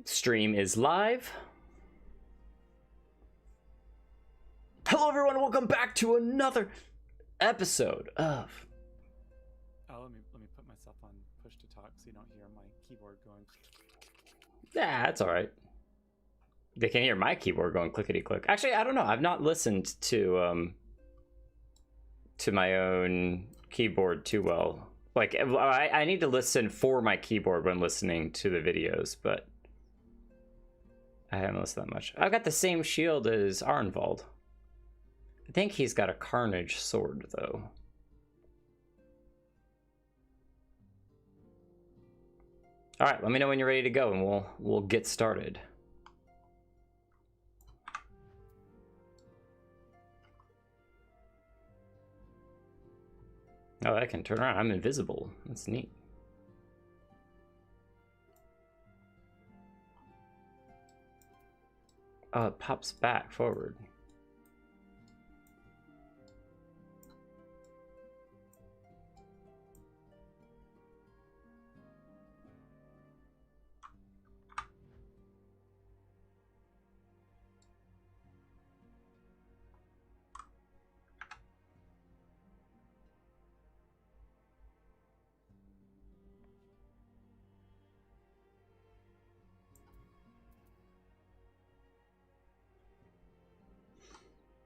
Stream is live. Hello everyone, welcome back to another episode of... Oh, let me put myself on push to talk so you don't hear my keyboard going. Yeah, that's alright. They can hear my keyboard going clickety click. Actually, I don't know. I've not listened to my own keyboard too well. Like, I need to listen for my keyboard when listening to the videos, but I haven't listened that much. I've got the same shield as Arnvald. I think he's got a Carnage sword, though. All right, let me know when you're ready to go, and we'll get started. Oh, I can turn around. I'm invisible. That's neat. Oh, it pops back forward.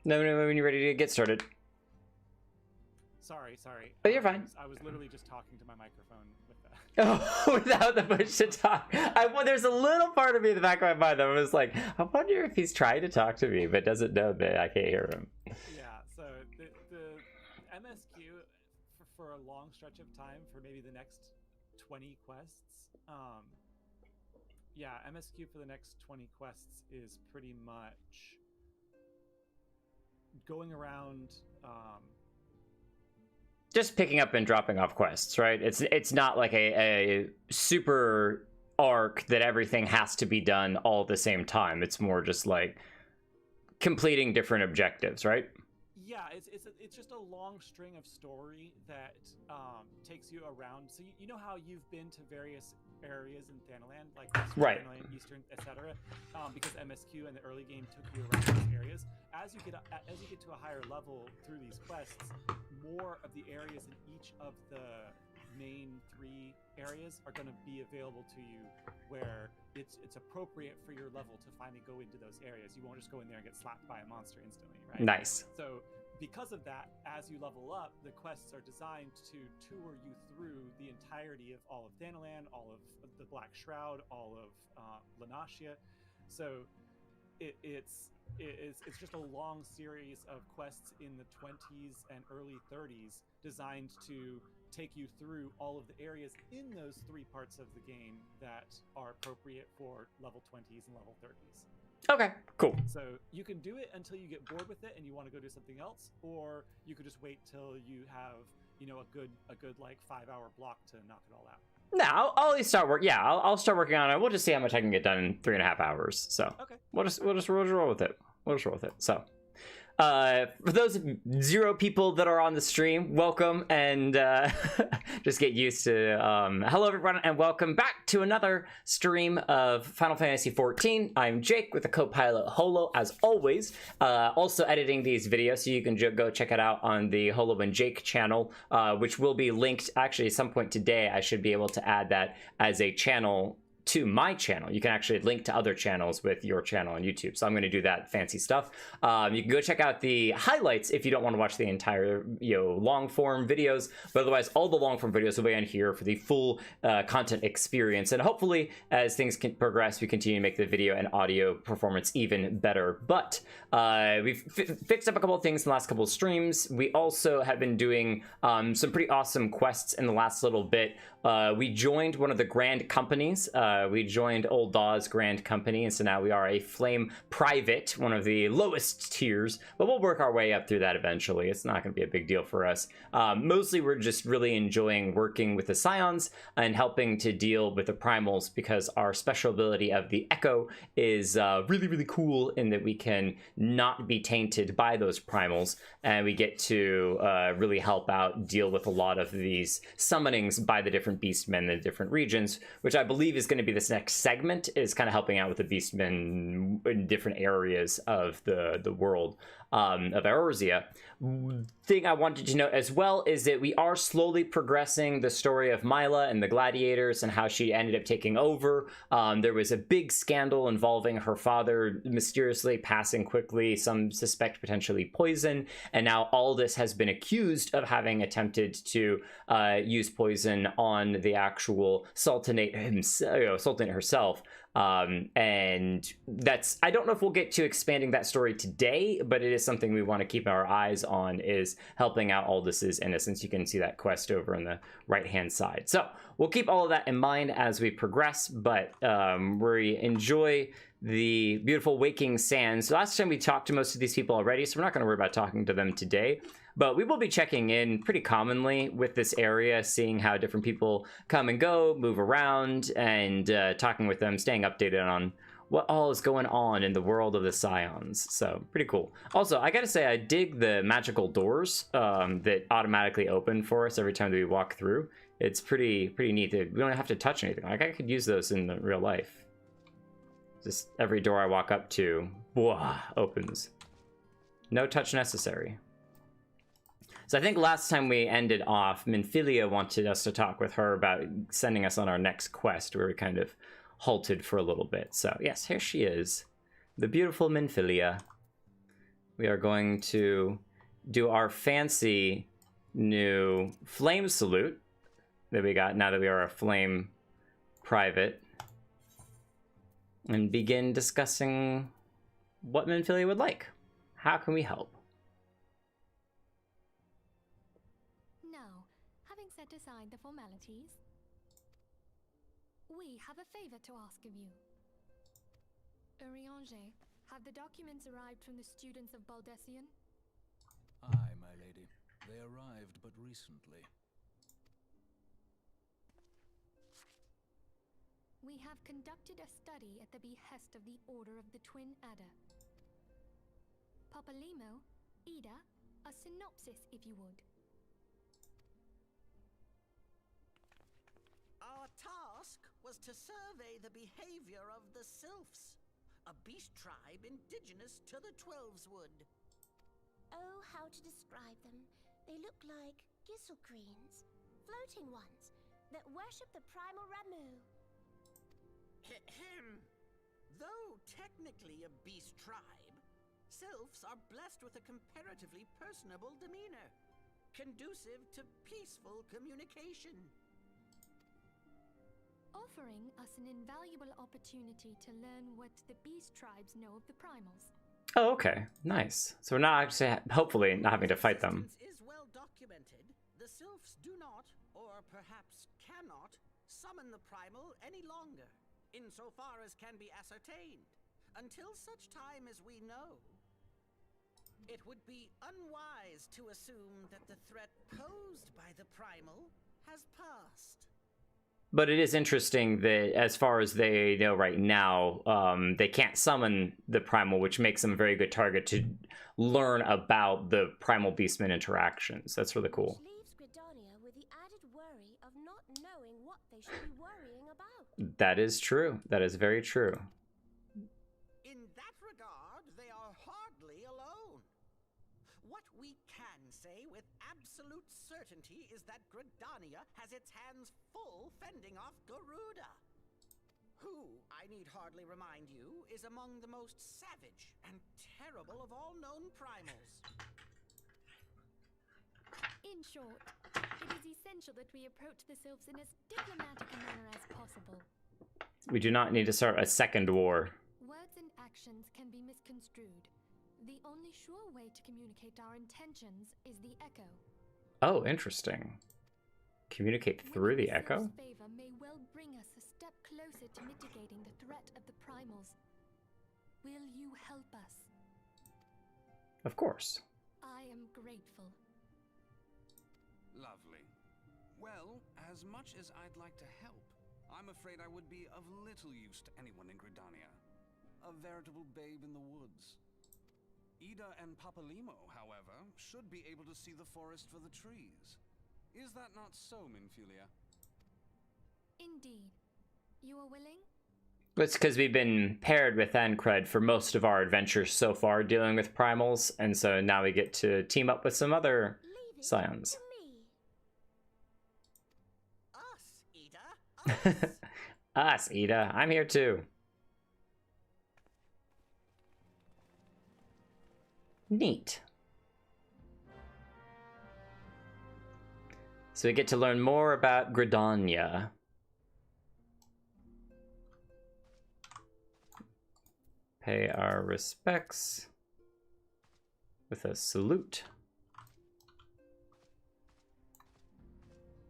No, when you're ready to get started. Sorry. Oh, you're fine. I was literally just talking to my microphone with that. Oh, without the push to talk. There's a little part of me in the back of my mind that was like, I wonder if he's trying to talk to me, but doesn't know that I can't hear him. Yeah, so the MSQ for a long stretch of time, for maybe the next 20 quests, yeah, MSQ for the next 20 quests is pretty much going around just picking up and dropping off quests, right? It's not like a super arc that everything has to be done all at the same time. It's more just like completing different objectives, right? Yeah, it's just a long string of story that takes you around. So you know how you've been to various areas in Thanaland, like Western, right, Thanaland, Eastern, etc. Because MSQ in the early game took you around those areas. As you get to a higher level through these quests, more of the areas in each of the main 3 areas are going to be available to you, where it's appropriate for your level to finally go into those areas. You won't just go in there and get slapped by a monster instantly, right? Nice. So because of that, as you level up, the quests are designed to tour you through the entirety of all of Thanaland, all of the Black Shroud, all of Lanashia. So it's just a long series of quests in the 20s and early 30s designed to take you through all of the areas in those 3 parts of the game that are appropriate for level 20s and level 30s. Okay, cool. So you can do it until you get bored with it and you want to go do something else, or you could just wait till you have, a good like 5-hour block to knock it all out. No, I'll at least start work. Yeah, I'll start working on it. We'll just see how much I can get done in 3.5 hours. So okay, we'll just roll with it. So for those 0 people that are on the stream, welcome, and just get used to hello everyone, and welcome back to another stream of Final Fantasy XIV. I'm Jake with the co-pilot Holo, as always, also editing these videos, so you can go check it out on the Holo and Jake channel, which will be linked. Actually, at some point today I should be able to add that as a channel to my channel. You can actually link to other channels with your channel on YouTube. So I'm going to do that fancy stuff. You can go check out the highlights if you don't want to watch the entire, long form videos. But otherwise, all the long form videos will be on here for the full content experience. And hopefully, as things can progress, we continue to make the video and audio performance even better. But we've fixed up a couple of things in the last couple of streams. We also have been doing some pretty awesome quests in the last little bit. We joined one of the grand companies. We joined Old Daw's grand company, and so now we are a flame private, one of the lowest tiers, but we'll work our way up through that eventually. It's not going to be a big deal for us. Mostly we're just really enjoying working with the Scions and helping to deal with the primals, because our special ability of the Echo is really cool in that we can not be tainted by those primals, and we get to really help out deal with a lot of these summonings by the different beastmen in the different regions, which I believe is going to be this next segment, is kind of helping out with the beastmen in different areas of the world of Eorzea. Thing I wanted to note as well is that we are slowly progressing the story of Mila and the gladiators and how she ended up taking over. There was a big scandal involving her father mysteriously passing quickly, some suspect potentially poison, and now Aldous has been accused of having attempted to use poison on the actual Sultanate himself, Sultanate herself. And that's, I don't know if we'll get to expanding that story today, but it is something we want to keep our eyes on, is helping out Aldous's innocence. You can see that quest over on the right hand side, so we'll keep all of that in mind as we progress. But we enjoy the beautiful waking sands. Last time we talked to most of these people already, so we're not going to worry about talking to them today. But we will be checking in pretty commonly with this area, seeing how different people come and go, move around, and talking with them, staying updated on what all is going on in the world of the Scions. So pretty cool. Also, I gotta say, I dig the magical doors that automatically open for us every time that we walk through. It's pretty neat. We don't have to touch anything. Like, I could use those in the real life. Just every door I walk up to, opens. No touch necessary. So I think last time we ended off, Minfilia wanted us to talk with her about sending us on our next quest, where we kind of halted for a little bit. So yes, here she is, the beautiful Minfilia. We are going to do our fancy new flame salute that we got now that we are a flame private, and begin discussing what Minfilia would like. How can we help? Set aside the formalities. We have a favor to ask of you. Urianger, have the documents arrived from the students of Baldessian? Aye, my lady. They arrived but recently. We have conducted a study at the behest of the Order of the Twin Adder. Papalimo, Ida, a synopsis if you would. Our task was to survey the behavior of the Sylphs, a beast tribe indigenous to the Twelveswood. Oh, how to describe them. They look like gisselcreens, floating ones, that worship the primal Ramu. Though technically a beast tribe, Sylphs are blessed with a comparatively personable demeanor, conducive to peaceful communication. Offering us an invaluable opportunity to learn what the beast tribes know of the primals. Oh, okay. Nice. So we're not actually, hopefully, not having to fight them. Is well documented. The Sylphs do not, or perhaps cannot, summon the primal any longer, insofar as can be ascertained, until such time as we know. It would be unwise to assume that the threat posed by the primal has passed. But it is interesting that, as far as they know right now, they can't summon the primal, which makes them a very good target to learn about the primal beastman interactions. That's really cool. Which leaves Gridania with the added worry of not knowing what they should be worrying about. That is true. That is very true. In that regard, they are hardly alone. What we can say with absolute certainty is that Gridania has its hands full fending off Garuda, who, I need hardly remind you, is among the most savage and terrible of all known primals. In short, it is essential that we approach the Sylphs in as diplomatic a manner as possible. We do not need to start a second war. Words and actions can be misconstrued. The only sure way to communicate our intentions is the echo. Oh, interesting. Communicate through the echo? Sylph's favor may well bring us a step closer to mitigating the threat of the primals. Will you help us? Of course. I am grateful. Lovely. Well, as much as I'd like to help, I'm afraid I would be of little use to anyone in Gridania. A veritable babe in the woods. Ida and Papalimo, however, should be able to see the forest for the trees. Is that not so, Minfilia? Indeed. You are willing? It's because we've been paired with Ancred for most of our adventures so far, dealing with primals, and so now we get to team up with some other Leave it scions. to me. Us, Ida. Us. Us, Ida. I'm here too. Neat. So we get to learn more about Gridania. Pay our respects with a salute.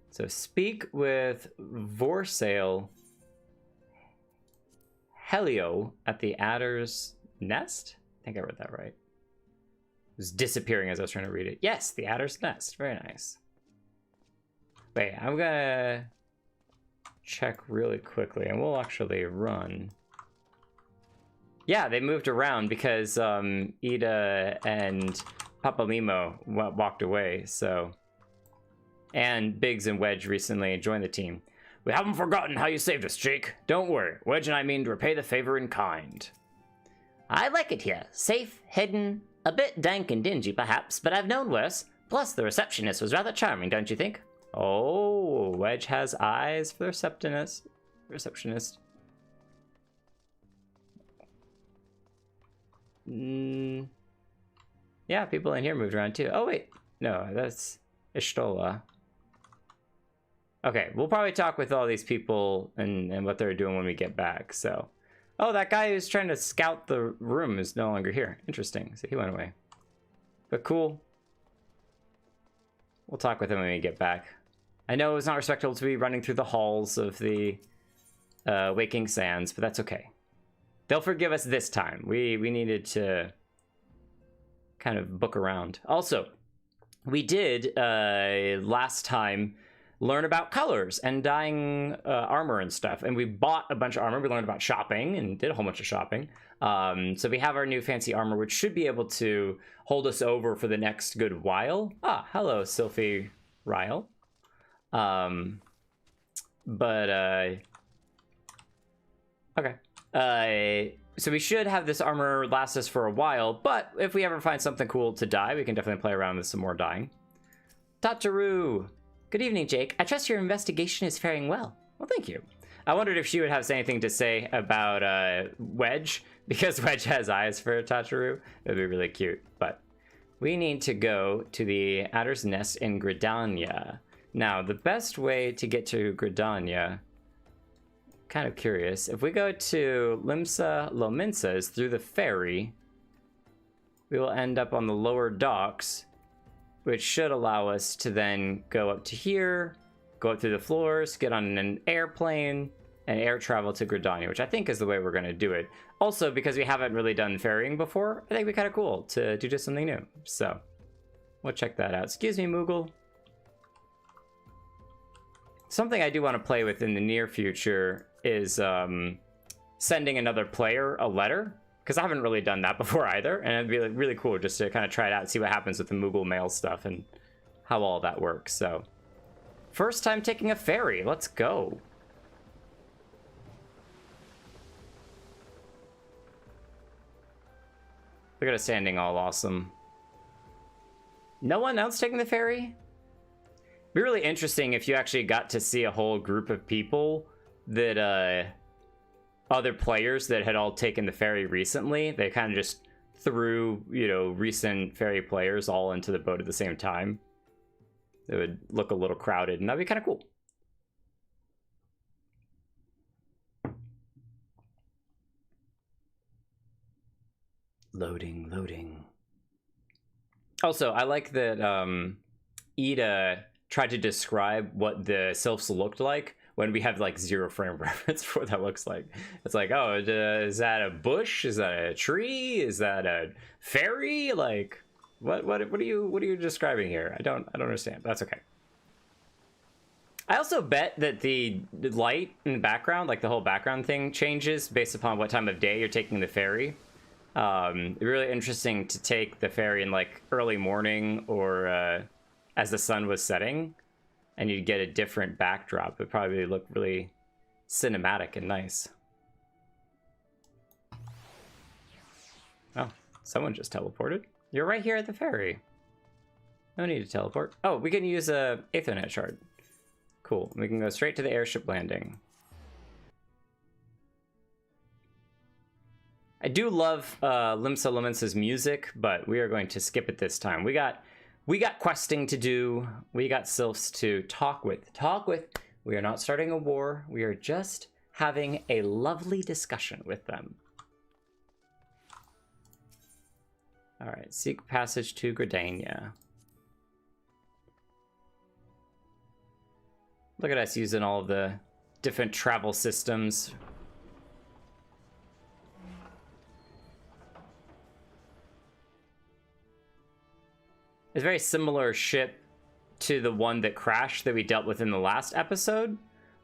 So speak with Vorsail Helio at the Adder's Nest? I think I read that right. It was disappearing as I was trying to read it. Yes, the Adder's Nest. Very nice. Wait, I'm gonna check really quickly and we'll actually run. Yeah, they moved around because Ida and Papalimo walked away, so. And Biggs and Wedge recently joined the team. We haven't forgotten how you saved us, Jake. Don't worry, Wedge and I mean to repay the favor in kind. I like it here. Safe, hidden, a bit dank and dingy perhaps, but I've known worse. Plus, the receptionist was rather charming, don't you think? Oh, Wedge has eyes for the receptionist. Yeah, people in here moved around too. Oh wait, no, that's Ishtola. Okay, we'll probably talk with all these people and what they're doing when we get back, so. Oh, that guy who's trying to scout the room is no longer here. Interesting, so he went away. But cool. We'll talk with him when we get back. I know it's not respectable to be running through the halls of the Waking Sands, but that's okay. They'll forgive us this time. We needed to kind of book around. Also, we did last time learn about colors and dyeing armor and stuff, and we bought a bunch of armor. We learned about shopping and did a whole bunch of shopping. So we have our new fancy armor, which should be able to hold us over for the next good while. Ah, hello, Sylphie Ryle. Okay. So we should have this armor last us for a while, but if we ever find something cool to dye, we can definitely play around with some more dyeing. Tataru! Good evening, Jake. I trust your investigation is faring well. Well, thank you. I wondered if she would have anything to say about Wedge, because Wedge has eyes for Tataru. It would be really cute, but we need to go to the Adder's Nest in Gridania. Now, the best way to get to Gridania, kind of curious, if we go to Limsa Lominsas through the ferry, we will end up on the lower docks, which should allow us to then go up to here, go up through the floors, get on an airplane, and air travel to Gridania, which I think is the way we're going to do it. Also, because we haven't really done ferrying before, I think it'd be kind of cool to do just something new. So, we'll check that out. Excuse me, Moogle. Something I do want to play with in the near future is sending another player a letter, because I haven't really done that before either, and it'd be really cool just to kind of try it out and see what happens with the Moogle mail stuff and how all that works. So, first time taking a ferry. Let's go. Look at us standing all awesome. No one else taking the ferry? It'd be really interesting if you actually got to see a whole group of people that other players that had all taken the ferry recently. They kind of just threw, you know, recent ferry players all into the boat at the same time. It would look a little crowded, and that'd be kind of cool. Loading. Also, I like that Ida tried to describe what the Sylphs looked like when we have like 0 frame reference for what that looks like. It's like, oh, is that a bush? Is that a tree? Is that a fairy? Like, what are you describing here? I don't understand. That's okay. I also bet that the light in the background, like the whole background thing, changes based upon what time of day you're taking the ferry. Really interesting to take the ferry in like early morning or as the sun was setting, and you'd get a different backdrop. It'd probably look really cinematic and nice. Oh, someone just teleported. You're right here at the ferry. No need to teleport. Oh, we can use a Aethernet shard. Cool. We can go straight to the airship landing. I do love Limsa Lumens's music, but we are going to skip it this time. We got questing to do. We got Sylphs to talk with. We are not starting a war. We are just having a lovely discussion with them. All right, seek passage to Gridania. Look at us using all of the different travel systems. It's a very similar ship to the one that crashed that we dealt with in the last episode,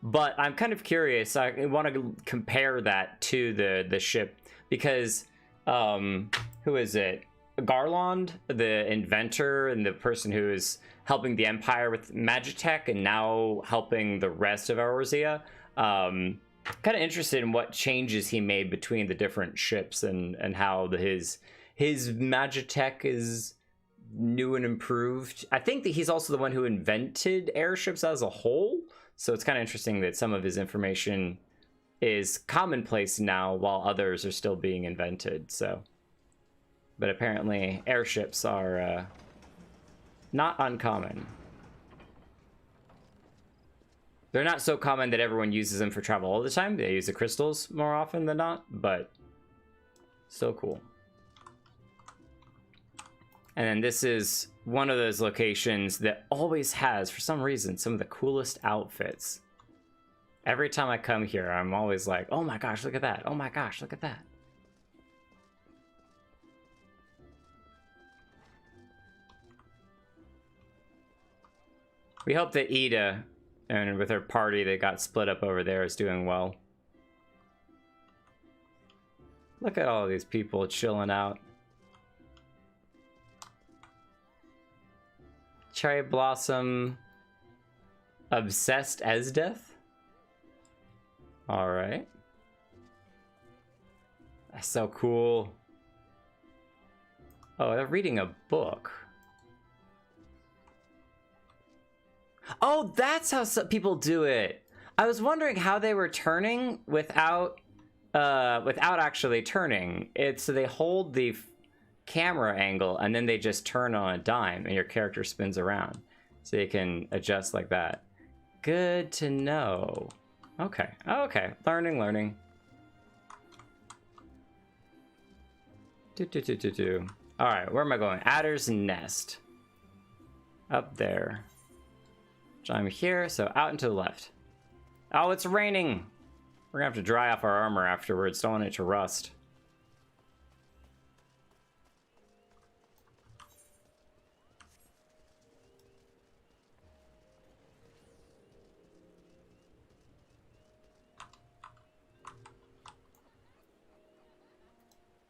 but I'm kind of curious. I want to compare that to the ship because who is it? Garland, the inventor and the person who is helping the Empire with Magitech and now helping the rest of Eorzea. Kind of interested in what changes he made between the different ships and how his Magitech is new and improved. I think that he's also the one who invented airships as a whole, so it's kind of interesting that some of his information is commonplace now while others are still being invented. So, but apparently airships are not uncommon. They're not so common that everyone uses them for travel all the time. They use the crystals more often than not, but so cool. And then this is one of those locations that always has, for some reason, some of the coolest outfits. Every time I come here, I'm always like, oh my gosh, look at that. Oh my gosh, look at that. We hope that Ida, and with her party that got split up over there, is doing well. Look at all these people chilling out. Cherry Blossom Obsessed as Death? Alright. That's so cool. Oh, they're reading a book. Oh, that's how some people do it. I was wondering how they were turning without actually turning. So they hold the camera angle and then they just turn on a dime and your character spins around. So you can adjust like that. Good to know. Okay. Okay. Learning. Alright, where am I going? Adder's Nest. Up there. So I'm here, so out and to the left. Oh, it's raining! We're gonna have to dry off our armor afterwards. Don't want it to rust.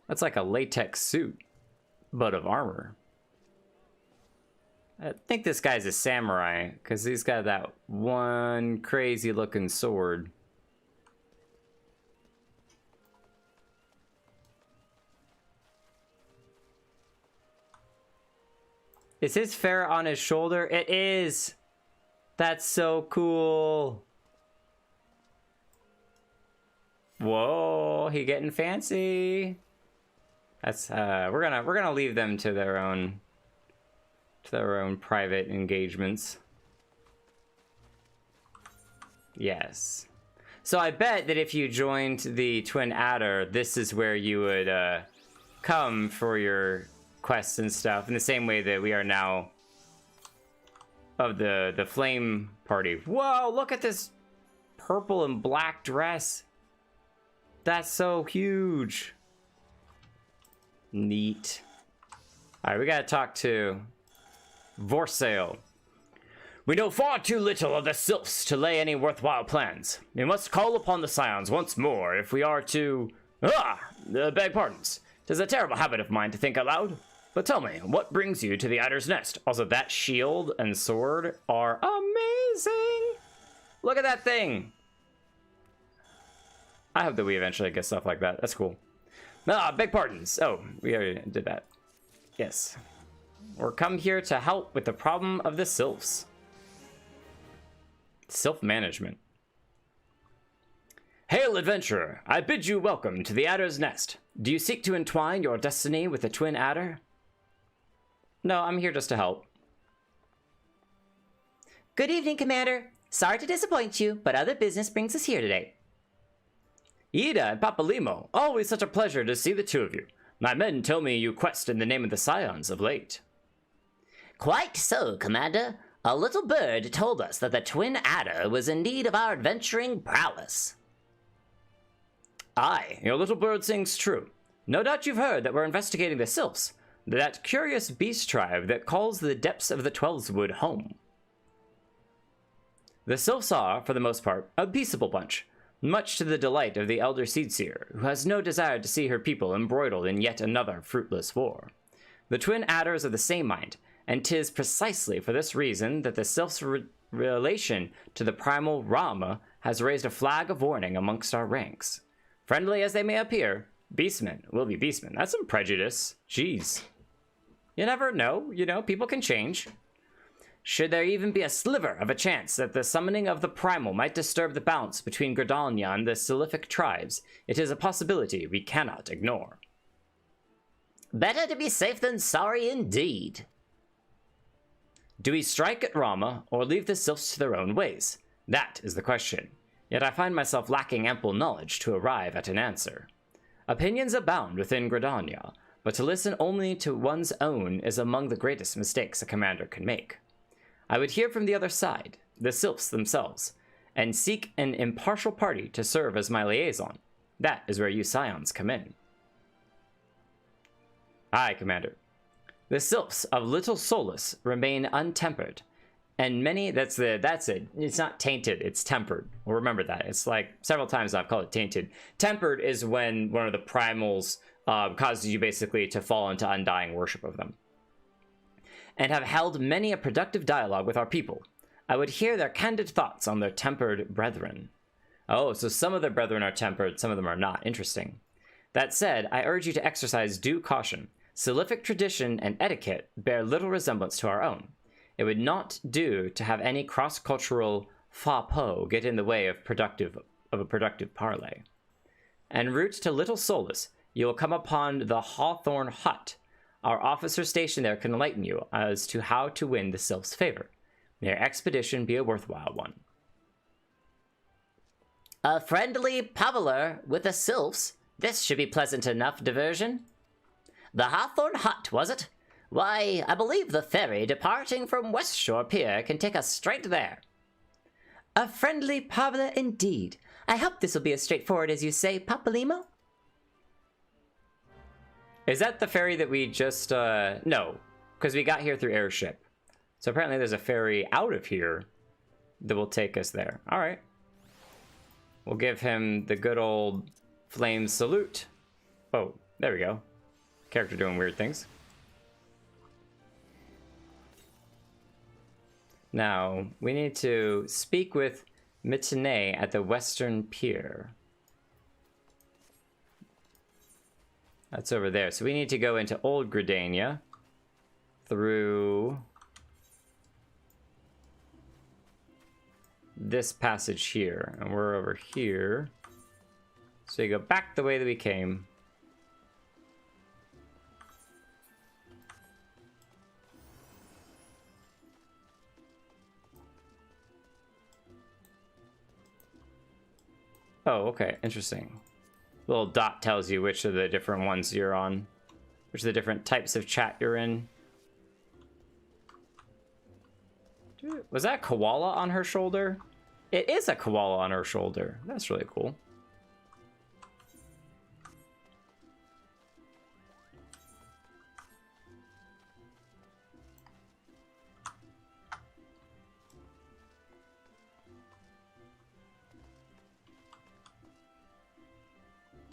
That's like a latex suit, but of armor. I think this guy's a samurai, because he's got that one crazy looking sword. Is his ferret on his shoulder? It is! That's so cool! Whoa, he getting fancy! That's we're gonna leave them to their own private engagements. Yes. So I bet that if you joined the Twin Adder, this is where you would come for your quests and stuff, in the same way that we are now of the Flame Party. Whoa, look at this purple and black dress. That's so huge. Neat. Alright, we gotta talk to Vorsail. We know far too little of the Sylphs to lay any worthwhile plans. We must call upon the Scions once more if we are to... beg pardons. 'Tis a terrible habit of mine to think aloud. But tell me, what brings you to the Adder's Nest? Also, that shield and sword are amazing! Look at that thing! I hope that we eventually get stuff like that. That's cool. Ah, beg pardons. Oh, we already did that. Yes. We're come here to help with the problem of the Sylphs. Sylph management. Hail, adventurer! I bid you welcome to the Adder's Nest. Do you seek to entwine your destiny with the twin adder? No, I'm here just to help. Good evening, Commander. Sorry to disappoint you, but other business brings us here today. Ida and Papalimo, always such a pleasure to see the two of you. My men tell me you quest in the name of the Scions of late. Quite so, Commander. A little bird told us that the twin adder was in need of our adventuring prowess. Aye, your little bird sings true. No doubt you've heard that we're investigating the Sylphs, that curious beast tribe that calls the depths of the Twelveswood home. The Sylphs are, for the most part, a peaceable bunch, much to the delight of the Elder Seedseer, who has no desire to see her people embroiled in yet another fruitless war. The twin adders are the same mind, and 'tis precisely for this reason that the Sylph's relation to the primal Rama has raised a flag of warning amongst our ranks. Friendly as they may appear, beastmen will be beastmen. That's some prejudice. Jeez. You never know, people can change. Should there even be a sliver of a chance that the summoning of the primal might disturb the balance between Gridania and the Sylphic tribes, it is a possibility we cannot ignore. Better to be safe than sorry indeed. Do we strike at Rama, or leave the Sylphs to their own ways? That is the question. Yet I find myself lacking ample knowledge to arrive at an answer. Opinions abound within Gridania, but to listen only to one's own is among the greatest mistakes a commander can make. I would hear from the other side, the Sylphs themselves, and seek an impartial party to serve as my liaison. That is where you Scions come in. Aye, Commander. The Sylphs of Little Solus remain untempered, and many, that's it. It's not tainted, it's tempered. Well, remember that. It's like several times I've called it tainted. Tempered is when one of the primals causes you basically to fall into undying worship of them. And have held many a productive dialogue with our people. I would hear their candid thoughts on their tempered brethren. Oh, so some of their brethren are tempered, some of them are not. Interesting. That said, I urge you to exercise due caution. Sylphic tradition and etiquette bear little resemblance to our own. It would not do to have any cross-cultural faux-pas get in the way of a productive parley. En route to Little Solus, you will come upon the Hawthorne Hut. Our officer stationed there can enlighten you as to how to win the Sylph's favor. May your expedition be a worthwhile one. A friendly pavaler with the Sylphs. This should be pleasant enough diversion. The Hawthorne Hut, was it? Why, I believe the ferry departing from West Shore Pier can take us straight there. A friendly pavaler indeed. I hope this will be as straightforward as you say, Papalimo. Is that the ferry that we just, no, because we got here through airship. So apparently there's a ferry out of here that will take us there. All right. We'll give him the good old flame salute. Oh, there we go. Character doing weird things. Now, we need to speak with Mitene at the Western Pier. That's over there. So we need to go into Old Gridania through this passage here. And we're over here. So you go back the way that we came. Oh, okay. Interesting. Little dot tells you which of the different ones you're on. Which of the different types of chat you're in. Dude, was that a koala on her shoulder? It is a koala on her shoulder. That's really cool.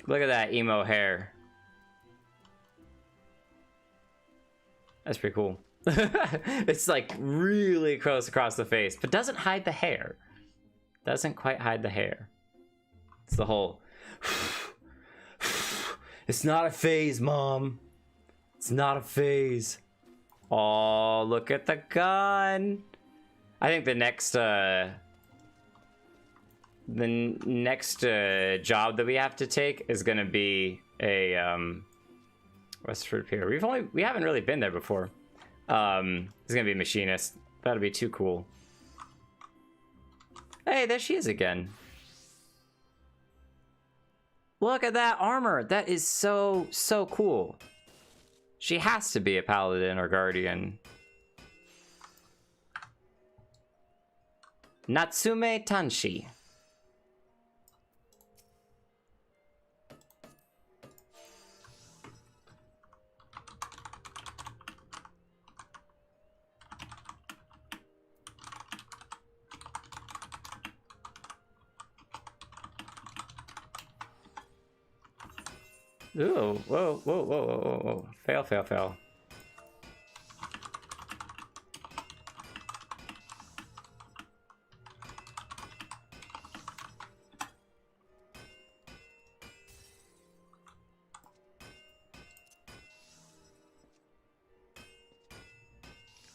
Look at that emo hair. That's pretty cool. It's like really close across the face, but doesn't hide the hair. Doesn't quite hide the hair. It's the whole It's not a phase, Mom. It's not a phase. Oh, look at the gun. I think the next job that we have to take is gonna be a Westford Pier. We haven't really been there before. It's gonna be a machinist. That'll be too cool. Hey, there she is again. Look at that armor. That is so cool. She has to be a paladin or guardian. Natsume Tanshi. Ooh, whoa. Fail.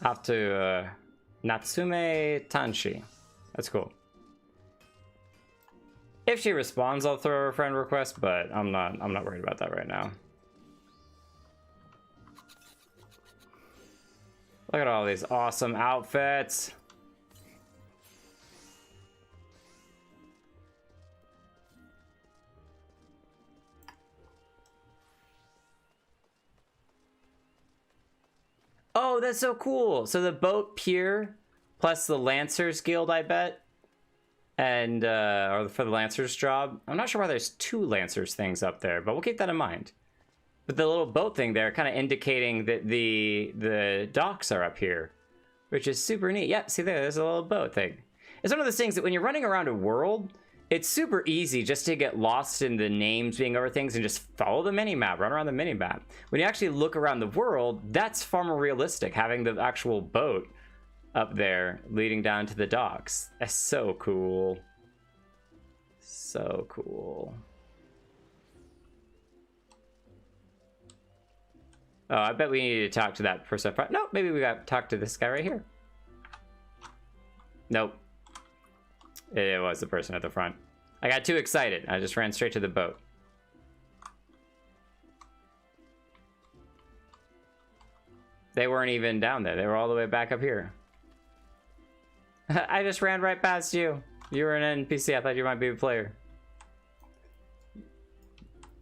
Have to, Natsume Tanshi. That's cool. If she responds, I'll throw her a friend request, but I'm not worried about that right now. Look at all these awesome outfits. Oh, that's so cool. So the boat pier plus the Lancers Guild, I bet. And or for the Lancers job. I'm not sure why there's 2 Lancers things up there, but we'll keep that in mind. But the little boat thing there kind of indicating that the docks are up here, which is super neat. Yeah, see there's a little boat thing. It's one of those things that when you're running around a world, it's super easy just to get lost in the names being over things and just follow the mini-map, run around the mini-map. When you actually look around the world, that's far more realistic, having the actual boat up there leading down to the docks. That's so cool. So cool. Oh, I bet we need to talk to that person. No, maybe we got to talk to this guy right here. Nope. It was the person at the front. I got too excited. I just ran straight to the boat. They weren't even down there. They were all the way back up here. I just ran right past you. You were an NPC. I thought you might be a player.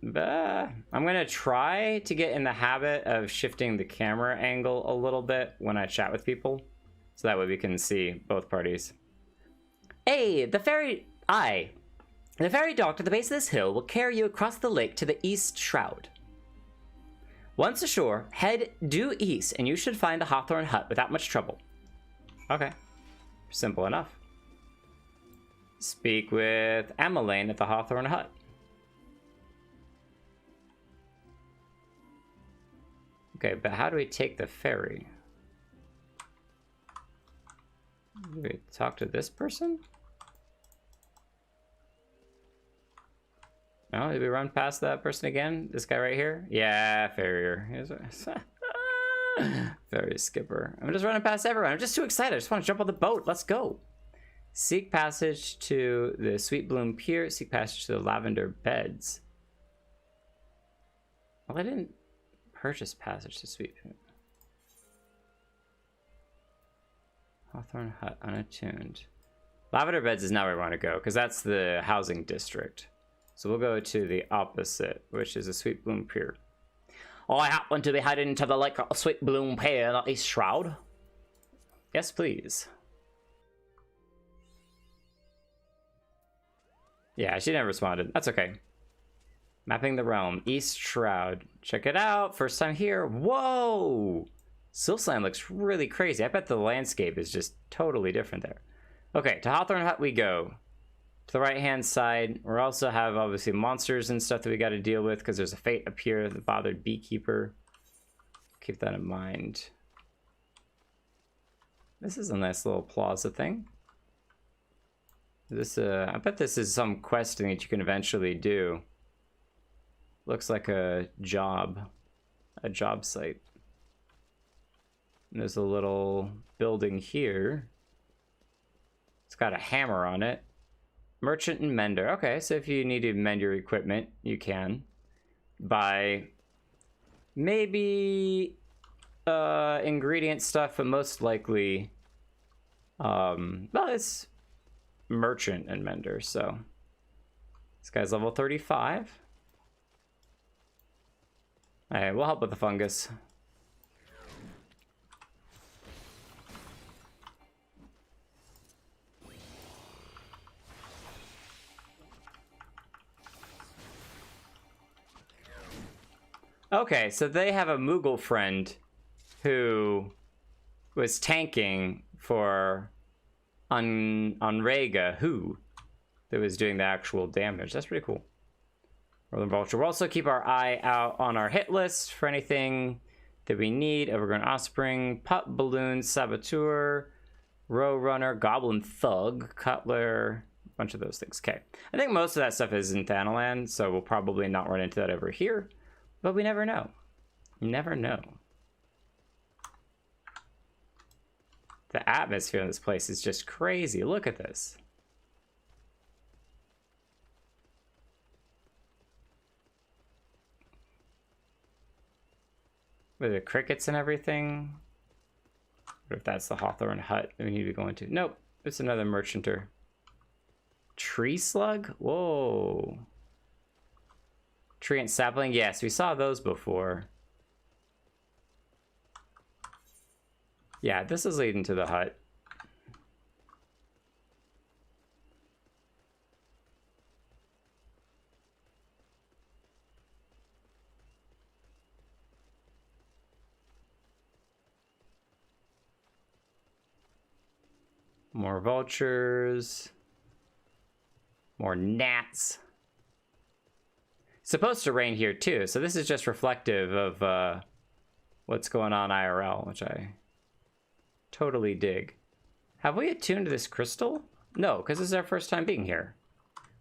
But I'm going to try to get in the habit of shifting the camera angle a little bit when I chat with people. So that way we can see both parties. Hey, the ferry dock at the base of this hill will carry you across the lake to the East Shroud. Once ashore, head due east and you should find the Hawthorne Hut without much trouble. Okay. Simple enough. Speak with Emmeline at the Hawthorne Hut. Okay, but how do we take the ferry? Do we talk to this person? No, did we run past that person again? This guy right here? Yeah, farrier. Ferry skipper. I'm just running past everyone. I'm just too excited. I just want to jump on the boat. Let's go. Seek passage to the Sweet Bloom Pier. Seek passage to the Lavender Beds. Well, I didn't purchase passage to Sweet Bloom. Hawthorne Hut, unattuned. Lavender Beds is not where we want to go, because that's the housing district. So we'll go to the opposite, which is the Sweet Bloom Pier. I happen to be heading to the Lake of Sweet Bloom Pier, not East Shroud. Yes, please. Yeah, she never responded. That's okay. Mapping the realm. East Shroud. Check it out. First time here. Whoa! Sylphland looks really crazy. I bet the landscape is just totally different there. Okay, to Hawthorne Hut we go. To the right-hand side, we also have, obviously, monsters and stuff that we got to deal with, because there's a fate up here, the bothered beekeeper. Keep that in mind. This is a nice little plaza thing. This, I bet this is some quest thing that you can eventually do. looks like a job site. And there's a little building here. It's got a hammer on it. Merchant and mender. Okay, so if you need to mend your equipment, you can. Buy maybe ingredient stuff, but most likely well, it's merchant and mender. So this guy's level 35. All right, we'll help with the fungus. Okay, so they have a Moogle friend who was tanking for Unrega, who that was doing the actual damage. That's pretty cool. Northern Vulture. We'll also keep our eye out on our hit list for anything that we need. Overgrown Offspring, Pup, Balloon, Saboteur, Row Runner, Goblin Thug, Cutler, a bunch of those things. Okay. I think most of that stuff is in Thanalan, so we'll probably not run into that over here. But we never know. You never know. The atmosphere in this place is just crazy. Look at this. With the crickets and everything. What if that's the Hawthorne Hut that we need to be going to? Nope. It's another merchanter. Tree slug? Whoa. Tree and sapling? Yes, we saw those before. Yeah, this is leading to the hut. More vultures. More gnats. It's supposed to rain here too, so this is just reflective of what's going on IRL, which I totally dig. Have we attuned this crystal? No, because this is our first time being here.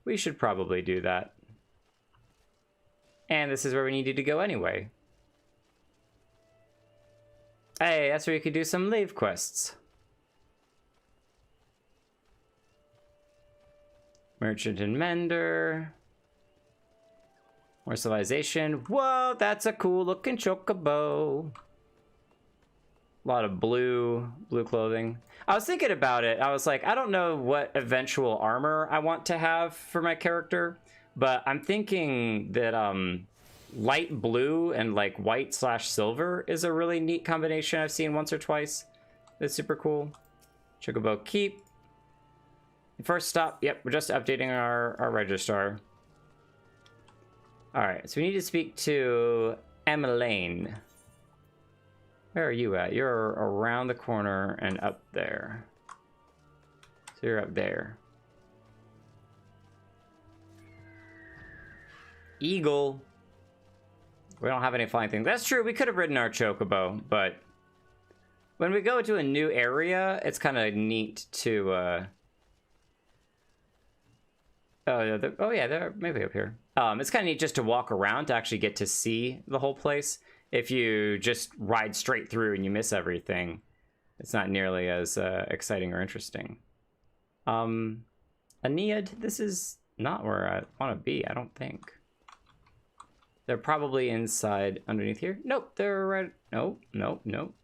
We should probably do that. And this is where we needed to go anyway. Hey, that's where you could do some lave quests. Merchant and mender. More civilization. Whoa, that's a cool looking chocobo. A lot of blue clothing. I was thinking about it. I was like, I don't know what eventual armor I want to have for my character, but I'm thinking that light blue and like white/silver is a really neat combination I've seen once or twice. That's super cool. Chocobo keep. First stop. Yep, we're just updating our registrar. All right, so we need to speak to Emmeline. Where are you at? You're around the corner and up there. So you're up there. Eagle. We don't have any flying things. That's true, we could have ridden our chocobo, but when we go to a new area, it's kind of neat to oh yeah, they're maybe up here. It's kind of neat just to walk around to actually get to see the whole place. If you just ride straight through and you miss everything, it's not nearly as exciting or interesting. Aeneid, this is not where I want to be, I don't think. They're probably inside underneath here. Nope, they're right. Nope, nope, nope.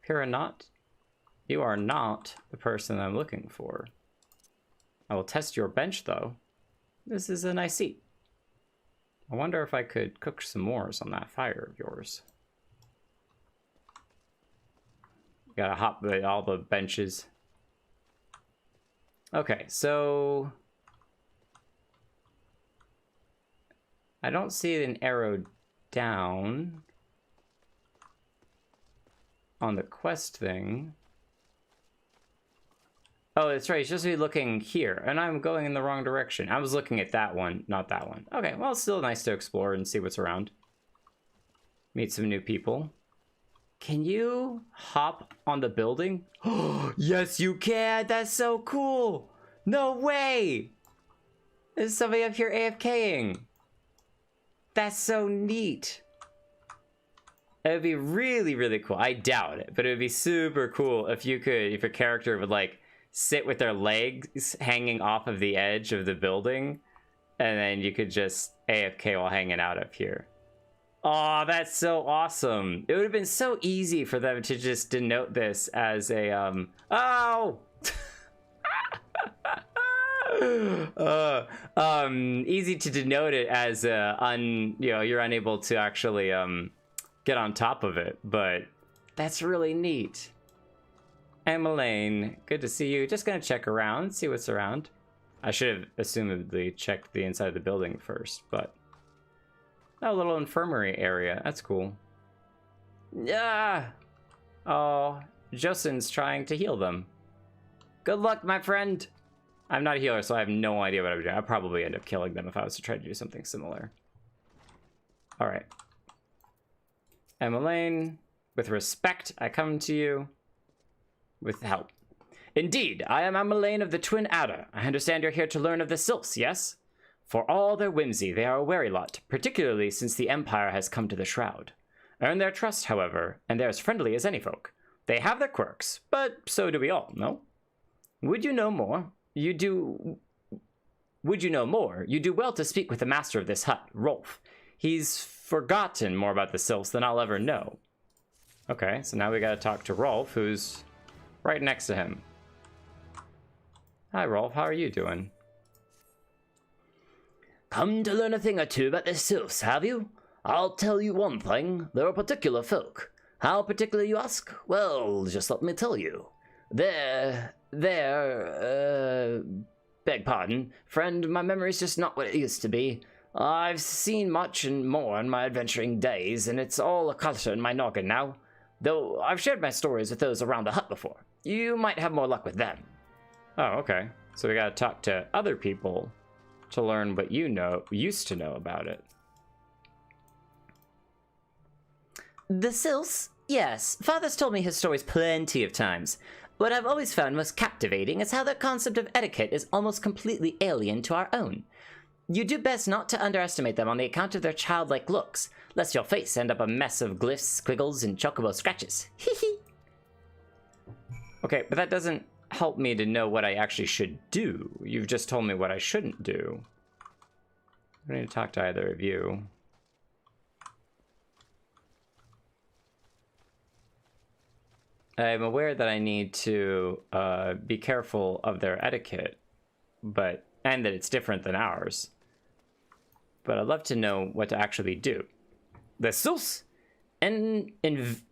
Piranot, you are not the person I'm looking for. I will test your bench, though. This is a nice seat. I wonder if I could cook some s'mores on that fire of yours. Gotta hop with all the benches. Okay, so I don't see an arrow down on the quest thing. Oh, that's right. It's just be looking here, and I'm going in the wrong direction. I was looking at that one, not that one. Okay, well, it's still nice to explore and see what's around. Meet some new people. Can you hop on the building? Oh, yes, you can. That's so cool. No way. There's somebody up here AFKing. That's so neat. It would be really, really cool. I doubt it, but it would be super cool if you could, if your character would like sit with their legs hanging off of the edge of the building, and then you could just AFK while hanging out up here. Oh, that's so awesome. It would have been so easy for them to just denote this as a, oh! Easy to denote it as you're unable to actually, get on top of it, but that's really neat. Emmeline, good to see you. Just gonna check around, see what's around. I should have assumedly checked the inside of the building first, but... Oh, a little infirmary area. That's cool. Yeah. Oh, Josen's trying to heal them. Good luck, my friend. I'm not a healer, so I have no idea what I would do. I'd probably end up killing them if I was to try to do something similar. All right. Emmeline, with respect, I come to you with help. Indeed, I am Emmeline of the Twin Adder. I understand you're here to learn of the Sylphs, yes? For all their whimsy, they are a wary lot, particularly since the Empire has come to the Shroud. Earn their trust, however, and they're as friendly as any folk. They have their quirks, but so do we all, no? Would you know more? Would you know more? You do well to speak with the master of this hut, Rolf. He's forgotten more about the Sylphs than I'll ever know. Okay, so now we gotta talk to Rolf, who's right next to him. Hi, Rolf. How are you doing? Come to learn a thing or two about the Sylphs, have you? I'll tell you one thing. They're a particular folk. How particular, you ask? Well, just let me tell you. Beg pardon, friend, my memory's just not what it used to be. I've seen much and more in my adventuring days, and it's all a clutter in my noggin now. Though I've shared my stories with those around the hut before. You might have more luck with them. Oh, okay. So we gotta talk to other people to learn what used to know about it. The Sylphs? Yes, Father's told me his stories plenty of times. What I've always found most captivating is how their concept of etiquette is almost completely alien to our own. You do best not to underestimate them on the account of their childlike looks, lest your face end up a mess of glyphs, squiggles, and chocobo scratches. Hee. Okay, but that doesn't help me to know what I actually should do. You've just told me what I shouldn't do. I don't need to talk to either of you. I'm aware that I need to be careful of their etiquette, and that it's different than ours. But I'd love to know what to actually do. The Sylphs inveterate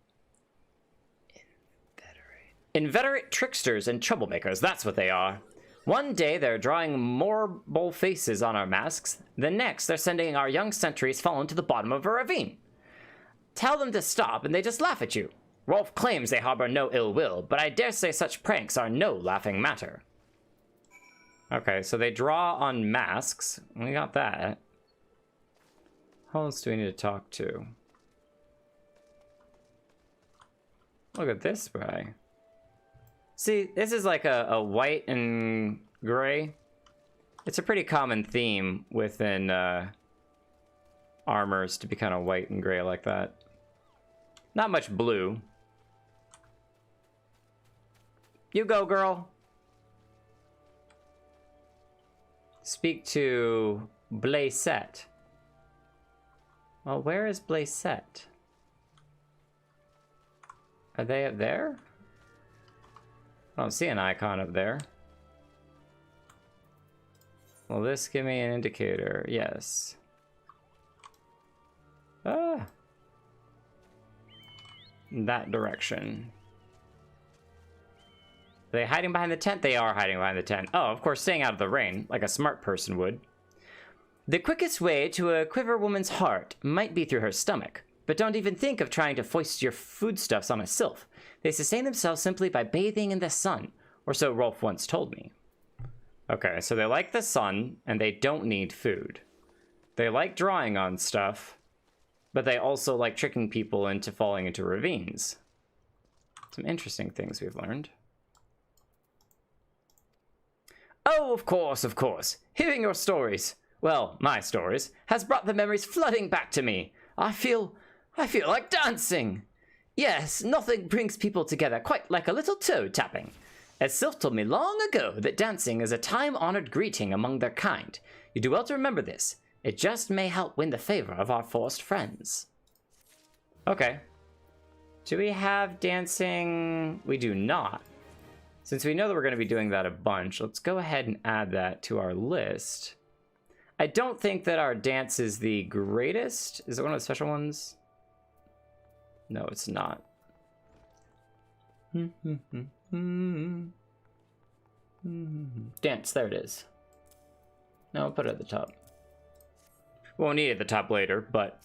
tricksters and troublemakers, that's what they are. One day they're drawing marble faces on our masks, the next they're sending our young sentries falling to the bottom of a ravine. Tell them to stop and they just laugh at you. Rolf claims they harbor no ill will, but I dare say such pranks are no laughing matter. Okay, so they draw on masks. We got that. Who else do we need to talk to? Look at this guy. See, this is like a white and gray. It's a pretty common theme within armors to be kind of white and gray like that. Not much blue. You go, girl. Speak to Blaisette. Well, where is Blaisette? Are they up there? I don't see an icon up there. Will this give me an indicator? Yes. Ah. That direction. Are they hiding behind the tent? They are hiding behind the tent. Oh, of course, staying out of the rain, like a smart person would. The quickest way to a quiver woman's heart might be through her stomach, but don't even think of trying to foist your foodstuffs on a sylph. They sustain themselves simply by bathing in the sun, or so Rolf once told me. Okay, so they like the sun, and they don't need food. They like drawing on stuff, but they also like tricking people into falling into ravines. Some interesting things we've learned. Oh, of course, of course. Hearing your stories. well, my stories, has brought the memories flooding back to me. I feel like dancing. Yes, nothing brings people together quite like a little toe tapping. As Sylph told me long ago that dancing is a time-honored greeting among their kind. You do well to remember this. It just may help win the favor of our forest friends. Okay. Do we have dancing? We do not. Since we know that we're going to be doing that a bunch, let's go ahead and add that to our list. I don't think that our dance is the greatest. Is it one of the special ones? No, it's not. Dance, there it is. No, I'll put it at the top. Won't need it at the top later, but...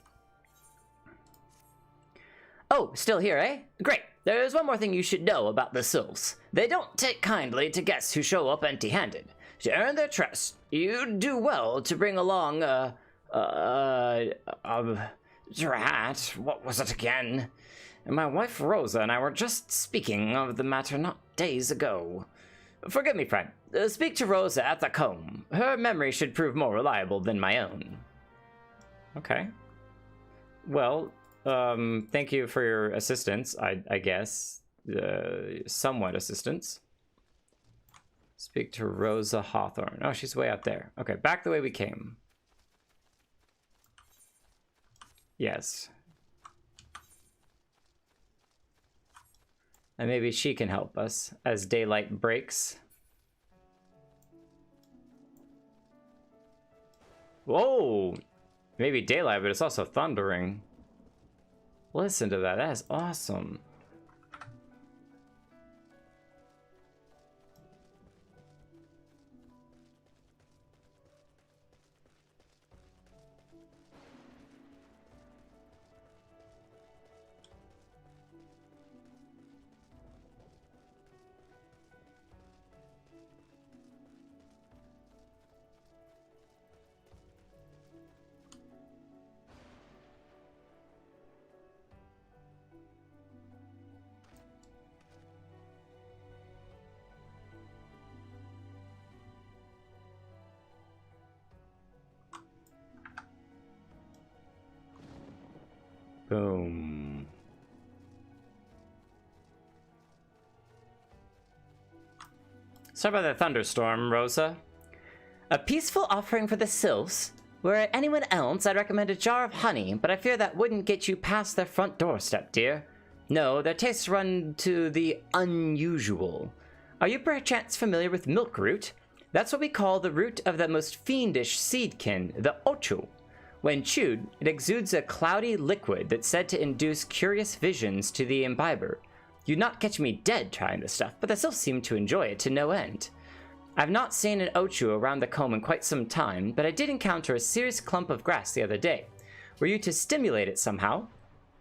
Oh, still here, eh? Great. There's one more thing you should know about the Sylphs. They don't take kindly to guests who show up empty-handed. To earn their trust, you do well to bring along Drat, what was it again? And my wife Rosa and I were just speaking of the matter not days ago. Forgive me, friend. Speak to Rosa at the comb. Her memory should prove more reliable than my own. Okay. Well, thank you for your assistance, I guess. Somewhat assistance. Speak to Rosa Hawthorne. Oh, she's way out there. Okay, back the way we came. Yes. And maybe she can help us as daylight breaks. Whoa! Maybe daylight, but it's also thundering. Listen to that. That is awesome. Boom. Sorry about that thunderstorm, Rosa. A peaceful offering for the Sylphs. Were it anyone else, I'd recommend a jar of honey, but I fear that wouldn't get you past their front doorstep, dear. No, their tastes run to the unusual. Are you perchance familiar with milk root? That's what we call the root of the most fiendish seedkin, the ochu. When chewed, it exudes a cloudy liquid that's said to induce curious visions to the imbiber. You'd not catch me dead trying this stuff, but the Sylphs seem to enjoy it to no end. I've not seen an ochu around the comb in quite some time, but I did encounter a serious clump of grass the other day. Were you to stimulate it somehow,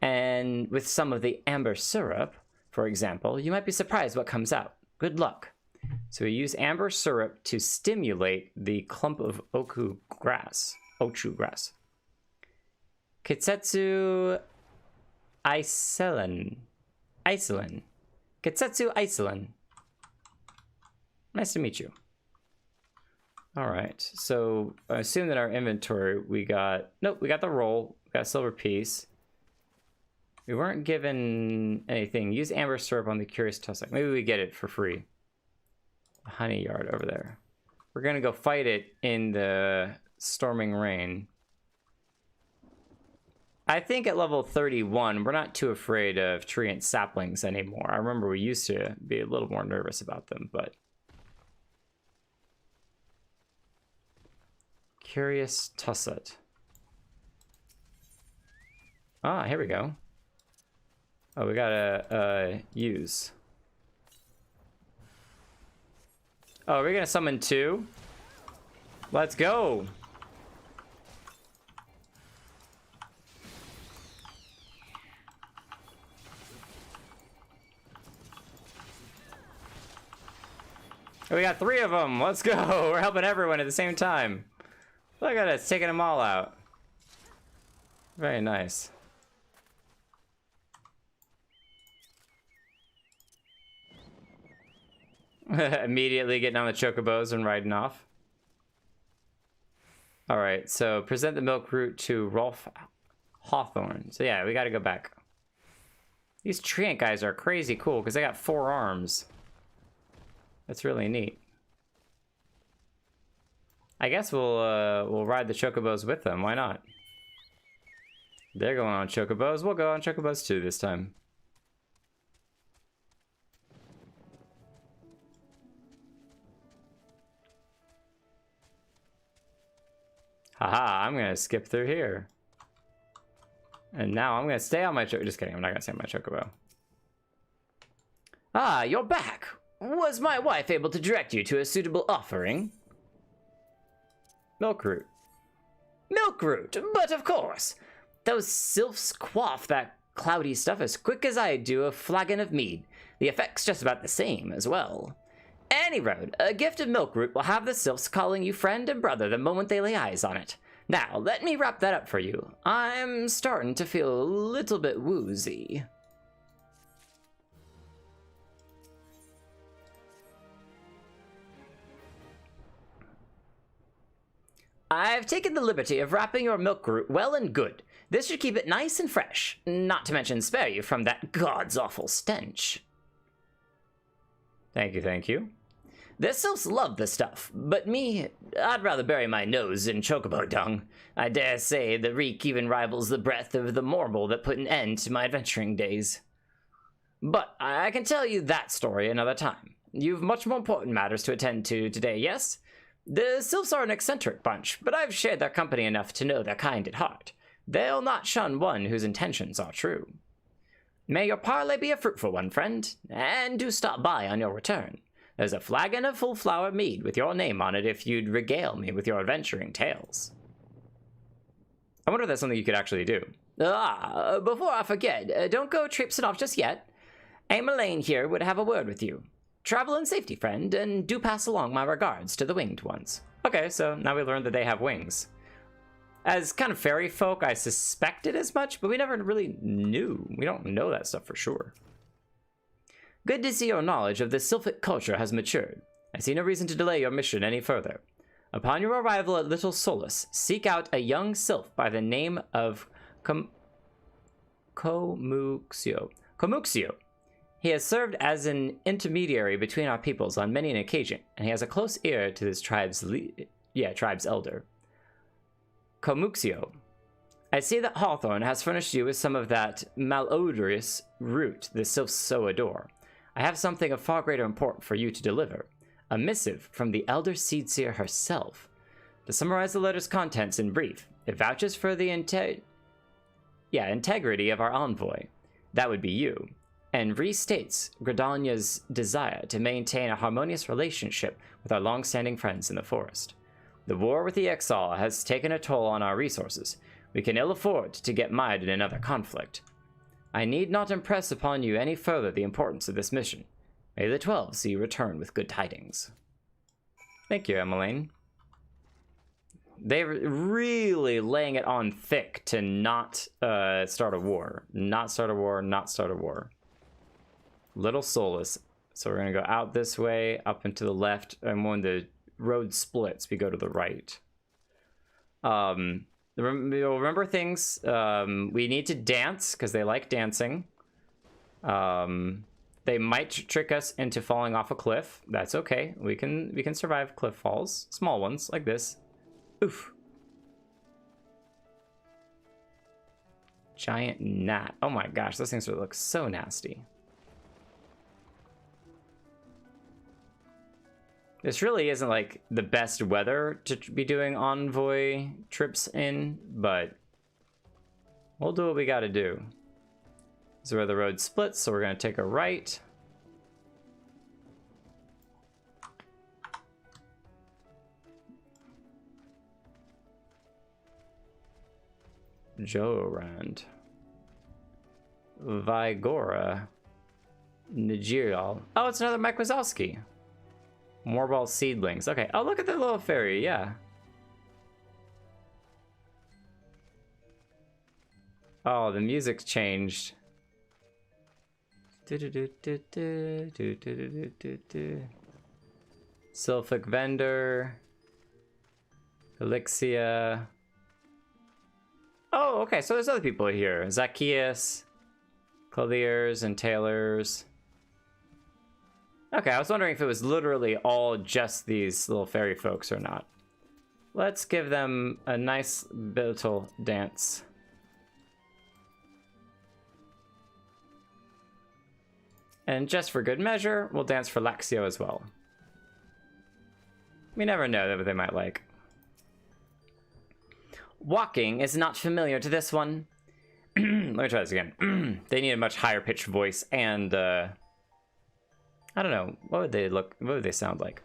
and with some of the amber syrup, for example, you might be surprised what comes out. Good luck. So we use amber syrup to stimulate the clump of ochu grass. Kitsetsu Iceland. Kitsetsu Iceland. Nice to meet you. All right, so I assume that our inventory, we got the roll, we got a silver piece. We weren't given anything. Use amber syrup on the curious tussock. Maybe we get it for free. The honey yard over there. We're gonna go fight it in the storming rain. I think at level 31, we're not too afraid of treant saplings anymore. I remember we used to be a little more nervous about them, but... Curious tussock. Ah, here we go. Oh, we gotta use. Oh, we're gonna summon 2? Let's go! We got 3 of them. Let's go. We're helping everyone at the same time. Look at us, taking them all out. Very nice. Immediately getting on the chocobos and riding off. Alright, so present the milk root to Rolf Hawthorne. So yeah, we gotta go back. These treant guys are crazy cool because they got 4 arms. That's really neat. I guess we'll ride the chocobos with them. Why not? They're going on chocobos. We'll go on chocobos too this time. Haha, I'm gonna skip through here. And now I'm gonna stay on my just kidding, I'm not gonna stay on my chocobo. Ah, you're back! Was my wife able to direct you to a suitable offering? Milk root. Milk root, but of course! Those sylphs quaff that cloudy stuff as quick as I do a flagon of mead. The effect's just about the same as well. Any road, a gift of milk root will have the sylphs calling you friend and brother the moment they lay eyes on it. Now, let me wrap that up for you. I'm starting to feel a little bit woozy. I've taken the liberty of wrapping your milk root well and good. This should keep it nice and fresh, not to mention spare you from that god's awful stench. Thank you, thank you. The sylphs love the stuff, but me, I'd rather bury my nose in chocobo dung. I dare say the reek even rivals the breath of the morble that put an end to my adventuring days. But I can tell you that story another time. You've much more important matters to attend to today, yes? The sylphs are an eccentric bunch, but I've shared their company enough to know they're kind at heart. They'll not shun one whose intentions are true. May your parley be a fruitful one, friend, and do stop by on your return. There's a flagon of full flower mead with your name on it if you'd regale me with your adventuring tales. I wonder if that's something you could actually do. Ah, before I forget, don't go traipsing off just yet. Emmeline here would have a word with you. Travel in safety, friend, and do pass along my regards to the winged ones. Okay, so now we learned that they have wings. As kind of fairy folk, I suspected as much, but we never really knew. We don't know that stuff for sure. Good to see your knowledge of the Sylphic culture has matured. I see no reason to delay your mission any further. Upon your arrival at Little Solace, seek out a young Sylph by the name of Komuxio. He has served as an intermediary between our peoples on many an occasion, and he has a close ear to his tribe's elder. Komuxio. I see that Hawthorne has furnished you with some of that malodorous root the sylphs so adore. I have something of far greater import for you to deliver. A missive from the Elder Seedseer herself. To summarize the letter's contents in brief, it vouches for the integrity of our envoy. That would be you. And restates Gridania's desire to maintain a harmonious relationship with our long-standing friends in the forest. The war with the Exile has taken a toll on our resources. We can ill afford to get mired in another conflict. I need not impress upon you any further the importance of this mission. May the 12 see you return with good tidings. Thank you, Emmeline. They're really laying it on thick to not start a war. Not start a war, not start a war. Little Solace. So we're going to go out this way, up and to the left, and when the road splits, we go to the right. Remember things. We need to dance, because they like dancing. They might trick us into falling off a cliff. That's okay. We can survive cliff falls. Small ones, like this. Oof. Giant gnat. Oh my gosh, those things look so nasty. This really isn't like the best weather to be doing envoy trips in, but we'll do what we gotta do. This is where the road splits, so we're gonna take a right. Jorand. Vigora. Nigirial. Oh, it's another Mike Wazowski. Morball seedlings. Okay. Oh, look at the little fairy. Yeah. Oh, the music's changed. Sylphic vendor. Elixia. Oh, okay, so there's other people here. Zacchaeus, clothiers, and tailors. Okay, I was wondering if it was literally all just these little fairy folks or not. Let's give them a nice little dance. And just for good measure, we'll dance for Laxio as well. We never know what they might like. Walking is not familiar to this one. Let me try this again. They need a much higher pitched voice and I don't know, what would they sound like?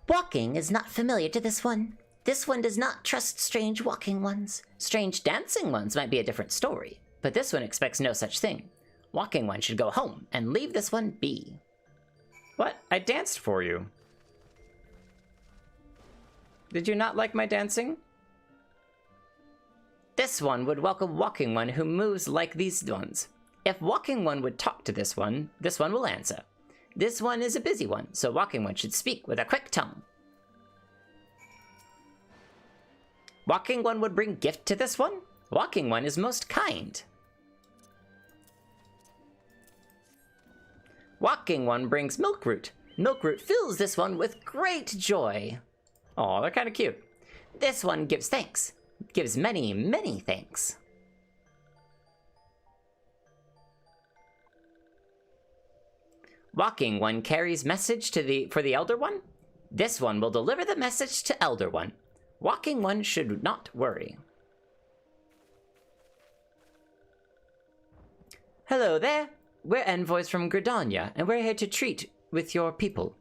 Walking is not familiar to this one. This one does not trust strange walking ones. Strange dancing ones might be a different story, but this one expects no such thing. Walking one should go home and leave this one be. What? I danced for you. Did you not like my dancing? This one would welcome walking one who moves like these ones. If walking one would talk to this one will answer. This one is a busy one, so walking one should speak with a quick tongue. Walking one would bring gift to this one. Walking one is most kind. Walking one brings milkroot. Milkroot fills this one with great joy. Oh, they're kind of cute. This one gives thanks. Gives many, many thanks. Walking one carries message for the Elder One. This one will deliver the message to Elder One. Walking one should not worry. Hello there. We're envoys from Gridania, and we're here to treat with your people.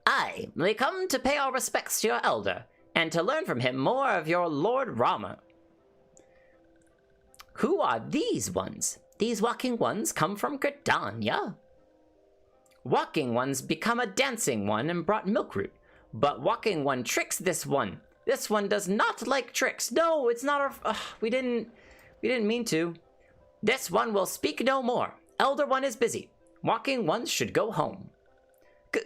Aye, we come to pay our respects to your elder, and to learn from him more of your Lord Rama. Who are these ones? These walking ones come from Gridania. Walking ones become a dancing one and brought milkroot, but walking one tricks this one. This one does not like tricks. No, it's not our... we didn't mean to. This one will speak no more. Elder one is busy. Walking ones should go home.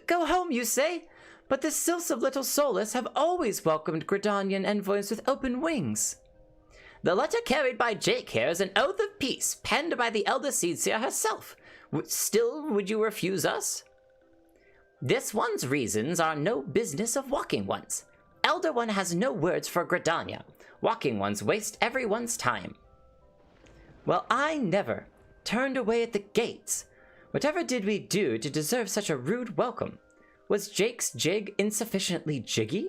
Go home, you say? But the Sylphs of Little Solace have always welcomed Gridanian envoys with open wings. The letter carried by Jake here is an oath of peace, penned by the Elder Seedseer herself. Still, would you refuse us? This one's reasons are no business of walking ones. Elder one has no words for Gridania. Walking ones waste everyone's time. Well, I never turned away at the gates. Whatever did we do to deserve such a rude welcome? Was Jake's jig insufficiently jiggy?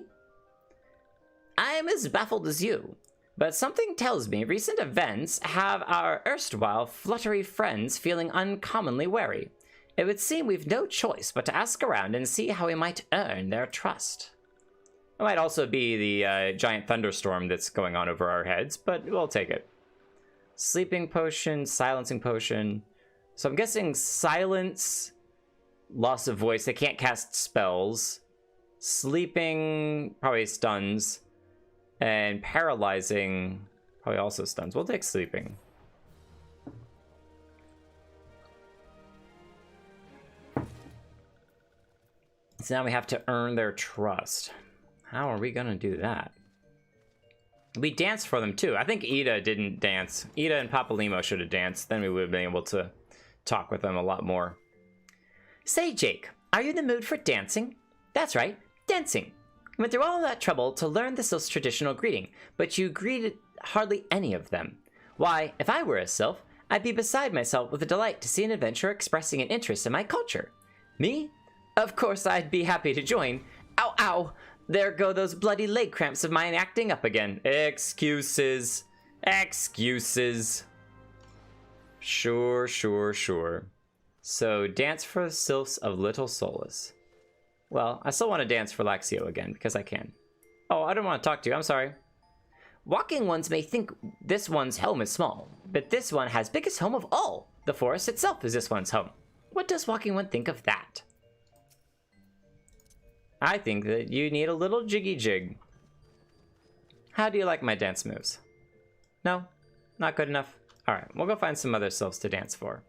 I am as baffled as you, but something tells me recent events have our erstwhile fluttery friends feeling uncommonly wary. It would seem we've no choice but to ask around and see how we might earn their trust. It might also be the giant thunderstorm that's going on over our heads, but we'll take it. Sleeping potion, silencing potion. So I'm guessing silence, loss of voice. They can't cast spells. Sleeping probably stuns. And paralyzing probably also stuns. We'll take sleeping. So now we have to earn their trust. How are we gonna do that? We danced for them too. I think Ida didn't dance. Ida and Papalimo should have danced. Then we would have been able to talk with them a lot more. Say, Jake, are you in the mood for dancing? That's right, dancing. You went through all that trouble to learn the Sylph's traditional greeting, but you greeted hardly any of them. Why, if I were a Sylph, I'd be beside myself with delight to see an adventurer expressing an interest in my culture. Me? Of course I'd be happy to join. Ow, ow! There go those bloody leg cramps of mine acting up again. Excuses. Excuses. Sure, sure, sure. So, dance for the Sylphs of Little Solace. Well, I still want to dance for Laxio again, because I can. Oh, I don't want to talk to you, I'm sorry. Walking ones may think this one's home is small, but this one has biggest home of all. The forest itself is this one's home. What does walking one think of that? I think that you need a little jiggy jig. How do you like my dance moves? No? Not good enough? Alright, we'll go find some other Sylphs to dance for.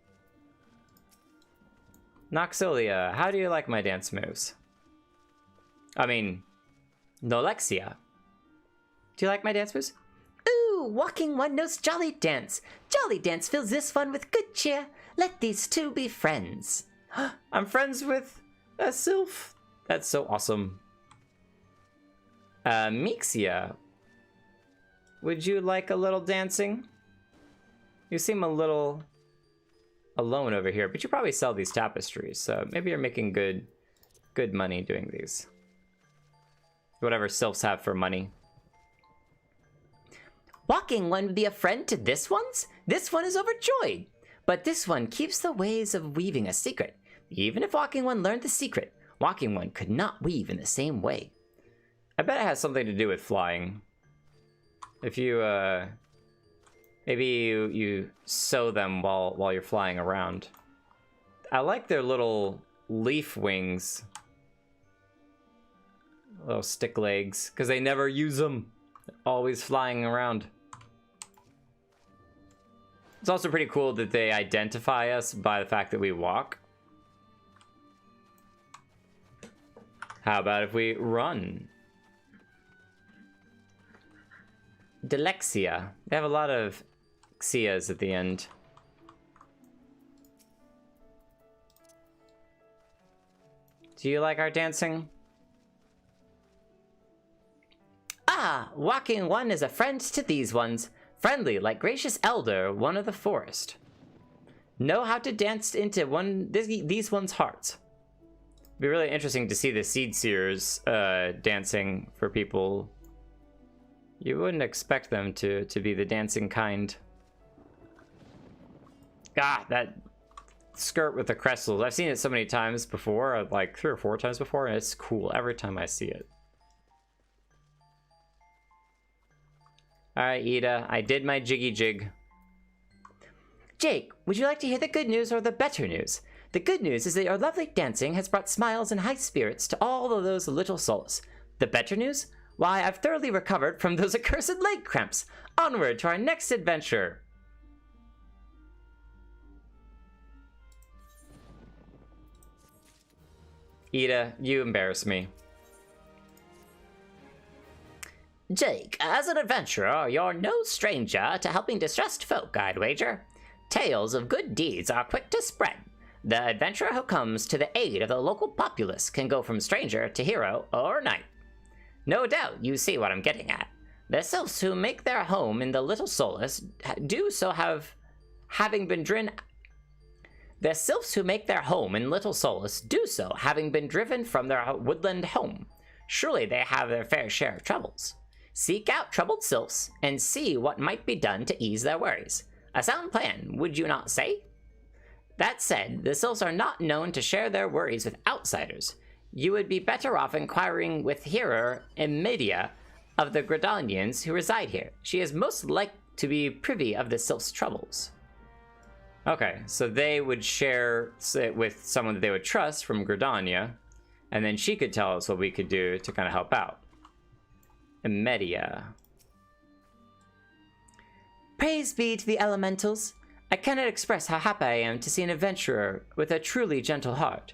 Noxilia, how do you like my dance moves? I mean, Nolexia. Do you like my dance moves? Ooh, walking one knows Jolly Dance. Jolly Dance fills this one with good cheer. Let these two be friends. I'm friends with a Sylph. That's so awesome. Mixia. Would you like a little dancing? You seem a little alone over here, but you probably sell these tapestries, so maybe you're making good money doing these. Whatever Sylphs have for money. Walking one would be a friend to this one's? This one is overjoyed. But this one keeps the ways of weaving a secret. Even if Walking One learned the secret, Walking One could not weave in the same way. I bet it has something to do with flying. If you, maybe you sew them while you're flying around. I like their little leaf wings. Little stick legs, because they never use them. Always flying around. It's also pretty cool that they identify us by the fact that we walk. How about if we run? Delexia. They have a lot of Xias at the end. Do you like our dancing? Ah, Walking One is a friend to these ones. Friendly like gracious elder, one of the forest. Know how to dance into these one's hearts. It'd be really interesting to see the Seedseers dancing for people. You wouldn't expect them to be the dancing kind. Ah, that skirt with the crestals. I've seen it so many times before, like 3 or 4 times before, and it's cool every time I see it. Alright, Ida, I did my jiggy jig. Jake, would you like to hear the good news or the better news? The good news is that your lovely dancing has brought smiles and high spirits to all of those little souls. The better news? Why, I've thoroughly recovered from those accursed leg cramps. Onward to our next adventure. Ida, you embarrass me. Jake, as an adventurer, you're no stranger to helping distressed folk, I'd wager. Tales of good deeds are quick to spread. The adventurer who comes to the aid of the local populace can go from stranger to hero overnight. No doubt you see what I'm getting at. The Sylphs who make their home in the Little Solace do so having been driven from their woodland home. Surely they have their fair share of troubles. Seek out troubled Sylphs and see what might be done to ease their worries. A sound plan, would you not say? That said, the Sylphs are not known to share their worries with outsiders. You would be better off inquiring with hearer Emidia of the Gridanians who reside here. She is most like to be privy of the Sylphs' troubles. Okay, so they would share it with someone that they would trust from Gridania, and then she could tell us what we could do to kind of help out. Emidia. Praise be to the elementals. I cannot express how happy I am to see an adventurer with a truly gentle heart.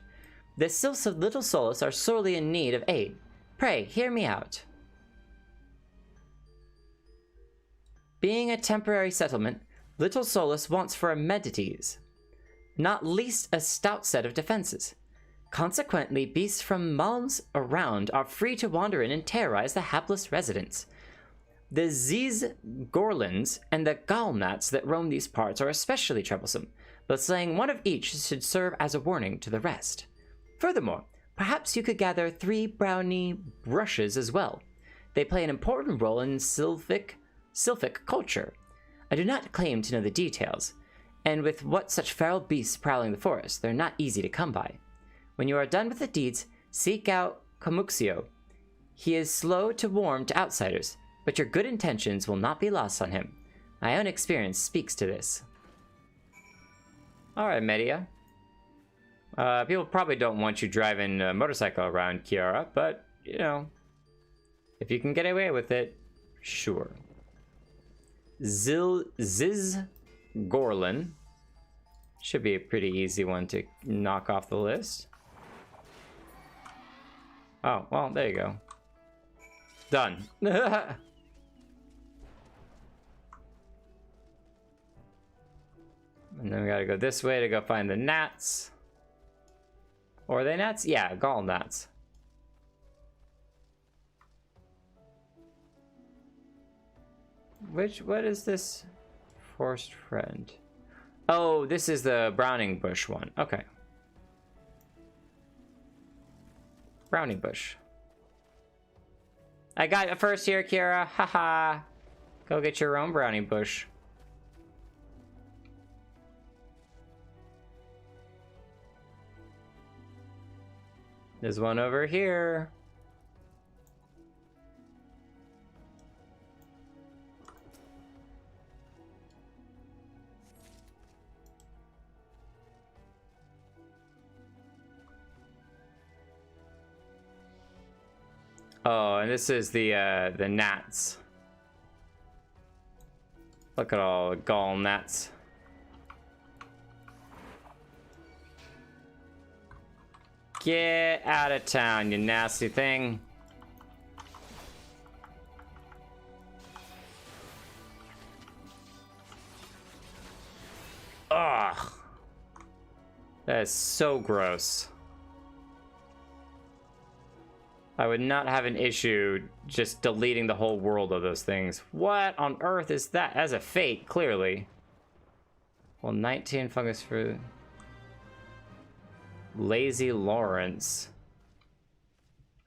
The Sylphs of Little Solace are sorely in need of aid. Pray, hear me out. Being a temporary settlement, Little Solace wants for amenities, not least a stout set of defenses. Consequently, beasts from Maws around are free to wander in and terrorize the hapless residents. The Gorlins and the Galnats that roam these parts are especially troublesome, but slaying one of each should serve as a warning to the rest. Furthermore, perhaps you could gather 3 brownie brushes as well. They play an important role in Sylphic culture. I do not claim to know the details, and with what such feral beasts prowling the forest, they're not easy to come by. When you are done with the deeds, seek out Comuxio. He is slow to warm to outsiders, but your good intentions will not be lost on him. My own experience speaks to this. Alright, Media. People probably don't want you driving a motorcycle around Kiara, but, you know, if you can get away with it, sure. Ziz Gorlin. Should be a pretty easy one to knock off the list. Oh, well, there you go. Done. And then we gotta go this way to go find the gnats. Or are they gnats? Yeah, gall gnats. What is this? Forced friend. Oh, this is the browning bush one. Okay. Browning bush. I got it first here, Kira. Haha. Go get your own brownie bush. There's one over here. Oh, and this is the gnats. Look at all the gall gnats. Get out of town, you nasty thing. Ugh. That is so gross. I would not have an issue just deleting the whole world of those things. What on earth is that? As a fate, clearly. Well, 19 fungus for Lazy Lawrence.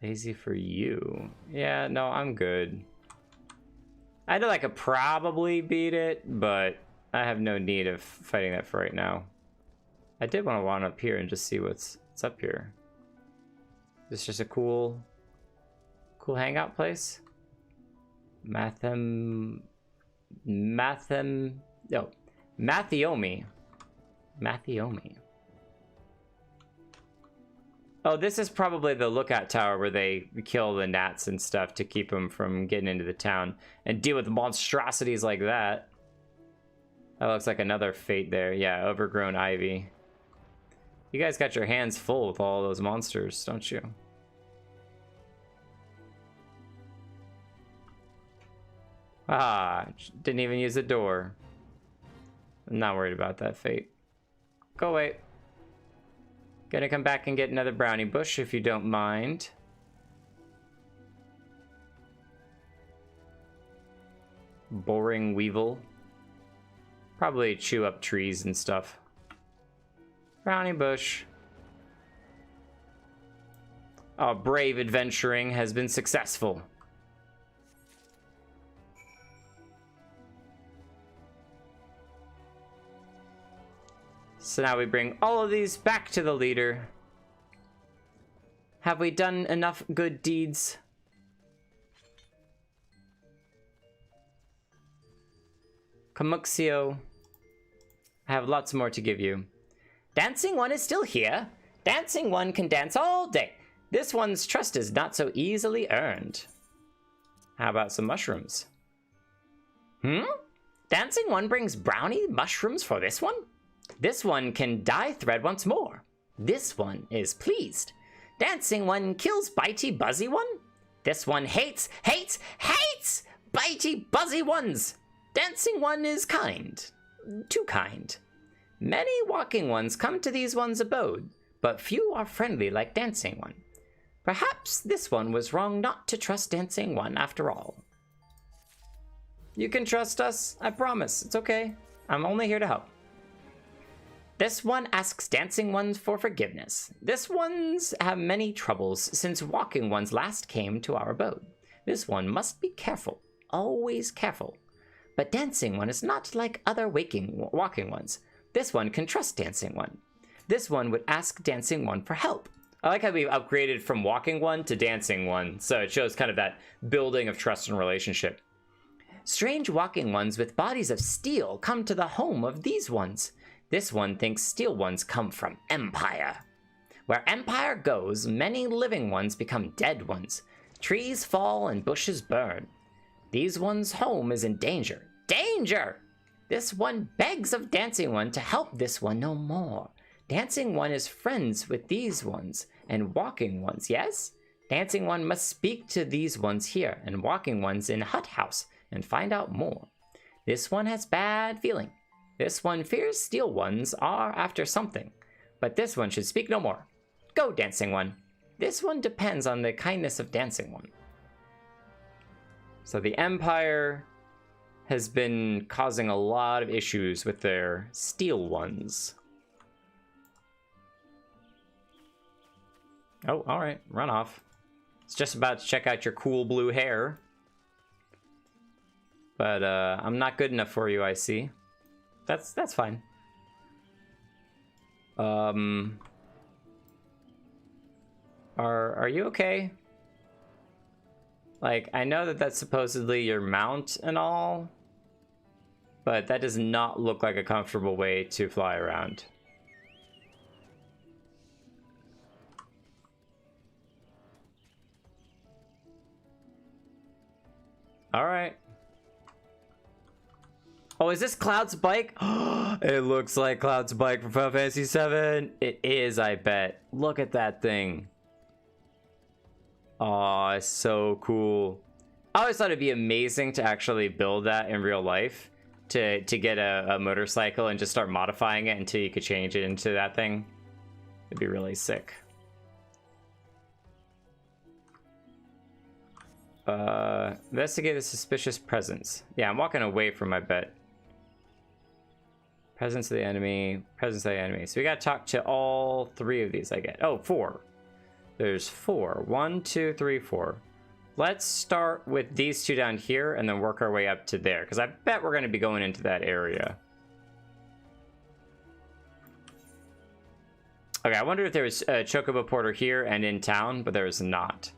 Lazy for you. Yeah, no, I'm good. I know I could probably beat it, but I have no need of fighting that for right now. I did want to wind up here and just see what's up here. This is just a cool hangout place. Mathiomi. Oh, this is probably the lookout tower where they kill the gnats and stuff to keep them from getting into the town and deal with monstrosities like that. That looks like another fate there. Yeah, overgrown ivy. You guys got your hands full with all those monsters, don't you? Ah, didn't even use the door. I'm not worried about that fate. Go away. Gonna come back and get another brownie bush if you don't mind. Boring weevil. Probably chew up trees and stuff. Brownie bush. Our brave adventuring has been successful. So now we bring all of these back to the leader. Have we done enough good deeds? Camuxio. I have lots more to give you. Dancing one is still here. Dancing one can dance all day. This one's trust is not so easily earned. How about some mushrooms? Dancing one brings brownie mushrooms for this one? This one can dye thread once more. This one is pleased. Dancing one kills bitey buzzy one. This one hates bitey buzzy ones. Dancing one is kind. Too kind. Many walking ones come to these ones' abode, but few are friendly like dancing one. Perhaps this one was wrong not to trust dancing one after all. You can trust us, I promise. It's okay. I'm only here to help. This one asks dancing ones for forgiveness. This ones have many troubles since walking ones last came to our abode. This one must be careful, always careful. But dancing one is not like other walking ones. This one can trust dancing one. This one would ask dancing one for help. I like how we upgraded from walking one to dancing one, so it shows kind of that building of trust and relationship. Strange walking ones with bodies of steel come to the home of these ones. This one thinks steel ones come from Empire. Where Empire goes, many living ones become dead ones. Trees fall and bushes burn. These ones' home is in danger. Danger! This one begs of Dancing One to help this one no more. Dancing One is friends with these ones and walking ones, yes? Dancing one must speak to these ones here, and walking ones in Hut House, and find out more. This one has bad feeling. This one fears steel ones are after something, but this one should speak no more. Go, dancing one. This one depends on the kindness of dancing one. So the Empire has been causing a lot of issues with their steel ones. Oh, all right, run off. It's just about to check out your cool blue hair. But I'm not good enough for you, I see. That's fine. Are you okay? Like, I know that that's supposedly your mount and all, but that does not look like a comfortable way to fly around. All right. Oh, is this Cloud's bike? It looks like Cloud's bike from Final Fantasy VII. It is, I bet. Look at that thing. Oh, it's so cool. I always thought it'd be amazing to actually build that in real life. To get a motorcycle and just start modifying it until you could change it into that thing. It'd be really sick. Investigate a suspicious presence. Yeah, I'm walking away from my bet. Presence of the enemy. Presence of the enemy. So we gotta talk to all 3 of these, I get. Oh, 4. There's 4. 1, 2, 3, 4. Let's start with these 2 down here and then work our way up to there, because I bet we're going to be going into that area. Okay, I wonder if there was a Chocobo Porter here and in town, but there is not.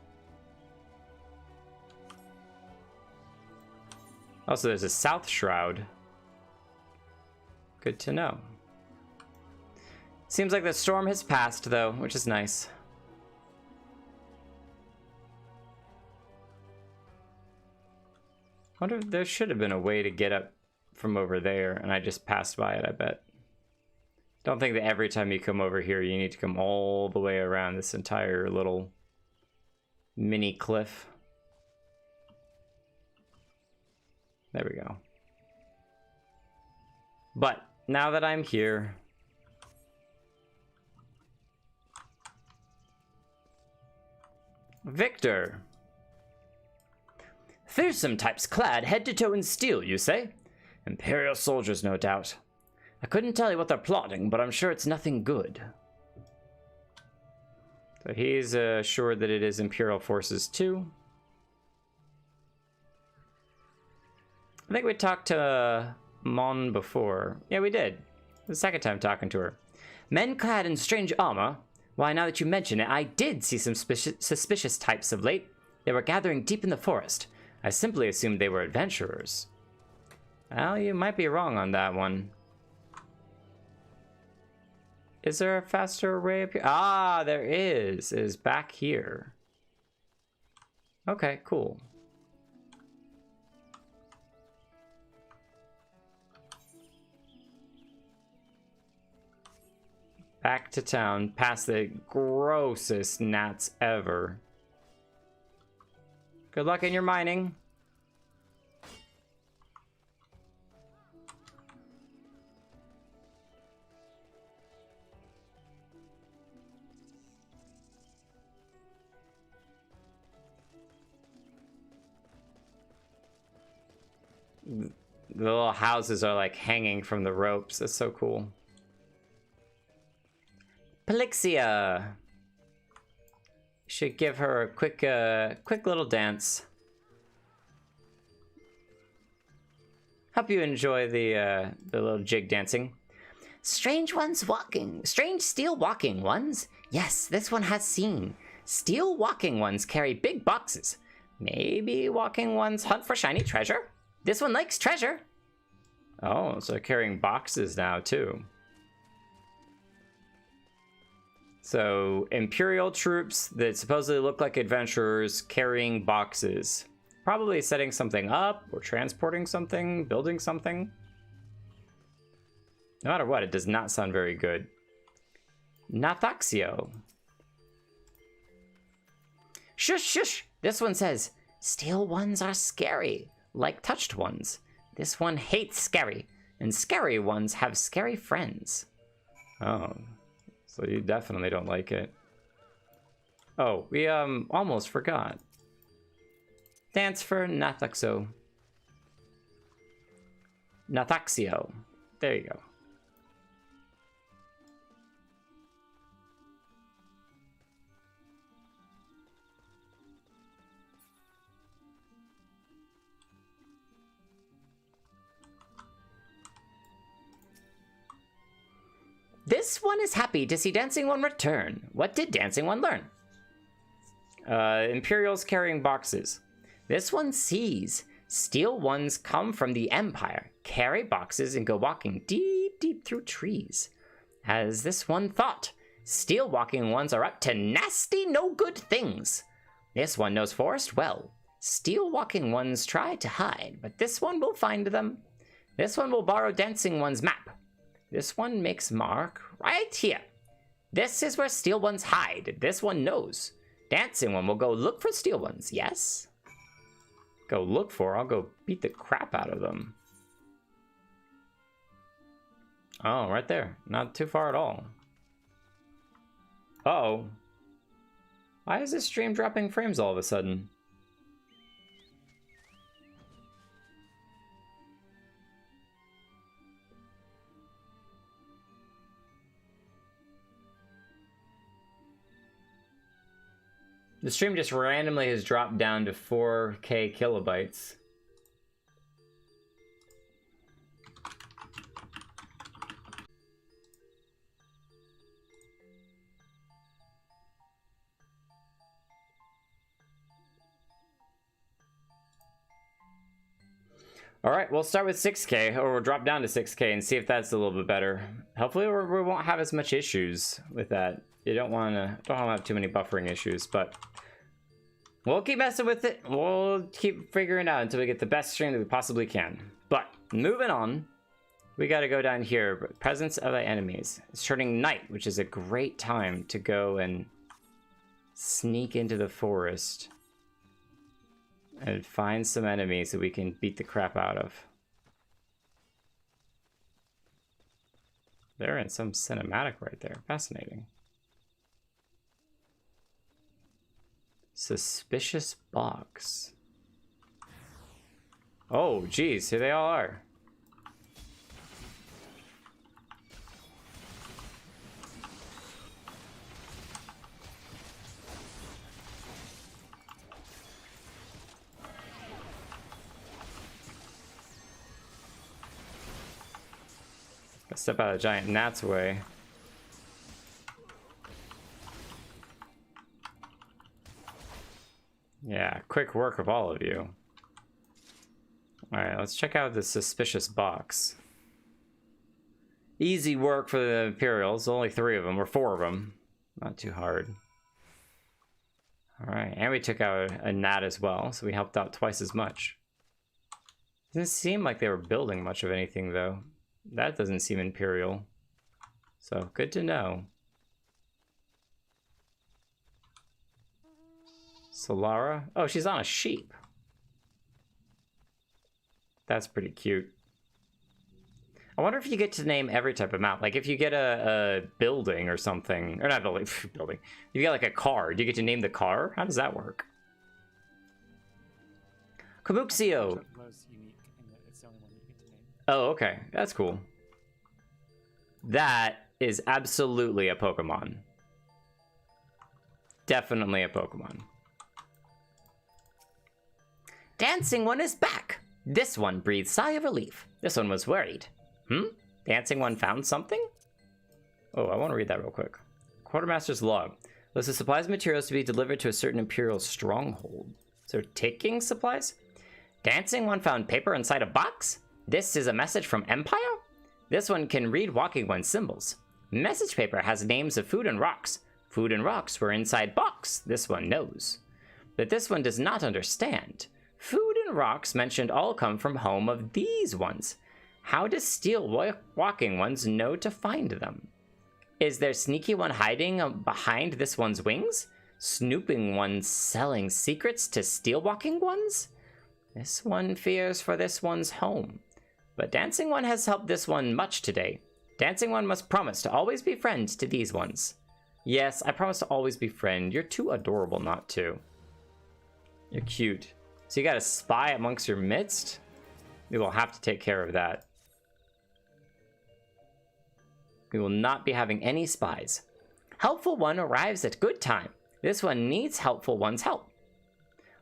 Also, there's a South Shroud. Good to know. Seems like the storm has passed, though, which is nice. I wonder if there should have been a way to get up from over there, and I just passed by it, I bet. Don't think that every time you come over here, you need to come all the way around this entire little mini cliff. There we go. But now that I'm here, Victor. Fearsome types clad head to toe in steel, you say? Imperial soldiers, no doubt. I couldn't tell you what they're plotting, but I'm sure it's nothing good. So he's assured that it is Imperial forces too. I think we talked to Mon before. Yeah, we did. The second time talking to her. Men clad in strange armor. Why, now that you mention it, I did see some suspicious types of late. They were gathering deep in the forest. I simply assumed they were adventurers. Well, you might be wrong on that one. Is there a faster way up here? Ah, there is. It is back here. Okay, cool. Back to town, past the grossest gnats ever. Good luck in your mining. The little houses are like hanging from the ropes. That's so cool. Pelixia. Should give her a quick little dance. Hope you enjoy the little jig dancing. Strange steel walking ones. Yes, this one has seen. Steel walking ones carry big boxes. Maybe walking ones hunt for shiny treasure. This one likes treasure. Oh, so they're carrying boxes now too. So, Imperial troops that supposedly look like adventurers carrying boxes. Probably setting something up, or transporting something, building something. No matter what, it does not sound very good. Nathaxio. Shush, shush! This one says, steel ones are scary, like touched ones. This one hates scary, and scary ones have scary friends. Oh, so you definitely don't like it. Oh, we almost forgot. Dance for Nathaxo. Nathaxio. There you go. This one is happy to see Dancing One return. What did Dancing One learn? Imperials carrying boxes. This one sees steel ones come from the Empire, carry boxes, and go walking deep, deep through trees. As this one thought, steel walking ones are up to nasty, no good things. This one knows forest well. Steel walking ones try to hide, but this one will find them. This one will borrow Dancing One's map. This one makes mark right here. This is where steel ones hide. This one knows. Dancing One will go look for steel ones, yes? Go look for? I'll go beat the crap out of them. Oh, right there. Not too far at all. Uh-oh. Why is this stream dropping frames all of a sudden? The stream just randomly has dropped down to 4K kilobytes. Alright, we'll start with 6K, or we'll drop down to 6K and see if that's a little bit better. Hopefully we won't have as much issues with that. You don't want to have too many buffering issues, but we'll keep messing with it. We'll keep figuring it out until we get the best stream that we possibly can. But moving on, we got to go down here. Presence of the enemies. It's turning night, which is a great time to go and sneak into the forest and find some enemies that we can beat the crap out of. They're in some cinematic right there. Fascinating. Suspicious box. Oh, geez, here they all are. Gotta step out of giant gnat's way. Yeah, quick work of all of you. Alright, let's check out the suspicious box. Easy work for the Imperials. Only 3 of them, or 4 of them. Not too hard. Alright, and we took out a gnat as well, so we helped out twice as much. Doesn't seem like they were building much of anything, though. That doesn't seem Imperial. So, good to know. Solara? Oh, she's on a sheep. That's pretty cute. I wonder if you get to name every type of mount. Like if you get a building or something, or not building, building. You get like a car. Do you get to name the car? How does that work? Kabuxio. Oh, okay. That's cool. That is absolutely a Pokemon. Definitely a Pokemon. Dancing One is back. This one breathed sigh of relief. This one was worried. Dancing One found something? Oh, I want to read that real quick. Quartermaster's log. Lists of supplies and materials to be delivered to a certain Imperial stronghold. So taking supplies? Dancing One found paper inside a box? This is a message from Empire? This one can read Walking One's symbols. Message paper has names of food and rocks. Food and rocks were inside box. This one knows. But this one does not understand. Food and rocks mentioned all come from home of these ones. How does steel walking ones know to find them? Is there sneaky one hiding behind this one's wings? Snooping ones selling secrets to steel-walking ones? This one fears for this one's home. But Dancing One has helped this one much today. Dancing One must promise to always be friends to these ones. Yes, I promise to always be friend. You're too adorable not to. You're cute. So you got a spy amongst your midst? We will have to take care of that. We will not be having any spies. Helpful One arrives at good time. This one needs Helpful One's help.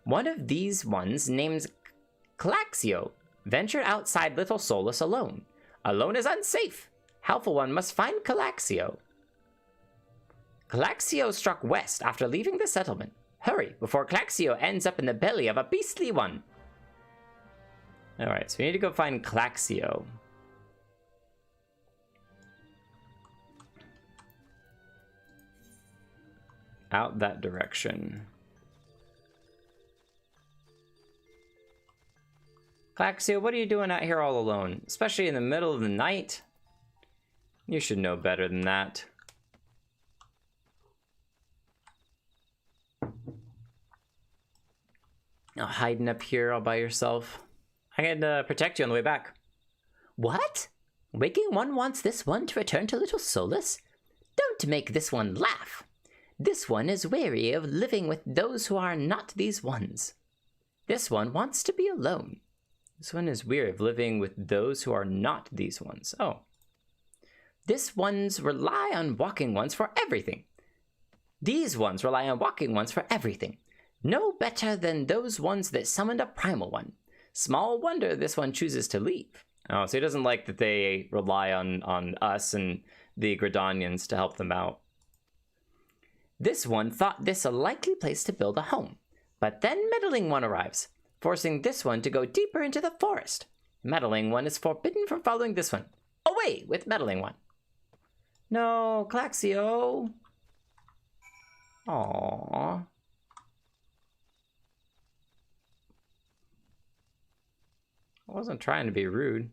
One of these ones, named Claxio, ventured outside Little Solus alone. Alone is unsafe. Helpful One must find Claxio. Claxio struck west after leaving the settlement. Hurry, before Claxio ends up in the belly of a beastly one. Alright, so we need to go find Claxio. Out that direction. Claxio, what are you doing out here all alone? Especially in the middle of the night? You should know better than that. Oh, hiding up here all by yourself. I can protect you on the way back. What? Waking One wants this one to return to Little Solus? Don't make this one laugh. This one is weary of living with those who are not these ones. This one wants to be alone. This one is weary of living with those who are not these ones. Oh. This ones rely on walking ones for everything. These ones rely on walking ones for everything. No better than those ones that summoned a primal one. Small wonder this one chooses to leave. Oh, so he doesn't like that they rely on us and the Gridanians to help them out. This one thought this a likely place to build a home. But then Meddling One arrives, forcing this one to go deeper into the forest. Meddling One is forbidden from following this one. Away with Meddling One. No, Claxio. Aww. I wasn't trying to be rude.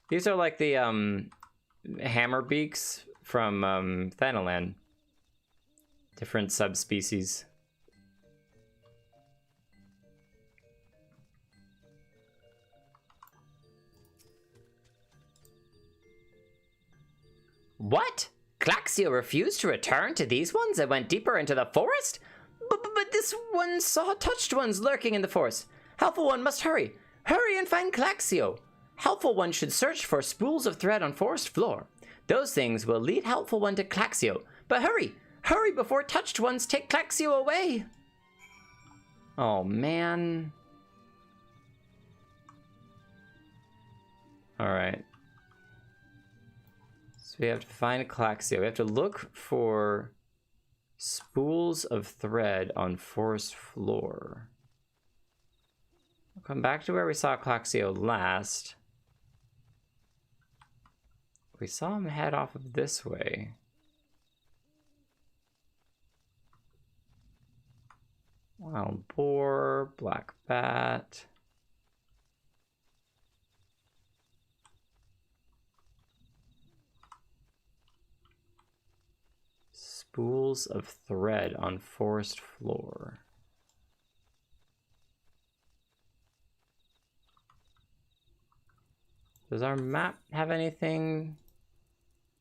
These are like the hammerbeaks from Thanalan. Different subspecies. What? Claxio refused to return to these ones and went deeper into the forest? But this one saw touched ones lurking in the forest. Helpful One must hurry. Hurry and find Claxio. Helpful One should search for spools of thread on forest floor. Those things will lead Helpful One to Claxio. But hurry! Hurry before touched ones take Claxio away! Oh, man. Alright. So we have to find Claxio. We have to look for spools of thread on forest floor. We'll come back to where we saw Claxio last. We saw him head off of this way. Wild boar, black bat. Spools of thread on forest floor. Does our map have anything?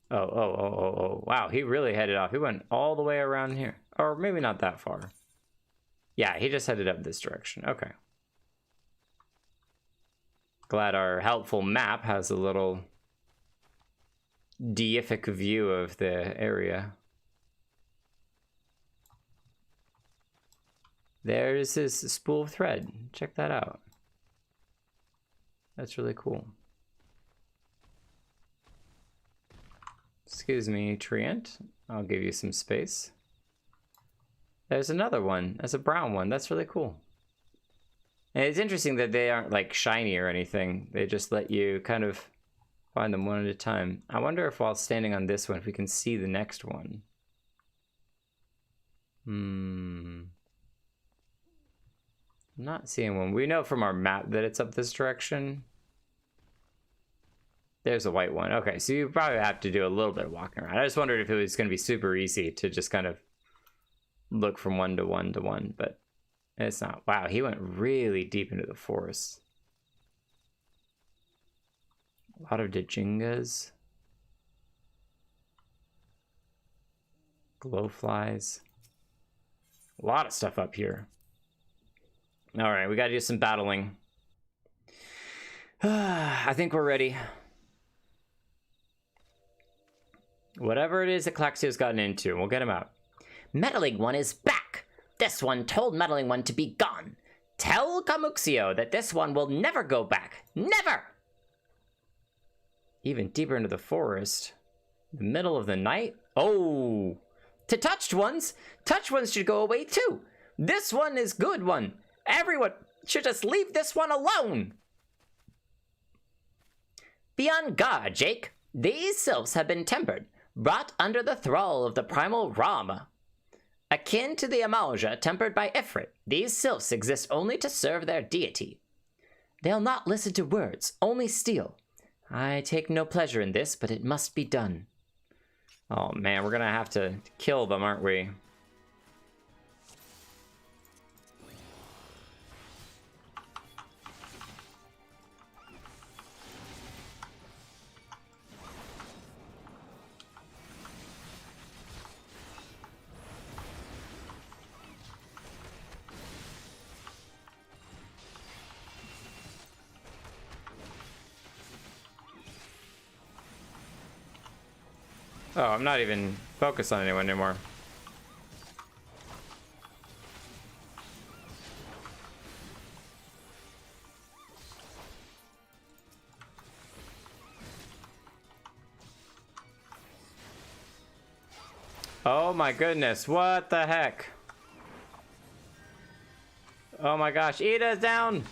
Oh. Wow, he really headed off. He went all the way around here. Or maybe not that far. Yeah, he just headed up this direction. Okay. Glad our helpful map has a little deific view of the area. There's his spool of thread. Check that out. That's really cool. Excuse me, Treant. I'll give you some space. There's another one. There's a brown one. That's really cool. And it's interesting that they aren't like shiny or anything. They just let you kind of find them one at a time. I wonder if while standing on this one, if we can see the next one. I'm not seeing one. We know from our map that it's up this direction. There's a white one. Okay, so you probably have to do a little bit of walking around. I just wondered if it was going to be super easy to just kind of look from 1 to 1 to 1, but it's not. Wow, he went really deep into the forest. A lot of Djingas. Glowflies. A lot of stuff up here. Alright, we gotta do some battling. I think we're ready. Whatever it is that Claxio's gotten into, we'll get him out. Meddling One is back! This one told Meddling One to be gone. Tell Camuxio that this one will never go back. Never! Even deeper into the forest. The middle of the night? Oh! To touched ones! Touched ones should go away too! This one is good one! Everyone should just leave this one alone! Be on guard, Jake. These sylphs have been tempered, brought under the thrall of the primal Ram. Akin to the Amalja tempered by Ifrit, these sylphs exist only to serve their deity. They'll not listen to words, only steal. I take no pleasure in this, but it must be done. Oh man, we're gonna have to kill them, aren't we? Oh, I'm not even focused on anyone anymore. Oh my goodness, what the heck? Oh my gosh, Ida's down!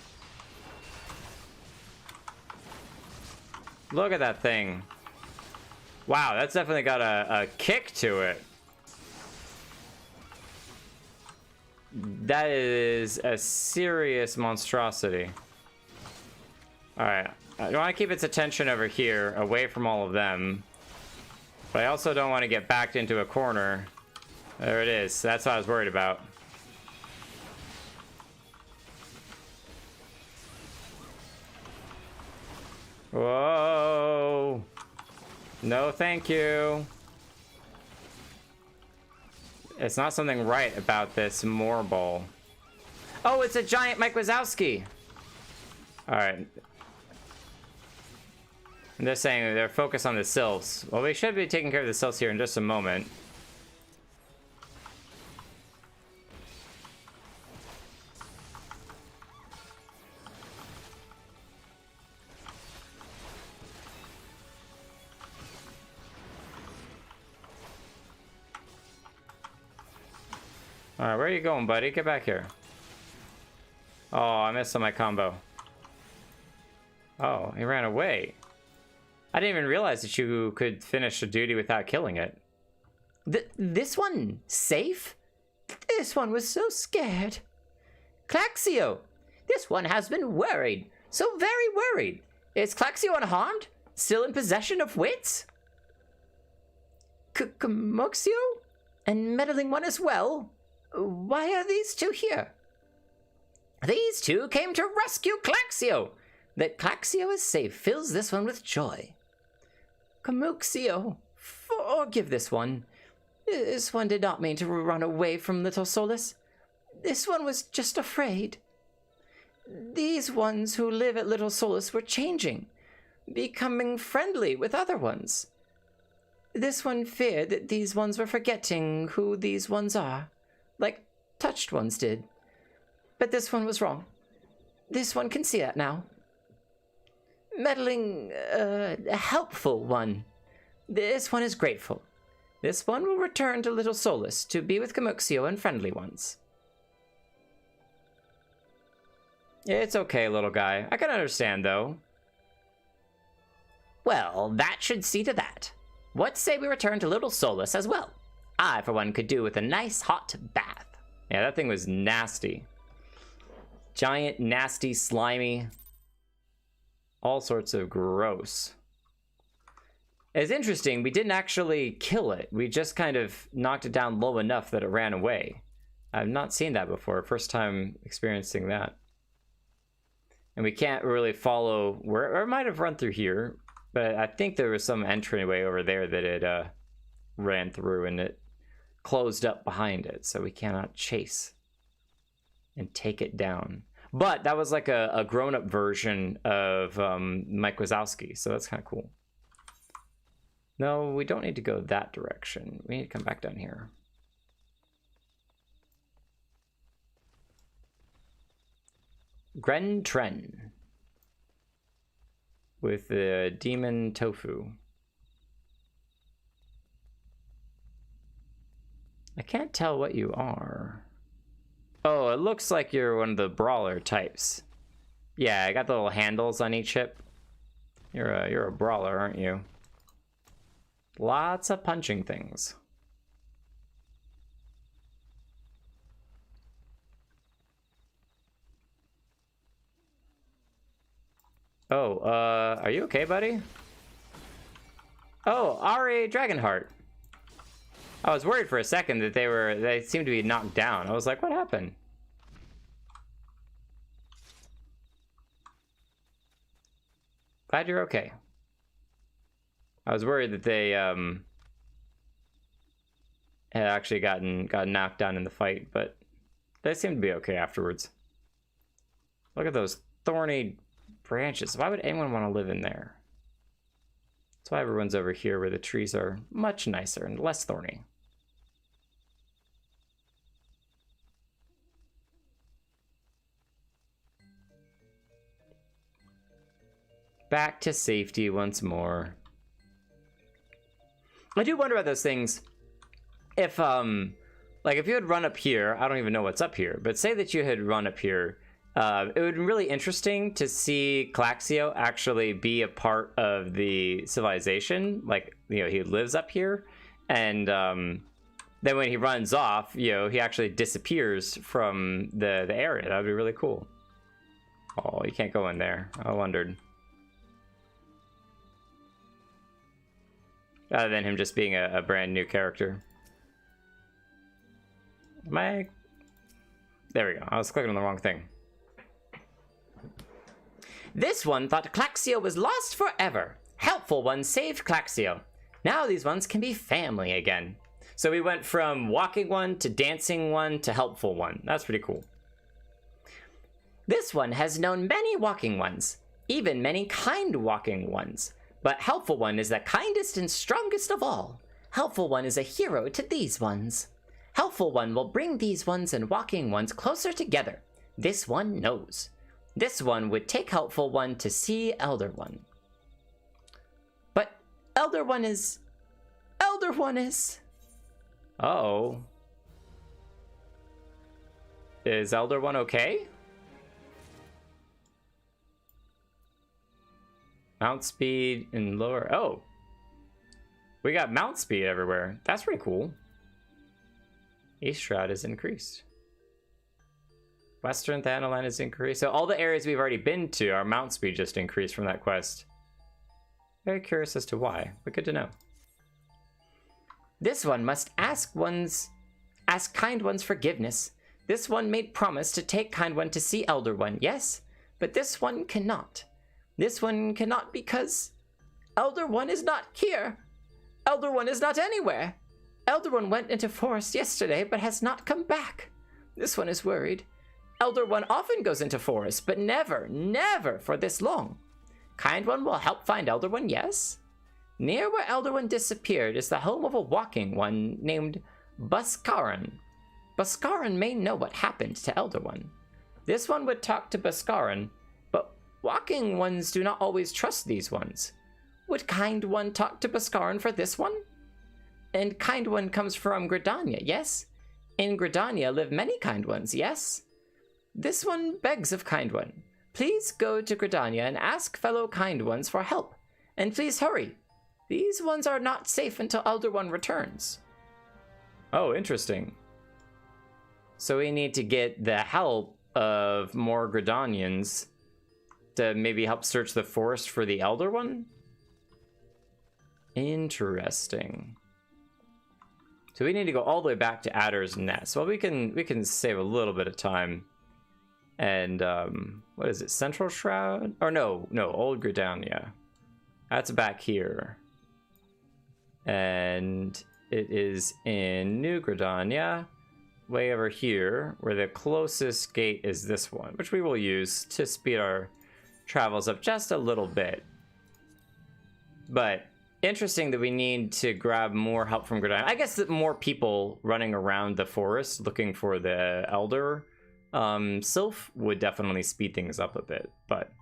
Look at that thing. Wow, that's definitely got a kick to it. That is a serious monstrosity. Alright, I want to keep its attention over here, away from all of them. But I also don't want to get backed into a corner. There it is, that's what I was worried about. Whoa! No, thank you. It's not something right about this Moorball. Oh, it's a giant Mike Wazowski. Alright. I'm just saying they're focused on the Sylphs. Well, we should be taking care of the Sylphs here in just a moment. Alright, where are you going, buddy? Get back here. Oh, I missed on my combo. Oh, he ran away. I didn't even realize that you could finish a duty without killing it. This one safe? This one was so scared. Claxio! This one has been worried. So very worried. Is Claxio unharmed? Still in possession of wits? Camuxio? And Meddling One as well? Why are these two here? These two came to rescue Claxio. That Claxio is safe fills this one with joy. Camuxio, forgive this one. This one did not mean to run away from Little Solus. This one was just afraid. These ones who live at Little Solus were changing, becoming friendly with other ones. This one feared that these ones were forgetting who these ones are, like touched ones did. But this one was wrong. This one can see that now. Meddling, a helpful one. This one is grateful. This one will return to Little Solus to be with Camuxio and friendly ones. It's okay, little guy. I can understand, though. Well, that should see to that. What say we return to Little Solus as well? I, for one, could do with a nice hot bath. Yeah, that thing was nasty. Giant, nasty, slimy. All sorts of gross. It's interesting, we didn't actually kill it. We just kind of knocked it down low enough that it ran away. I've not seen that before. First time experiencing that. And we can't really follow where, or it might have run through here, but I think there was some entryway over there that it ran through and it closed up behind it, so we cannot chase and take it down. But that was like a grown-up version of Mike Wazowski, so that's kind of cool. No, we don't need to go that direction. We need to come back down here. Gren Tren with the demon tofu. I can't tell what you are. Oh, it looks like you're one of the brawler types. Yeah, I got the little handles on each hip. You're a brawler, aren't you? Lots of punching things. Oh, are you okay, buddy? Oh, Ari Dragonheart. I was worried for a second that they seemed to be knocked down. I was like, what happened? Glad you're okay. I was worried that they had actually gotten knocked down in the fight, but they seemed to be okay afterwards. Look at those thorny branches. Why would anyone want to live in there? That's why everyone's over here where the trees are much nicer and less thorny. Back to safety once more. I do wonder about those things. If like if you had run up here, I don't even know what's up here, but say that you had run up here, it would be really interesting to see Claxio actually be a part of the civilization. Like, you know, he lives up here, and then when he runs off, you know, he actually disappears from the area. That would be really cool. Oh, you can't go in there. I wondered. Rather than him just being a brand new character. There we go. I was clicking on the wrong thing. This one thought Claxio was lost forever. Helpful one saved Claxio. Now these ones can be family again. So we went from walking one to dancing one to helpful one. That's pretty cool. This one has known many walking ones, even many kind walking ones. But helpful one is the kindest and strongest of all. Helpful one is a hero to these ones. Helpful one will bring these ones and walking ones closer together. This one knows. This one would take helpful one to see elder one. But elder one is... Uh-oh. Is elder one okay? Mount speed and lower... Oh. We got mount speed everywhere. That's pretty cool. East Shroud is increased. Western Thanalan is increased. So all the areas we've already been to, our mount speed just increased from that quest. Very curious as to why, but good to know. This one must ask kind one's forgiveness. This one made promise to take kind one to see elder one, yes, but this one cannot. This one cannot because elder one is not here. Elder one is not anywhere. Elder one went into forest yesterday but has not come back. This one is worried. Elder one often goes into forest, but never for this long. Kind one will help find elder one, yes? Near where elder one disappeared is the home of a walking one named Buskaran. Buskaran may know what happened to elder one. This one would talk to Buskaran, but walking ones do not always trust these ones. Would kind one talk to Buskaran for this one? And kind one comes from Gridania, yes? In Gridania live many kind ones, yes? This one begs of kind one. Please go to Gridania and ask fellow kind ones for help. And please hurry. These ones are not safe until elder one returns. Oh, interesting. So we need to get the help of more Gridanians to maybe help search the forest for the elder one? Interesting. So we need to go all the way back to Adder's Nest. Well, we can save a little bit of time. And what is it? Central Shroud? Or no, Old Gridania. That's back here. And it is in New Gridania, way over here, where the closest gate is this one, which we will use to speed our travels up just a little bit. But interesting that we need to grab more help from Gridania. I guess that more people running around the forest looking for the Elder Sylph would definitely speed things up a bit, but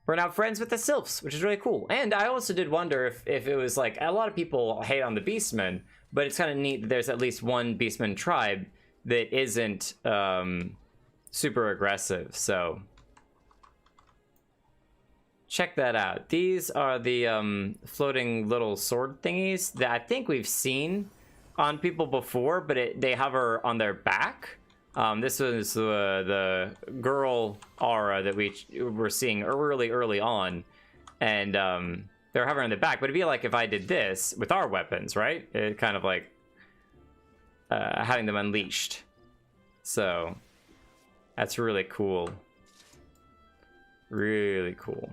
we're now friends with the Sylphs, which is really cool. And I also did wonder if it was like, a lot of people hate on the beastmen, but it's kind of neat that there's at least one beastman tribe that isn't super aggressive, so check that out. These are the floating little sword thingies that I think we've seen on people before, but they hover on their back. This was the girl aura that we were seeing early on, and they're hovering on the back. But it'd be like if I did this with our weapons, right? It kind of like having them unleashed. So that's really cool. Really cool.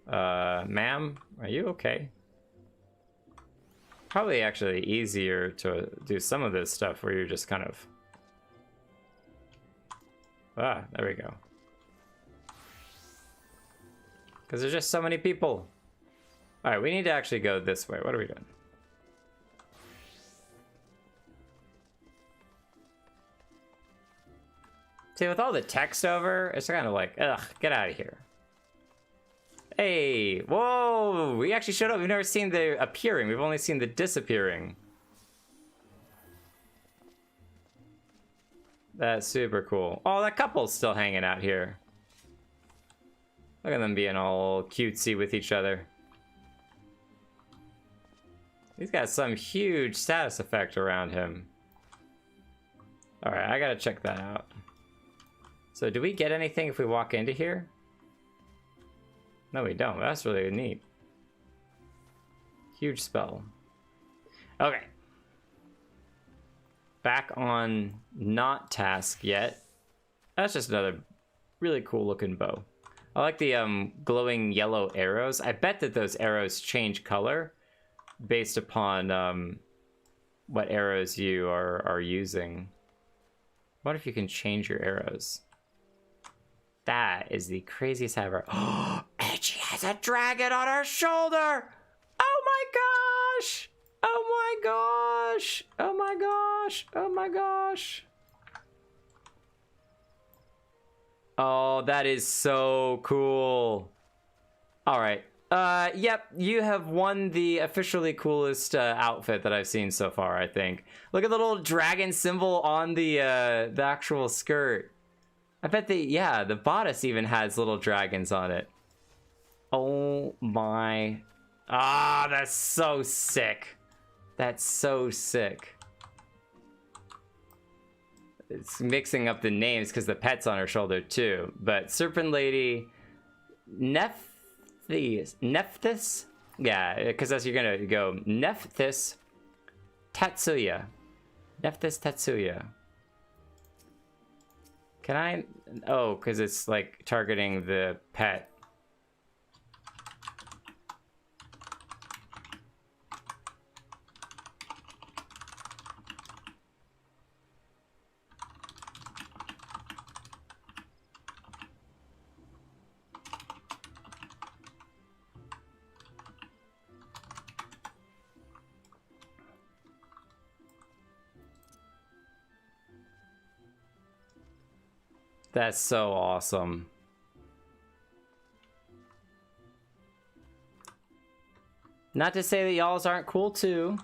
Ma'am, are you okay? Probably actually easier to do some of this stuff where you're just kind of... Ah, there we go. Because there's just so many people. Alright, we need to actually go this way. What are we doing? See, with all the text over, it's kind of like, ugh, get out of here. Hey, whoa, we actually showed up. We've never seen the appearing. We've only seen the disappearing. That's super cool. Oh, that couple's still hanging out here. Look at them being all cutesy with each other. He's got some huge status effect around him. Alright, I gotta check that out. So do we get anything if we walk into here? No, we don't. That's really neat. Huge spell. Okay. Back on not task yet. That's just another really cool looking bow. I like the glowing yellow arrows. I bet that those arrows change color based upon what arrows you are using. What if you can change your arrows? That is the craziest ever. Oh, and she has a dragon on her shoulder! Oh my gosh! Oh my gosh! Oh my gosh! Oh my gosh! Oh, that is so cool. Alright. Yep, you have won the officially coolest outfit that I've seen so far, I think. Look at the little dragon symbol on the actual skirt. I bet the bodice even has little dragons on it. Oh my... Ah, that's so sick. That's so sick. It's mixing up the names because the pet's on her shoulder too. But Serpent Lady... Nephthys? Yeah, because that's you're gonna go Nephthys Tatsuya. Nephthys Tatsuya. Can I? Oh, because it's like targeting the pet. That's so awesome. Not to say that y'alls aren't cool too.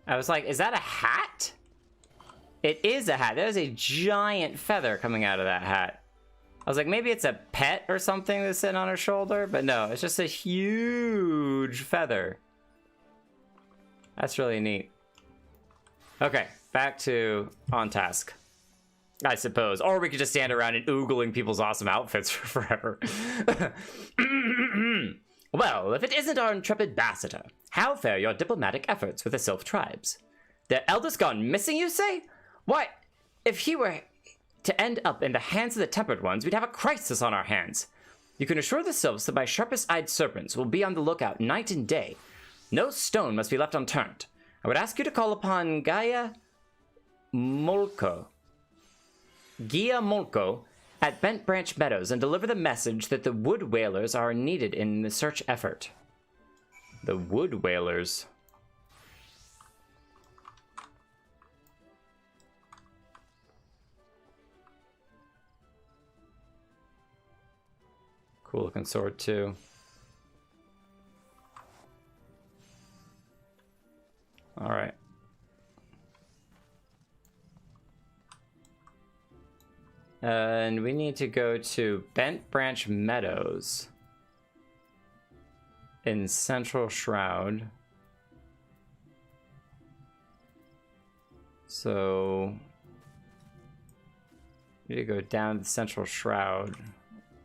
I was like, is that a hat? It is a hat. There's a giant feather coming out of that hat. I was like, maybe it's a pet or something that's sitting on her shoulder, but no, it's just a huge feather. That's really neat. Okay. Back to on task. I suppose. Or we could just stand around and oogling people's awesome outfits for forever. Well, if it isn't our intrepid ambassador, how fare your diplomatic efforts with the Sylph tribes? The eldest gone missing, you say? Why, if he were to end up in the hands of the Tempered Ones, we'd have a crisis on our hands. You can assure the Sylphs that my sharpest-eyed serpents will be on the lookout night and day. No stone must be left unturned. I would ask you to call upon Gia Molko at Bent Branch Meadows and deliver the message that the Wood Whalers are needed in the search effort. The Wood Whalers. Cool looking sword too. All right. And we need to go to Bent Branch Meadows in Central Shroud. So we need to go down to Central Shroud.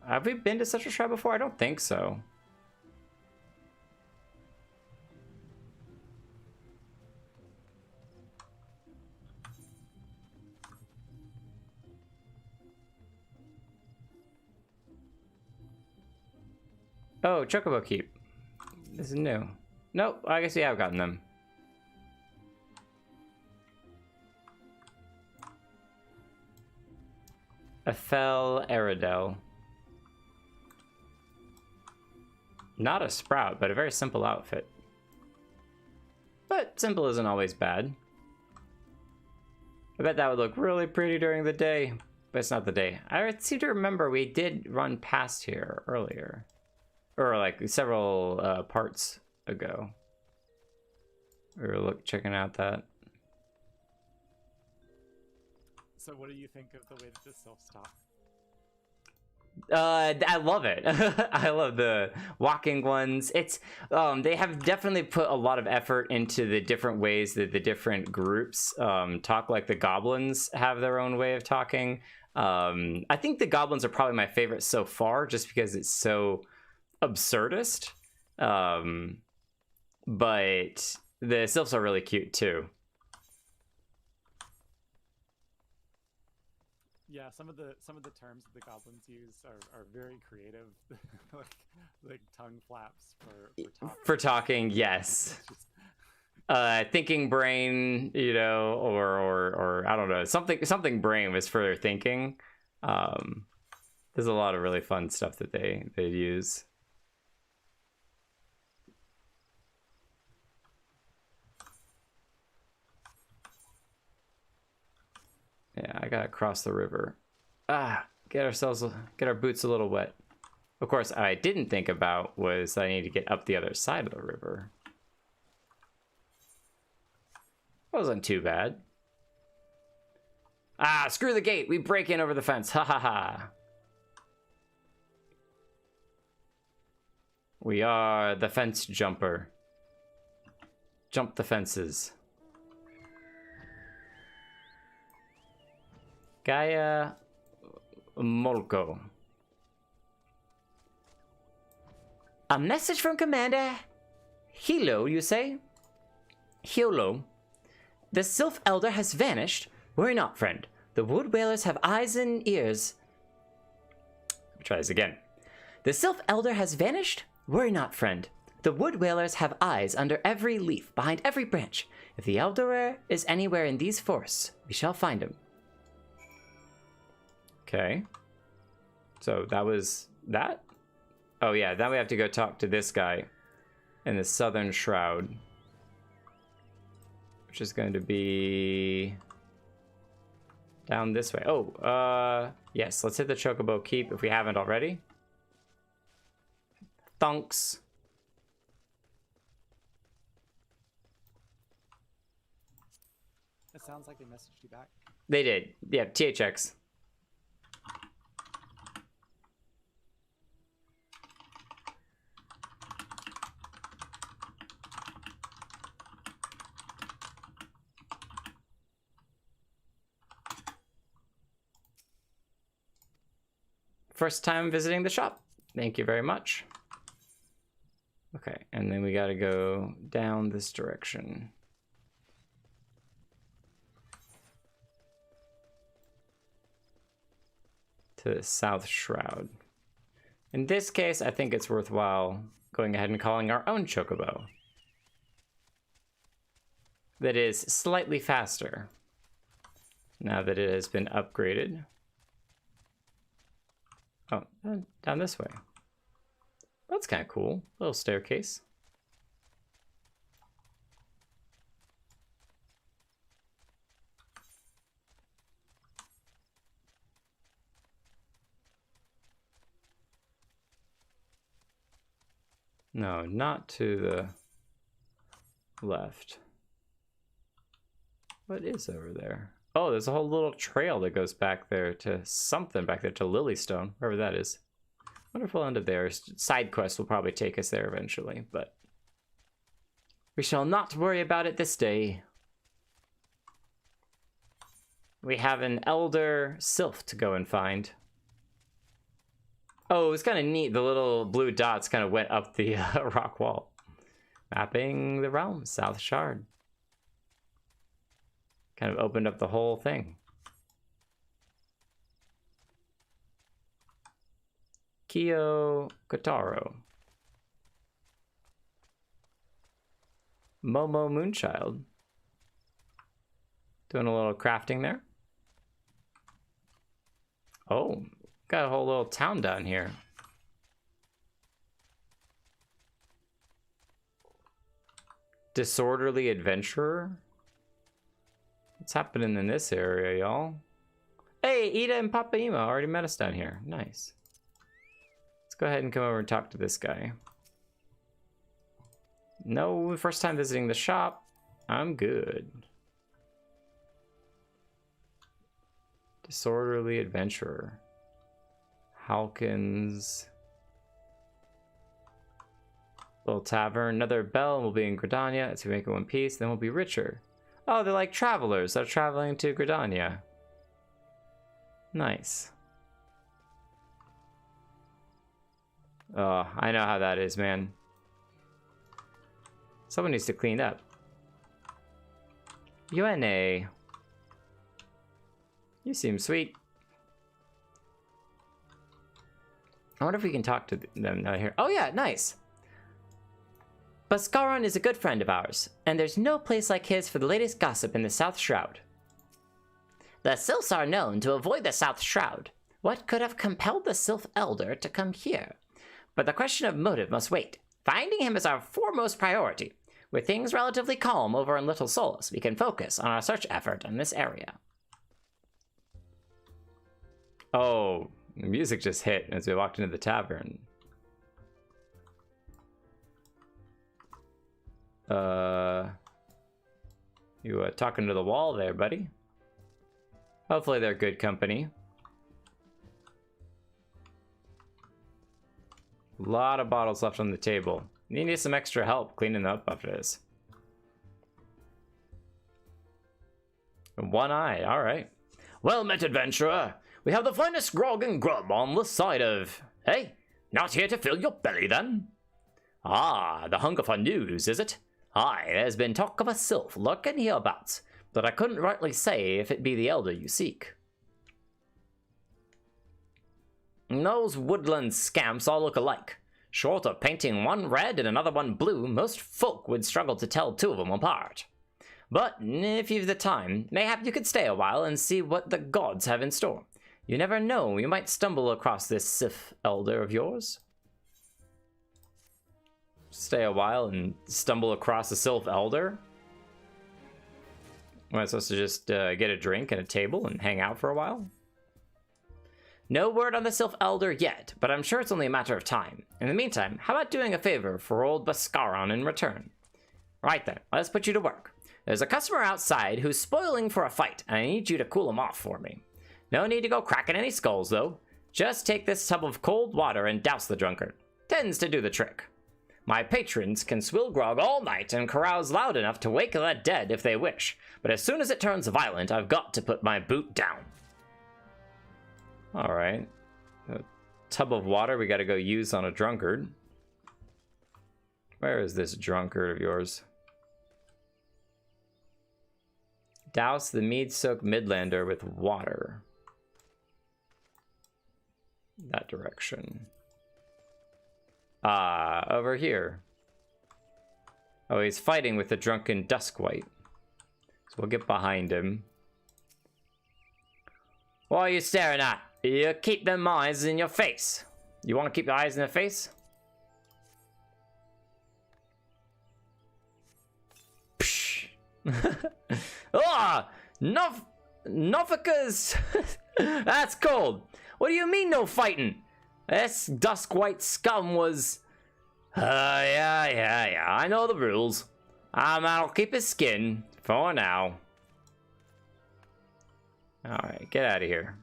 Have we been to Central Shroud before? I don't think so. Oh, Chocobo Keep. This is new. Nope, I guess we have gotten them. Ethel Aradel. Not a sprout, but a very simple outfit. But simple isn't always bad. I bet that would look really pretty during the day, but it's not the day. I seem to remember we did run past here earlier. Or like several parts ago. We were checking out that. So what do you think of the way that the Sylphs talk? I love it. I love the walking ones. It's they have definitely put a lot of effort into the different ways that the different groups talk. Like the goblins have their own way of talking. I think the goblins are probably my favorite so far, just because it's so absurdist. But the Sylphs are really cute too. Yeah, some of the terms that the goblins use are very creative, like tongue flaps for talking. Yes, thinking brain, you know, or I don't know, something brain was for thinking. There's a lot of really fun stuff that they use. Yeah, I gotta cross the river. Get our boots a little wet. Of course, I didn't think about was I need to get up the other side of the river. Wasn't too bad. Screw the gate. We break in over the fence. Ha ha ha. We are the fence jumper. Jump the fences. Gaia Molko. A message from Commander Hilo, you say? Hilo. The Sylph Elder has vanished. Worry not, friend. The Wood Whalers have eyes and ears. Let me try this again. The Sylph Elder has vanished. Worry not, friend. The Wood Whalers have eyes under every leaf, behind every branch. If the Elder is anywhere in these forests, we shall find him. Okay. So that was that? Oh yeah, now we have to go talk to this guy in the Southern Shroud. Which is going to be down this way. Oh, yes, let's hit the Chocobo Keep if we haven't already. Thunks. It sounds like they messaged you back. They did. Yeah, THX. first time visiting the shop. Thank you very much. Okay, and then we gotta go down this direction. To the South Shroud. In this case, I think it's worthwhile going ahead and calling our own chocobo. That is slightly faster. Now that it has been upgraded. Oh, down this way. That's kind of cool. Little staircase. No, not to the left. What is over there? Oh, there's a whole little trail that goes back there to something back there to Lilystone, wherever that is. Wonder if we'll end up there. Side quest will probably take us there eventually, but we shall not worry about it this day. We have an Elder Sylph to go and find. Oh, it's kind of neat. The little blue dots kind of went up the rock wall. Mapping the realm, South Shard. Kind of opened up the whole thing. Kyo Kotaro. Momo Moonchild. Doing a little crafting there. Oh, got a whole little town down here. Disorderly Adventurer. What's happening in this area, y'all? Hey, Ida and Papa Emo already met us down here. Nice. Let's go ahead and come over and talk to this guy. No, first time visiting the shop. I'm good. Disorderly Adventurer. Halkins. Little tavern. Another bell and we'll be in Gridania. Let's make it one piece. Then we'll be richer. Oh, they're like travelers that are traveling to Gridania. Nice. Oh, I know how that is, man. Someone needs to clean up. UNA. You seem sweet. I wonder if we can talk to them now here. Oh yeah, nice. Bhaskaran is a good friend of ours, and there's no place like his for the latest gossip in the South Shroud. The Sylphs are known to avoid the South Shroud. What could have compelled the Sylph Elder to come here? But the question of motive must wait. Finding him is our foremost priority. With things relatively calm over in Little Solace, we can focus on our search effort in this area. Oh, the music just hit as we walked into the tavern. You talking to the wall there, buddy? Hopefully they're good company. A lot of bottles left on the table. You need some extra help cleaning them up after this. One eye, alright. Well met, adventurer. We have the finest grog and grub on the side of... Hey, not here to fill your belly then? Ah, the hunger for news, is it? Aye, there's been talk of a Sylph lurking hereabouts, but I couldn't rightly say if it be the elder you seek. Those woodland scamps all look alike. Short of painting one red and another one blue, most folk would struggle to tell two of them apart. But if you've the time, mayhap you could stay a while and see what the gods have in store. You never know, you might stumble across this Sylph elder of yours. Stay a while and stumble across a Sylph elder? Am I supposed to just get a drink and a table and hang out for a while? No word on the Sylph elder yet, but I'm sure it's only a matter of time. In the meantime, how about doing a favor for old Bhaskaran in return? Right then, let's put you to work. There's a customer outside who's spoiling for a fight, and I need you to cool him off for me. No need to go cracking any skulls, though. Just take this tub of cold water and douse the drunkard. Tends to do the trick. My patrons can swill grog all night and carouse loud enough to wake the dead if they wish, but as soon as it turns violent, I've got to put my boot down. Alright. tub of water we gotta go use on a drunkard. Where is this drunkard of yours? Douse the mead-soaked Midlander with water. That direction. Ah, over here. Oh, he's fighting with the drunken Duskwhite. So we'll get behind him. What are you staring at? You keep them eyes in your face. You want to keep your eyes in their face? Psh. Ah! Nofica's! That's cold. What do you mean no fighting? This Duskwhite scum was... yeah. I know the rules. I'll keep his skin for now. Alright, get out of here.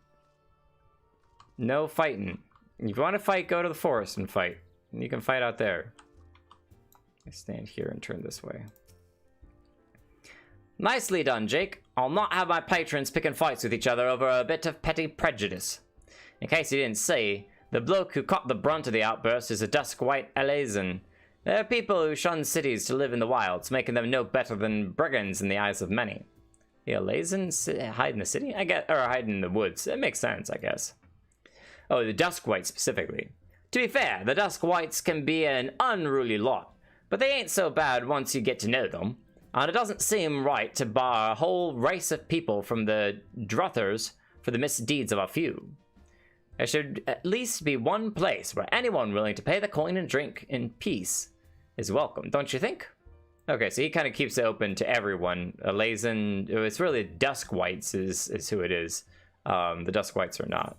No fighting. If you want to fight, go to the forest and fight. You can fight out there. I stand here and turn this way. Nicely done, Jake. I'll not have my patrons picking fights with each other over a bit of petty prejudice. In case you didn't see, the bloke who caught the brunt of the outburst is a Duskwhite Elazan. They're people who shun cities to live in the wilds, making them no better than brigands in the eyes of many. The Elazan hide in the city? I guess, or hide in the woods. It makes sense, I guess. Oh, the Duskwhite specifically. To be fair, the Duskwhites can be an unruly lot, but they ain't so bad once you get to know them. And it doesn't seem right to bar a whole race of people from the Druthers for the misdeeds of a few. There should at least be one place where anyone willing to pay the coin and drink in peace is welcome, don't you think? Okay, so he kind of keeps it open to everyone. Elazan, it's really Duskwhites is who it is. The Duskwhites are not.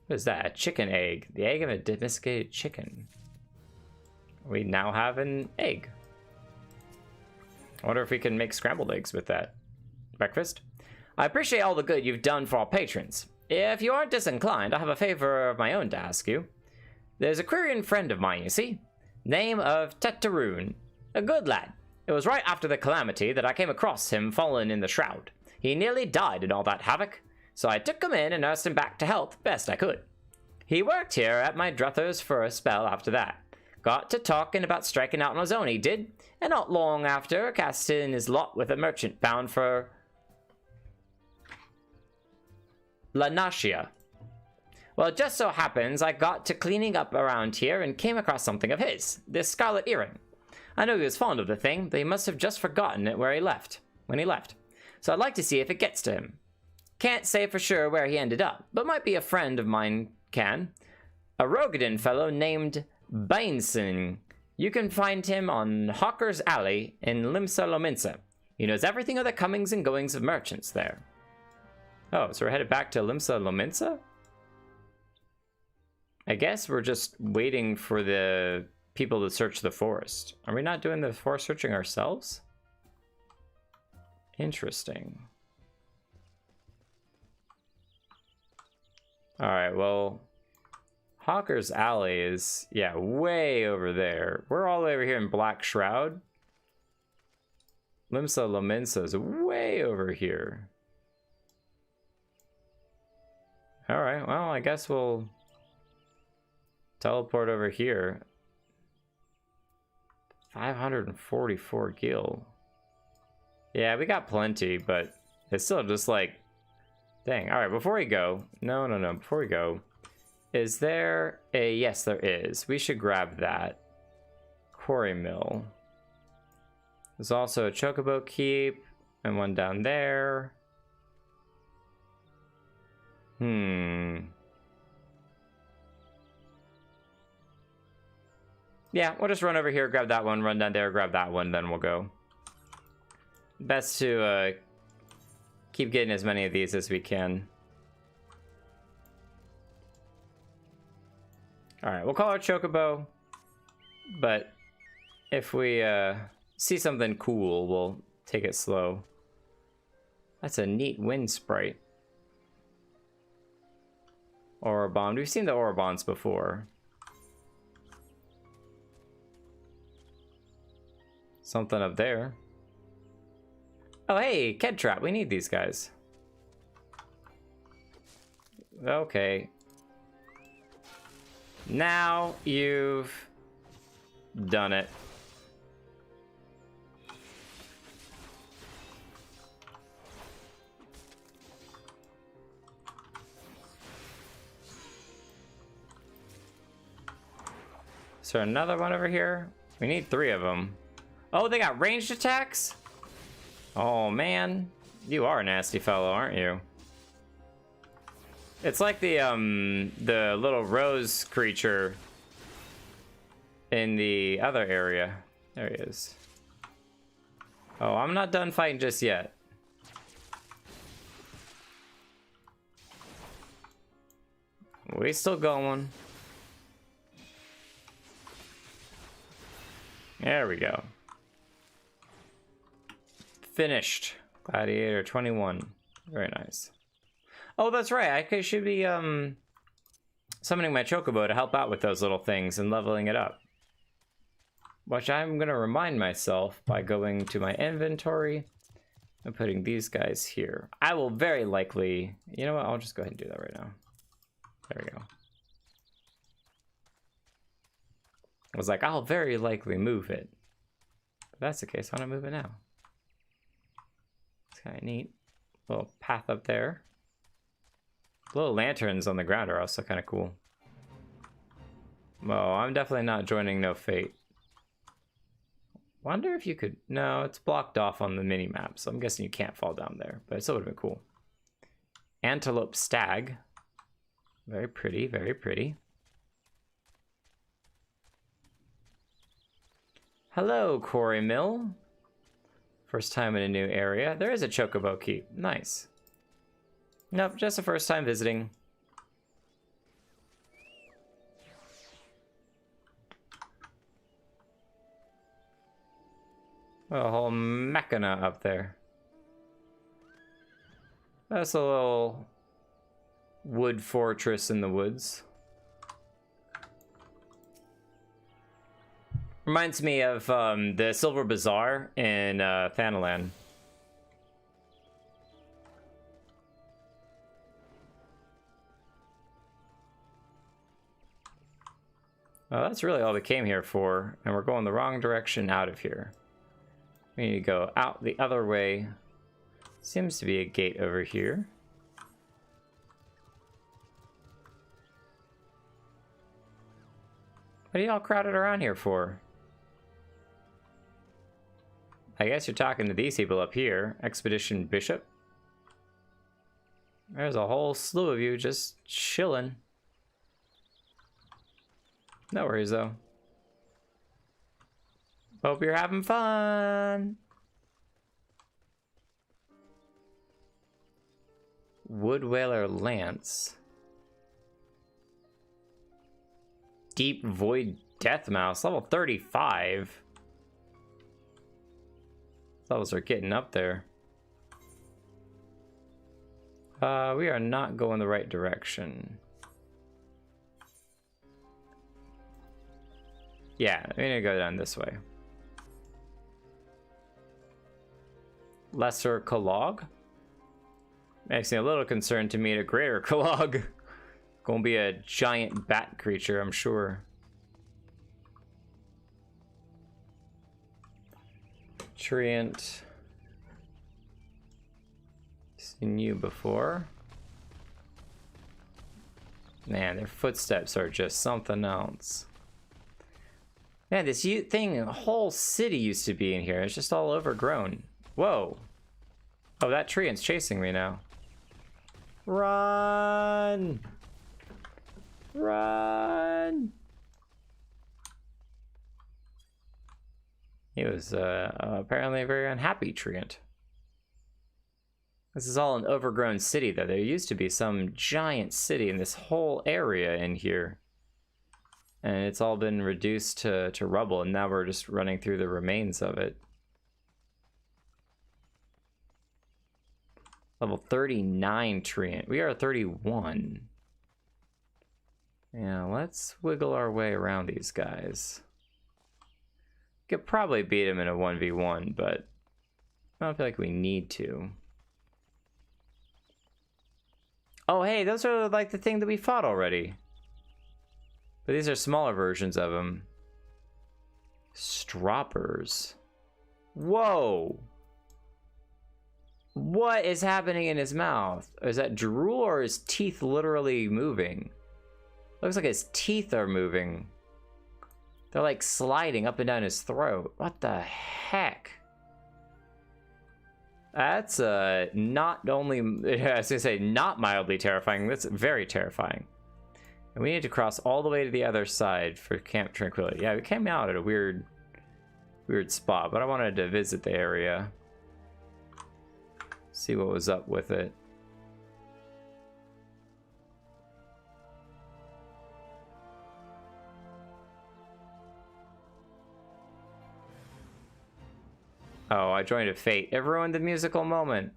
What is that? A chicken egg. The egg of a domesticated chicken. We now have an egg. I wonder if we can make scrambled eggs with that. Breakfast? I appreciate all the good you've done for our patrons. If you aren't disinclined, I have a favor of my own to ask you. There's a Quirian friend of mine, you see. Name of Toto-Rak. A good lad. It was right after the calamity that I came across him fallen in the shroud. He nearly died in all that havoc, so I took him in and nursed him back to health best I could. He worked here at my druthers for a spell after that. Got to talking about striking out on his own, he did, and not long after cast in his lot with a merchant bound for Lanashia. Well, it just so happens I got to cleaning up around here and came across something of his, this scarlet earring. I know he was fond of the thing, but he must have just forgotten it when he left. So I'd like to see if it gets to him. Can't say for sure where he ended up, but might be a friend of mine can. A Rogadin fellow named Bainson. You can find him on Hawker's Alley in Limsa Lominsa. He knows everything of the comings and goings of merchants there. Oh, so we're headed back to Limsa Lominsa? I guess we're just waiting for the people to search the forest. Are we not doing the forest searching ourselves? Interesting. Alright, well, Hawker's Alley is, yeah, way over there. We're all over here in Black Shroud. Limsa Lominsa is way over here. Alright, well, I guess we'll teleport over here. 544 gil. Yeah, we got plenty, but it's still just like, dang. All right, before we go, no, before we go, is there a, yes, there is. We should grab that. Quarry Mill. There's also a Chocobo Keep and one down there. Yeah, we'll just run over here, grab that one, run down there, grab that one, then we'll go. Best to keep getting as many of these as we can. Alright, we'll call our Chocobo, but if we see something cool, we'll take it slow. That's a neat wind sprite. Orobond. We've seen the Orobonds before. Something up there. Oh, hey, Ked Trap. We need these guys. Okay. Now you've done it. Is there another one over here? We need 3 of them. Oh, they got ranged attacks? Oh man, you are a nasty fellow, aren't you? It's like the little rose creature in the other area. There he is. Oh, I'm not done fighting just yet. We still going. There we go. Finished. Gladiator 21. Very nice. Oh, that's right. I should be summoning my chocobo to help out with those little things and leveling it up. Which I'm going to remind myself by going to my inventory and putting these guys here. I will very likely... You know what? I'll just go ahead and do that right now. There we go. I was like, I'll very likely move it. If that's the case, why don't I move it now? It's kind of neat. Little path up there. Little lanterns on the ground are also kind of cool. Well, I'm definitely not joining No Fate. Wonder if you could... No, it's blocked off on the mini-map, so I'm guessing you can't fall down there. But it still would have been cool. Antelope Stag. Very pretty, very pretty. Hello, Quarry Mill. First time in a new area. There is a chocobo keep. Nice. Nope, just the first time visiting. A whole mechana up there. That's a little wood fortress in the woods. Reminds me of the Silver Bazaar in Thanalan. Oh, that's really all we came here for, and we're going the wrong direction out of here. We need to go out the other way. Seems to be a gate over here. What are y'all crowded around here for? I guess you're talking to these people up here. Expedition Bishop. There's a whole slew of you just chilling. No worries though. Hope you're having fun. Wood Whaler Lance. Deep Void Death Mouse, level 35. Levels are getting up there. We are not going the right direction. Yeah, we need to go down this way. Lesser Kalog? Makes me a little concerned to meet a greater Kalog. Gonna be a giant bat creature, I'm sure. Treant. Seen you before. Man, their footsteps are just something else. Man, this thing, a whole city used to be in here. It's just all overgrown. Whoa. Oh, that treant's chasing me now. Run! Run! He was apparently a very unhappy treant. This is all an overgrown city, though. There used to be some giant city in this whole area in here. And it's all been reduced to rubble, and now we're just running through the remains of it. Level 39 treant. We are 31. Yeah, let's wiggle our way around these guys. Could probably beat him in a 1v1, but I don't feel like we need to. Oh, hey, those are like the thing that we fought already. But these are smaller versions of them. Stroppers. Whoa! What is happening in his mouth? Is that drool or his teeth literally moving? Looks like his teeth are moving. They're like sliding up and down his throat. What the heck? That's not only, I was gonna say not mildly terrifying, that's very terrifying. And we need to cross all the way to the other side for Camp Tranquility. Yeah, we came out at a weird spot, but I wanted to visit the area. See what was up with it. Oh, I joined a fate. It ruined the musical moment.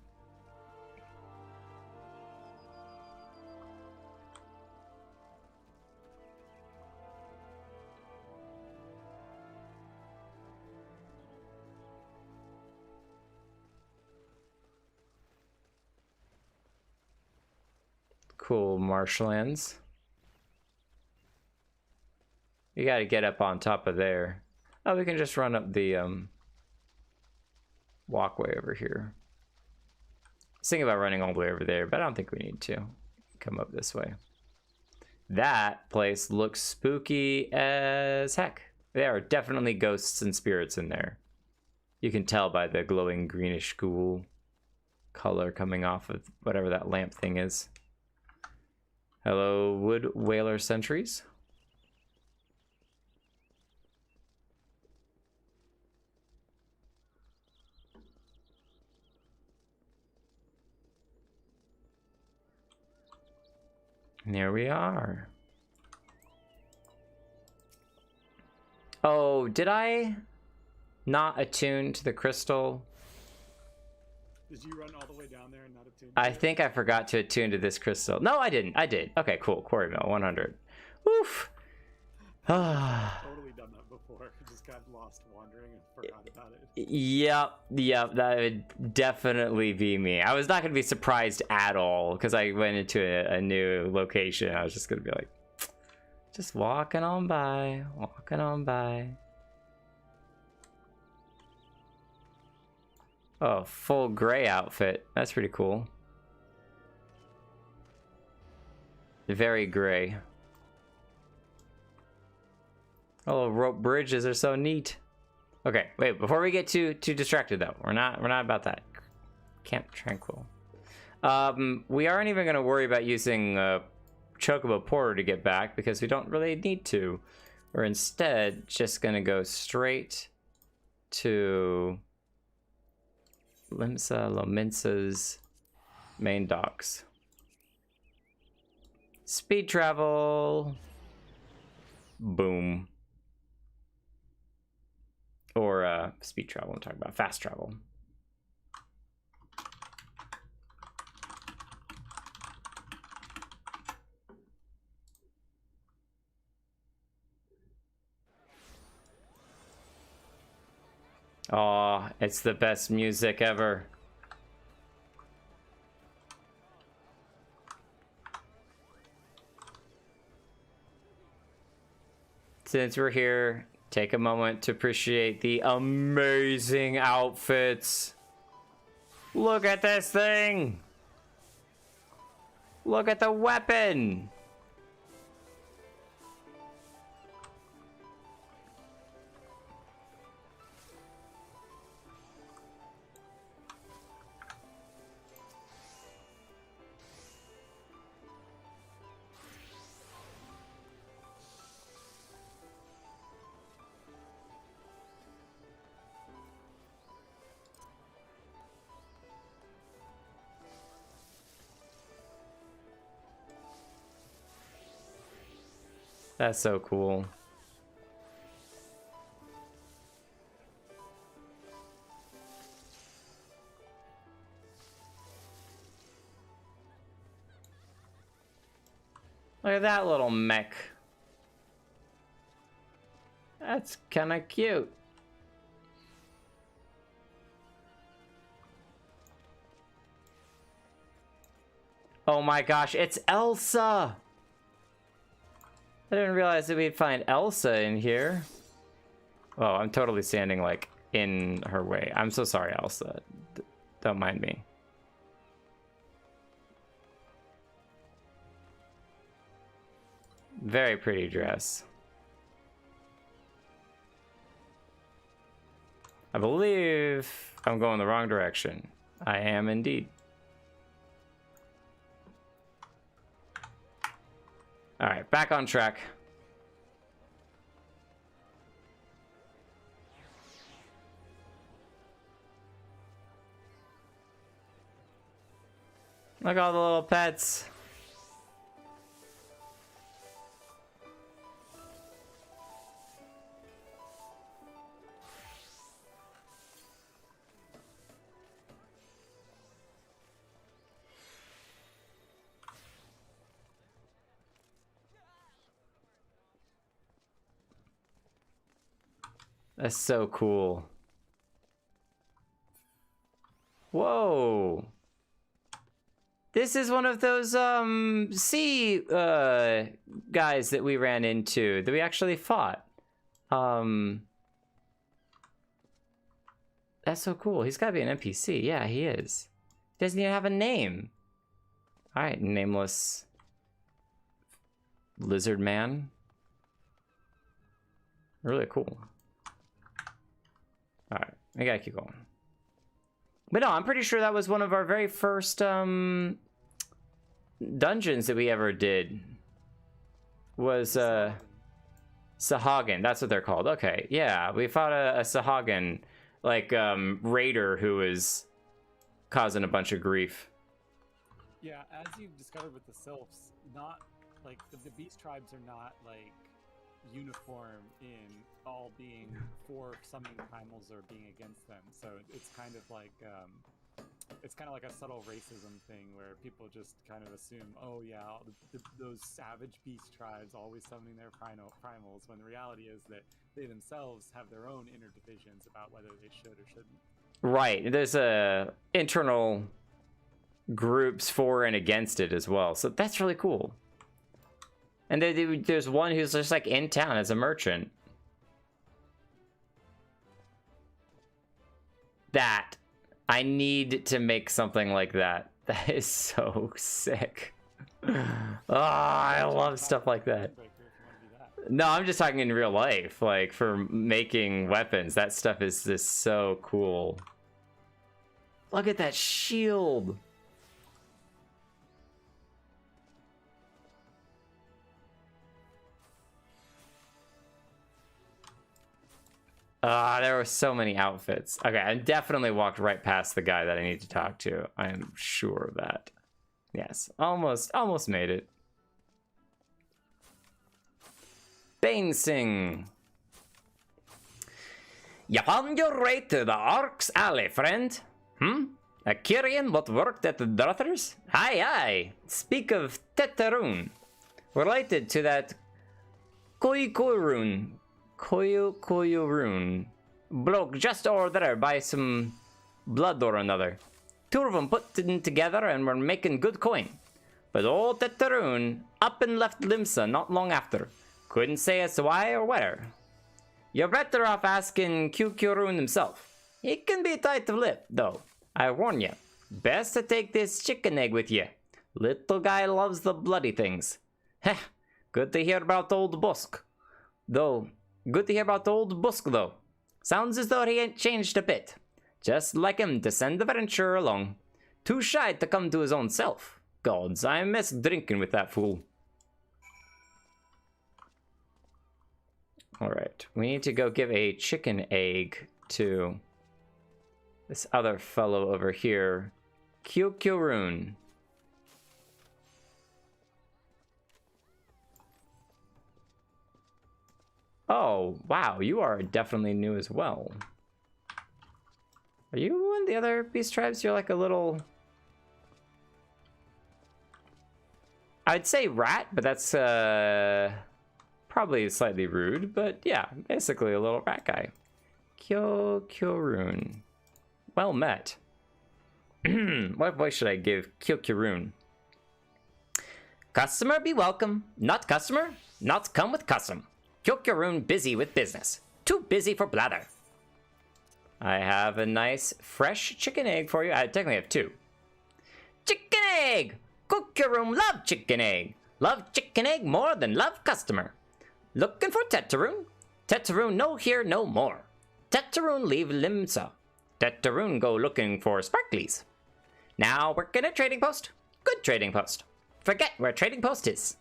Cool marshlands. You gotta get up on top of there. Oh, we can just run up the walkway over here. I was thinking about running all the way over there, but I don't think we need to. Come up this way. That place looks spooky as heck. There are definitely ghosts and spirits in there. You can tell by the glowing greenish ghoul color coming off of whatever that lamp thing is. Hello, wood whaler sentries. And there we are. Oh, did I not attune to the crystal? Did you run all the way down there and not attune? I think I forgot to attune to this crystal. No, I didn't. I did. Okay, cool. Quarry mill, 100. Oof. Totally done that before. Just got lost wandering and forgot about it. Yep, that would definitely be me. I was not going to be surprised at all because I went into a new location. I was just going to be like, just walking on by, walking on by. Oh, full gray outfit. That's pretty cool. Very gray. Oh, rope bridges are so neat. Okay, wait, before we get too distracted though. We're not about that. Camp Tranquil. We aren't even gonna worry about using Chocobo Porter to get back because we don't really need to. We're instead just gonna go straight to Lominsa's main docks. Speed travel. Boom. Or speed travel, I'm talking about fast travel. Aw, it's the best music ever. Since we're here, take a moment to appreciate the amazing outfits. Look at this thing. Look at the weapon. That's so cool. Look at that little mech. That's kind of cute. Oh my gosh, it's Elsa! I didn't realize that we'd find Elsa in here. Oh, I'm totally standing, like, in her way. I'm so sorry, Elsa. Don't mind me. Very pretty dress. I believe I'm going the wrong direction. I am indeed. All right, back on track. Look at all the little pets. That's so cool. Whoa. This is one of those sea guys that we ran into that we actually fought. That's so cool. He's got to be an NPC. Yeah, he is. Doesn't even have a name. All right, nameless lizard man. Really cool. All right, I gotta keep going. But no, I'm pretty sure that was one of our very first dungeons that we ever did. Was Sahagin. That's what they're called. Okay, yeah, we fought a Sahagin, like raider who was causing a bunch of grief. Yeah, as you've discovered with the Sylphs, not like the beast tribes are not like uniform in all being for summoning primals or being against them. So it's kind of like a subtle racism thing where people just kind of assume, oh yeah, those savage beast tribes always summoning their primals, when the reality is that they themselves have their own inner divisions about whether they should or shouldn't. Right. There's internal groups for and against it as well. So that's really cool. And there's one who's just like in town as a merchant. That. I need to make something like that. That is so sick. Oh, I love stuff like that. No, I'm just talking in real life. Like, for making weapons. That stuff is just so cool. Look at that shield. There were so many outfits. Okay, I definitely walked right past the guy that I need to talk to. I am sure of that. Yes, almost made it. Bainsing. You found your way to the Ark's Alley, friend. A Kyrian what worked at the Druthers? Aye. Speak of Tetarun. Related to that Koyurun bloke just over there by some blood or another. Two of them put in together and were making good coin. But old Tetarun up and left Limsa not long after. Couldn't say as to why or where. You're better off asking Kyurun himself. He can be tight-lipped, though. I warn you. Best to take this chicken egg with you. Little guy loves the bloody things. Heh, good to hear about old Busk. Sounds as though he ain't changed a bit. Just like him to send the venturer along. Too shy to come to his own self. Gods, I miss drinking with that fool. Alright, we need to go give a chicken egg to this other fellow over here. Kyurun. Oh, wow, you are definitely new as well. Are you in the other beast tribes? You're like a little... I'd say rat, but that's probably slightly rude, but yeah, basically a little rat guy. Kyurun. Well met. What voice should I give Kyurun? Customer be welcome. Not customer? Not come with custom. Kyokurun busy with business. Too busy for blather. I have a nice fresh chicken egg for you. I technically have 2. Chicken egg! Kyokurun love chicken egg. Love chicken egg more than love customer. Looking for Tetarun? Tetarun no here no more. Tetarun leave Limsa. Tetarun go looking for sparklies. Now working at trading post. Good trading post. Forget where trading post is.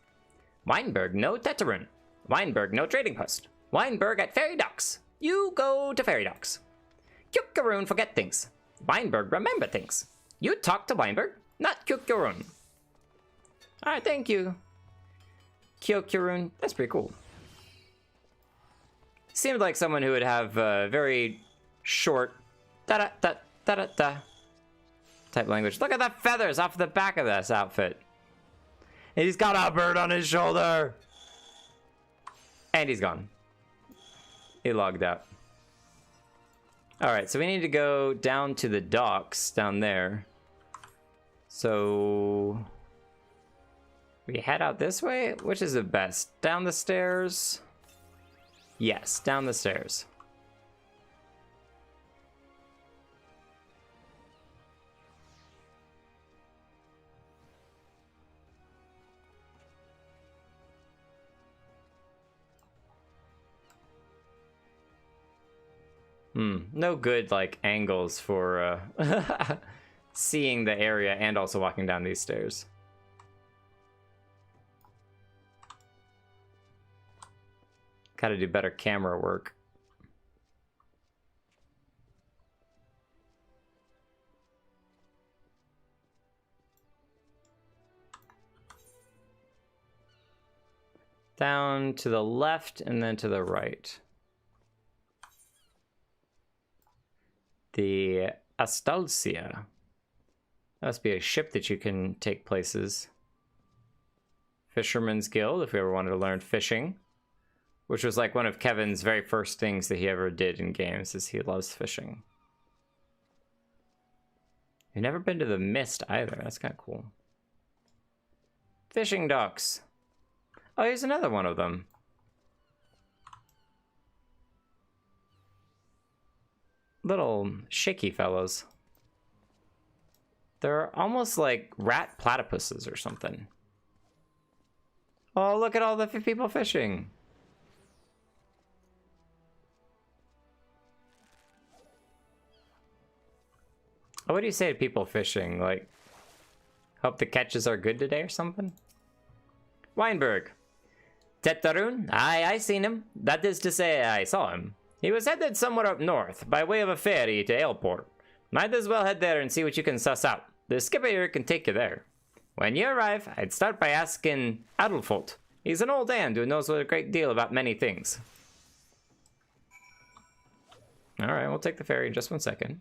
Weinberg no Tetarun. Weinberg no trading post. Weinberg at ferry docks. You go to ferry docks. Kyokurun forget things. Weinberg remember things. You talk to Weinberg, not Kyokurun. Alright, thank you. Kyokurun, that's pretty cool. Seemed like someone who would have very short da-da-da-da-da-da type language. Look at the feathers off the back of this outfit. He's got a bird on his shoulder. And he's gone. He logged out. Alright, so we need to go down to the docks down there. So we head out this way? Which is the best? Down the stairs? Yes, down the stairs. No good, like, angles for seeing the area and also walking down these stairs. Gotta do better camera work. Down to the left and then to the right. The Astalcia. That must be a ship that you can take places. Fisherman's Guild, if we ever wanted to learn fishing. Which was like one of Kevin's very first things that he ever did in games, is he loves fishing. You've never been to the Mist either, that's kind of cool. Fishing docks. Oh, here's another one of them. Little shaky fellows. They're almost like rat platypuses or something. Oh, look at all the people fishing. Oh, what do you say to people fishing? Like, hope the catches are good today or something? Weinberg. Tetarun? Aye, I seen him. That is to say, I saw him. He was headed somewhere up north, by way of a ferry to Aleport. Might as well head there and see what you can suss out. The skipper here can take you there. When you arrive, I'd start by asking Adelfolt. He's an old hand who knows a great deal about many things. Alright, we'll take the ferry in just 1 second.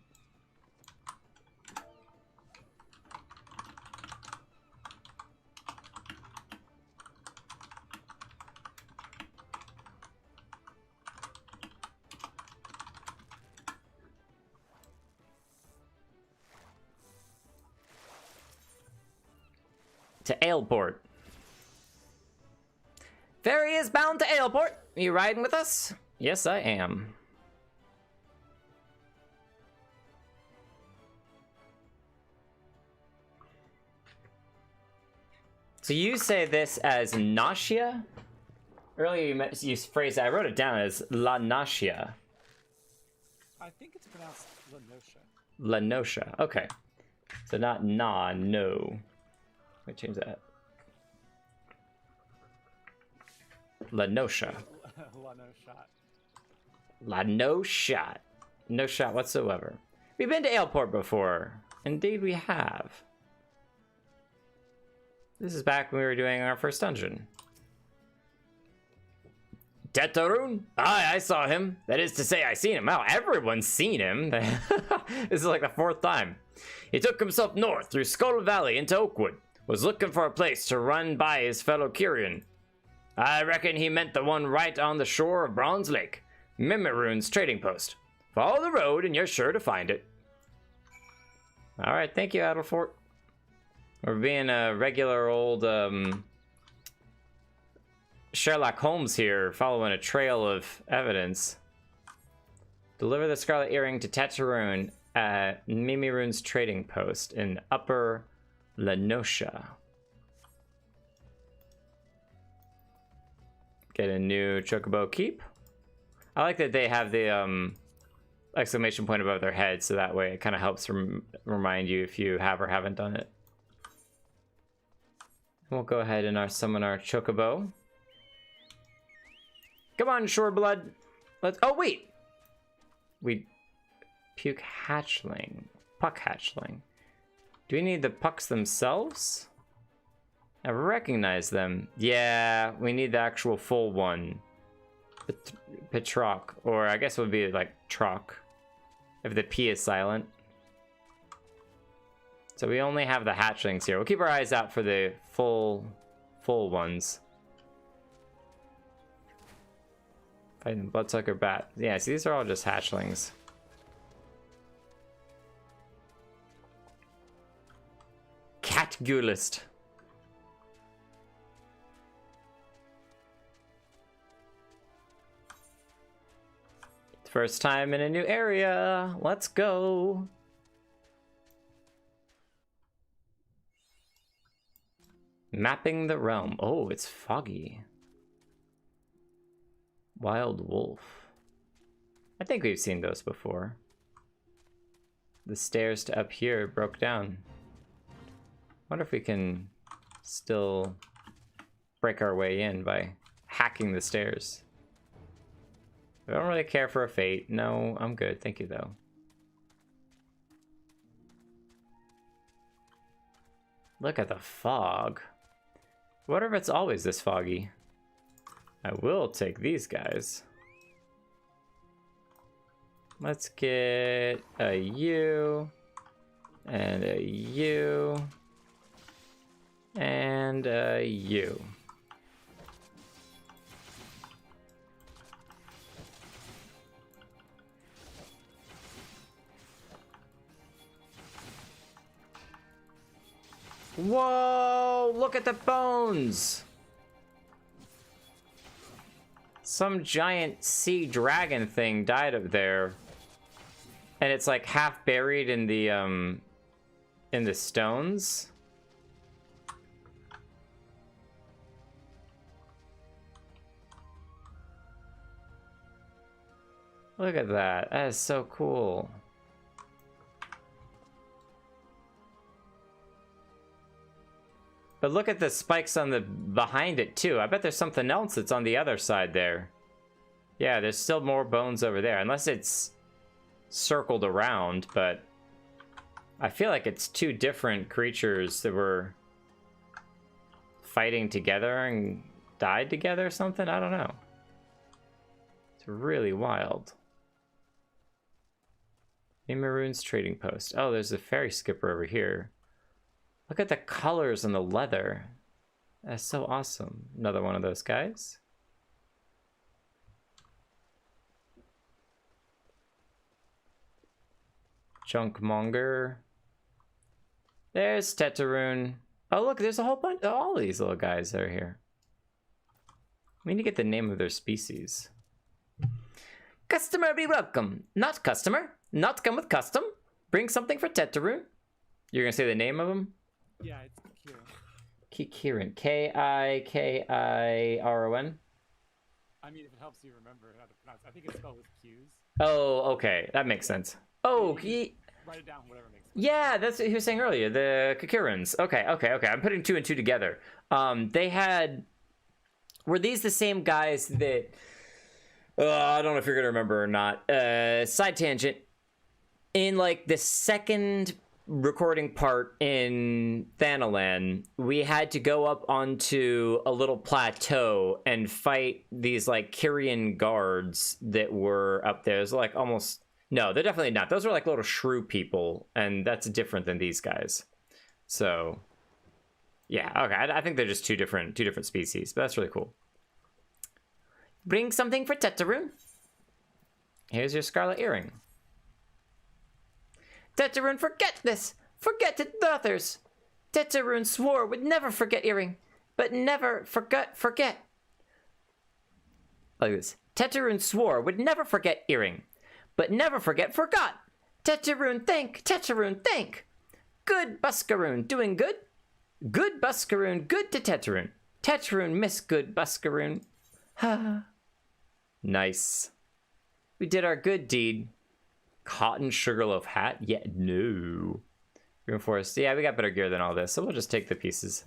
To Aleport. Ferry is bound to Aleport. You riding with us? Yes, I am. So you say this as nausea? Earlier you phrased it, I wrote it down as la nausea. I think it's pronounced Lenosha. Lenosha, okay. So not na, no. Let me change that. Lenosha. La no shot. No shot whatsoever. We've been to Aleport before. Indeed we have. This is back when we were doing our first dungeon. Tetarun? Aye, I saw him. That is to say, I seen him. Wow, everyone's seen him. This is like the 4th time. He took himself north through Skull Valley into Oakwood. Was looking for a place to run by his fellow Kyrian. I reckon he meant the one right on the shore of Bronze Lake. Mimirune's trading post. Follow the road and you're sure to find it. Alright, thank you, Adelfort. We're being a regular old Sherlock Holmes here, following a trail of evidence. Deliver the Scarlet Earring to Tatcharoon at Mimiroon's trading post in Upper Lenosha. Get a new Chocobo Keep. I like that they have the exclamation point above their head, so that way it kind of helps remind you if you have or haven't done it. We'll go ahead and summon our Chocobo. Come on, Shoreblood. Let's. Oh wait. Puke hatchling, puck hatchling. Do we need the pucks themselves? I recognize them. Yeah, we need the actual full one. Petrock, or I guess it would be like Trock, if the P is silent. So we only have the hatchlings here. We'll keep our eyes out for the full ones. Fighting Bloodsucker Bat. Yeah, see, these are all just hatchlings. Cat Gulist. First time in a new area. Let's go. Mapping the realm. Oh, it's foggy. Wild Wolf. I think we've seen those before. The stairs to up here broke down. Wonder if we can still break our way in by hacking the stairs. I don't really care for a fate. No, I'm good. Thank you, though. Look at the fog. I wonder if it's always this foggy. I will take these guys. Let's get a U and a U and a U. Whoa, look at the bones. Some giant sea dragon thing died up there. And it's like half buried in the stones. Look at that. That is so cool. But look at the spikes on the behind it too. I bet there's something else that's on the other side there. Yeah, there's still more bones over there, unless it's circled around, but I feel like it's two different creatures that were fighting together and died together or something. I don't know. It's really wild. Mimiroon's trading post. Oh, there's a ferry skipper over here. Look at the colors on the leather. That's so awesome. Another one of those guys. Junkmonger. There's Teteroon. Oh, look, there's a whole bunch of all these little guys that are here. We need to get the name of their species. Customer be welcome. Not customer. Not come with custom. Bring something for Teteroon. You're gonna say the name of them? Yeah, it's Kikiron. Kikiron. K-I-K-I-R-O-N? I mean, if it helps you remember how to pronounce it. I think it's spelled with Q's. Oh, okay. That makes sense. Oh, Write it down, whatever makes sense. Yeah, that's what he was saying earlier. The Kikirans. Okay. I'm putting two and two together. They had... Were these the same guys that... I don't know if you're going to remember or not. Side tangent. In, like, the second recording part in Thanalan, we had to go up onto a little plateau and fight these, like, Kyrian guards that were up there. It was, like, almost... No, they're definitely not. Those were, like, little shrew people, and that's different than these guys. So, yeah, okay. I think they're just two different species, but that's really cool. Bring something for Teteroon. Here's your scarlet earring. Teteroon, forget this! Forget it, others! Teteroon swore would never forget earring, but never forget. Like this. Teteroon swore would never forget earring, but never forget forgot. Teteroon thank, Teteroon thank. Good Buskaroon, doing good? Good Buskaroon, good to Teteroon. Teteroon miss good Buskaroon. Ha. Nice. We did our good deed. Cotton sugarloaf hat? Yeah, no. Green Forest. Yeah, we got better gear than all this, so we'll just take the pieces.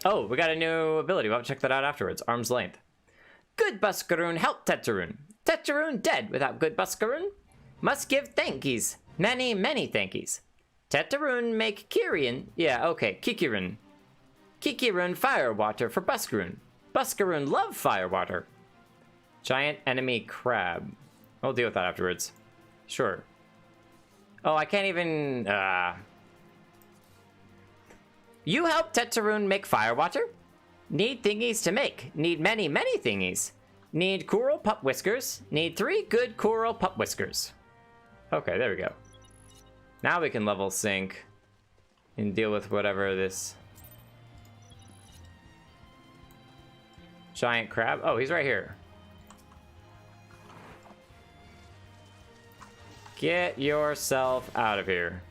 Oh, we got a new ability. We'll have to check that out afterwards. Arm's length. Good Buskaroon help Teteroon. Teteroon dead without good Buskaroon. Must give thankies. Many, many thankies. Teteroon make Kyrian. Yeah, okay. Kikirin. Kikirin firewater for Buskaroon. Buskaroon love firewater. Giant enemy crab. We'll deal with that afterwards. Sure. Oh, I can't even... You help Teteroon make firewater? Need thingies to make. Need many, many thingies. Need coral pup whiskers. Need 3 good coral pup whiskers. Okay, there we go. Now we can level sync and deal with whatever this... Giant crab. Oh, he's right here. Get yourself out of here.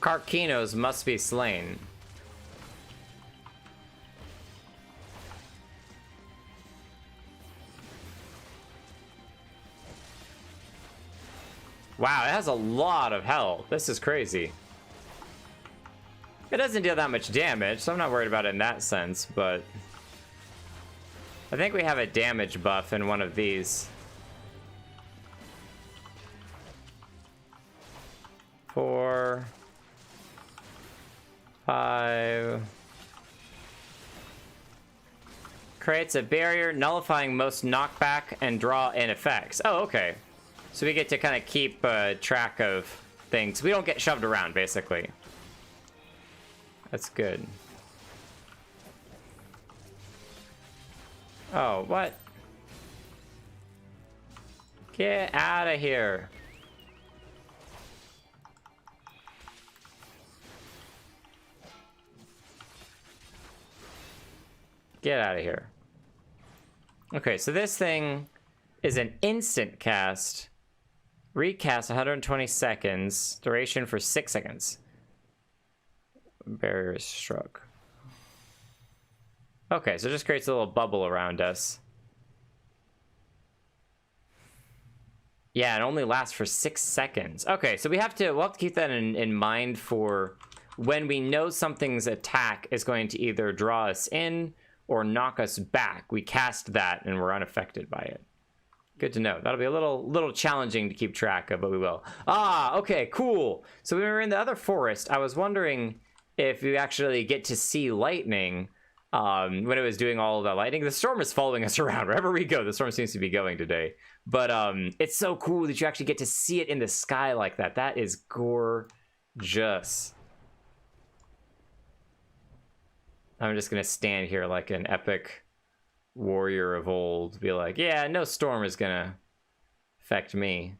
Karkinos must be slain. Wow, it has a lot of health. This is crazy. It doesn't deal that much damage, so I'm not worried about it in that sense, but... I think we have a damage buff in one of these. 4... 5... Creates a barrier, nullifying most knockback and draw in effects. Oh, okay. So we get to kind of keep track of things. We don't get shoved around, basically. That's good. Oh, what? Get out of here. Get out of here. Okay, so this thing is an instant cast. Recast 120 seconds. Duration for 6 seconds. Barrier is struck. Okay, so it just creates a little bubble around us. Yeah, it only lasts for 6 seconds. Okay, so we'll have to keep that in mind for when we know something's attack is going to either draw us in or knock us back. We cast that and we're unaffected by it. Good to know. That'll be a little challenging to keep track of, but we will. Ah, okay, cool. So when we were in the other forest, I was wondering if you actually get to see lightning when it was doing all of that lightning. The storm is following us around wherever we go. The storm seems to be going today. But it's so cool that you actually get to see it in the sky like that. That is gorgeous. I'm just gonna stand here like an epic warrior of old, be like, yeah, no storm is gonna affect me.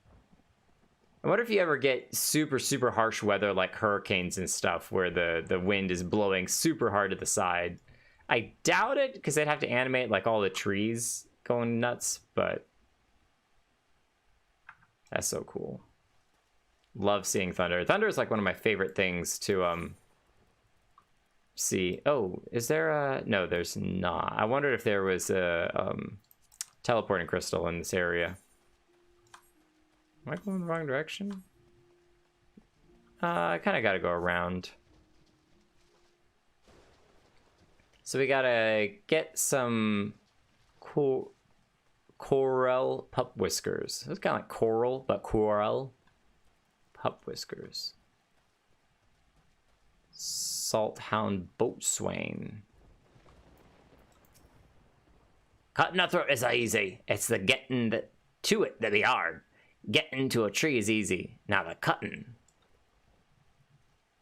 I wonder if you ever get super, super harsh weather like hurricanes and stuff where the wind is blowing super hard to the side. I doubt it, because they'd have to animate like all the trees going nuts, but that's so cool. Love seeing thunder. Thunder is like one of my favorite things to see. Oh, is there a... No, there's not. I wondered if there was a teleporting crystal in this area. Am I going the wrong direction? I kind of got to go around. So we gotta get some coral pup whiskers. It's kind of like coral, but coral pup whiskers. Salthound boatswain. Cutting a throat is easy. It's the getting to it that be hard. Getting to a tree is easy. Now the cutting.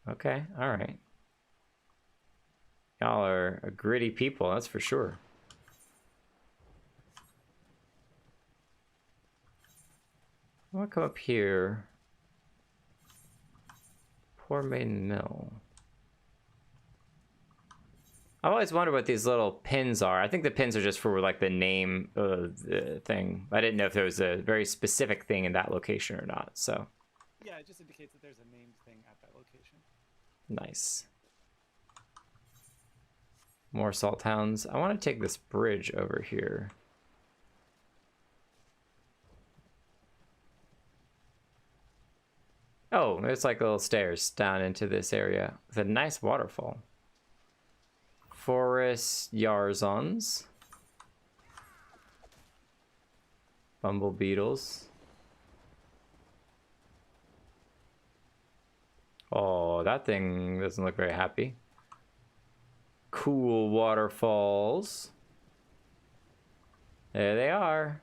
Okay, alright. Y'all are a gritty people, that's for sure. I want to come up here. Poor Maiden Mill. I've always wondered what these little pins are. I think the pins are just for like the name of the thing. I didn't know if there was a very specific thing in that location or not, so. Yeah, it just indicates that there's a named thing at that location. Nice. More salt hounds. I want to take this bridge over here. Oh, there's like little stairs down into this area with a nice waterfall. Forest Yarzons. Bumble beetles. Oh, that thing doesn't look very happy. Cool waterfalls. There they are.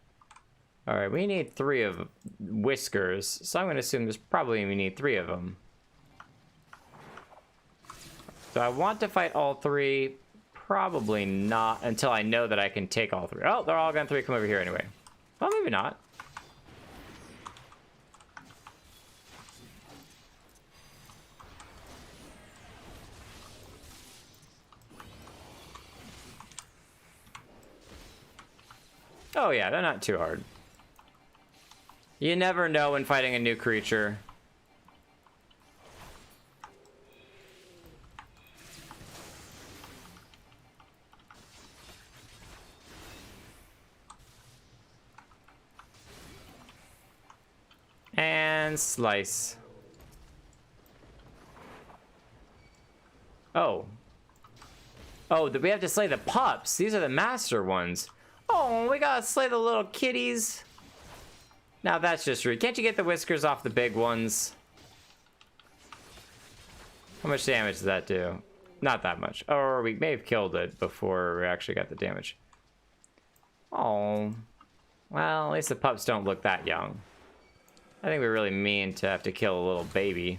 All right, we need 3 of whiskers, so I'm going to assume there's probably we need 3 of them. So I want to fight all 3. Probably not until I know that I can take all 3. Oh, they're all going to come over here anyway. Well, maybe not. Oh yeah, they're not too hard. You never know when fighting a new creature. And slice. Oh. Oh, we have to slay the pups. These are the master ones. Oh, we gotta slay the little kitties. Now that's just rude. Can't you get the whiskers off the big ones? How much damage does that do? Not that much. Or we may have killed it before we actually got the damage. Oh. Well, at least the pups don't look that young. I think we're really mean to have to kill a little baby.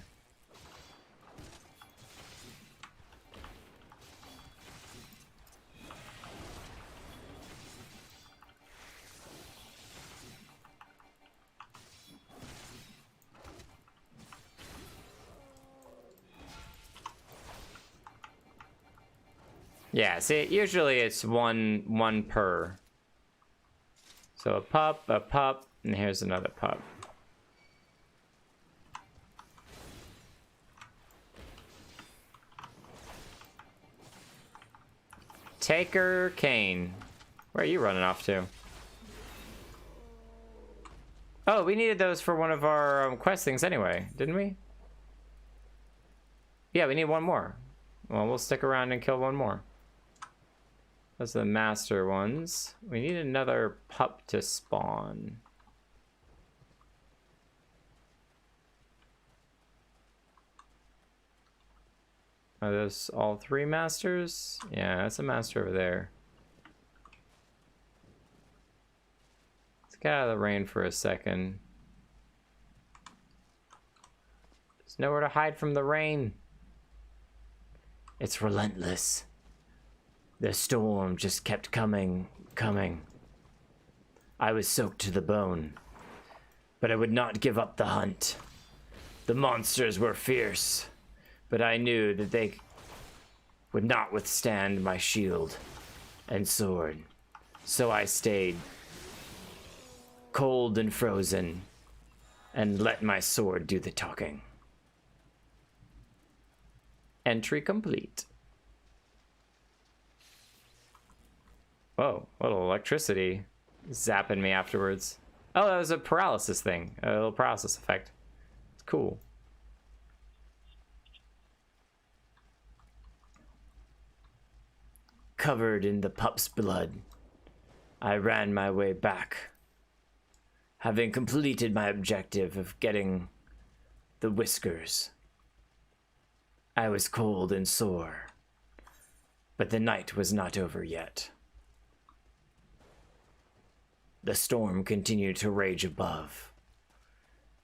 Yeah, see, usually it's one per. So a pup, and here's another pup. Taker Kane. Where are you running off to? Oh, we needed those for one of our quest things anyway, didn't we? Yeah, we need one more. Well, we'll stick around and kill one more. Those are the master ones. We need another pup to spawn. Are those all 3 masters? Yeah, that's a master over there. Let's get out of the rain for a second. There's nowhere to hide from the rain. It's relentless. The storm just kept coming. I was soaked to the bone, but I would not give up the hunt. The monsters were fierce, but I knew that they would not withstand my shield and sword. So I stayed cold and frozen and let my sword do the talking. Entry complete. Whoa, a little electricity zapping me afterwards. Oh, that was a paralysis thing. A little paralysis effect. It's cool. Covered in the pup's blood, I ran my way back. Having completed my objective of getting the whiskers, I was cold and sore, but the night was not over yet. The storm continued to rage above.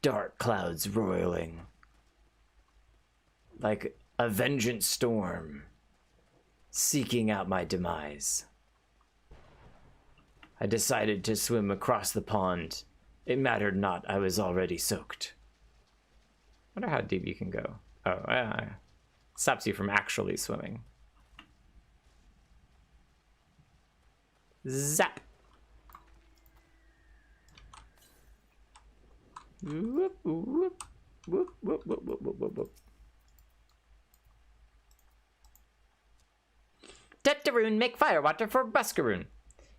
Dark clouds roiling. Like a vengeance storm, seeking out my demise. I decided to swim across the pond. It mattered not, I was already soaked. Wonder how deep you can go. Oh, stops you from actually swimming. Zap! Whoop, whoop, whoop, whoop, whoop, whoop, whoop, whoop. Toto-Rak, make firewater for Buscaroon.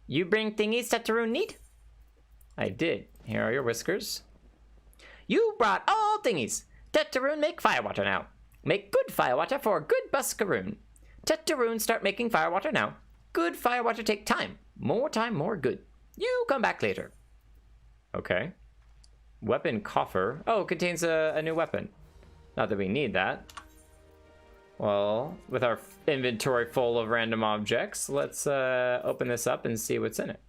You bring thingies Toto-Rak need? I did. Here are your whiskers. You brought all thingies. Toto-Rak, make firewater now. Make good firewater for good Buscaroon. Toto-Rak, start making firewater now. Good firewater take time. More time, more good. You come back later. Okay. Weapon coffer. Oh, it contains a new weapon. Not that we need that. Well, with our inventory full of random objects, let's open this up and see what's in it.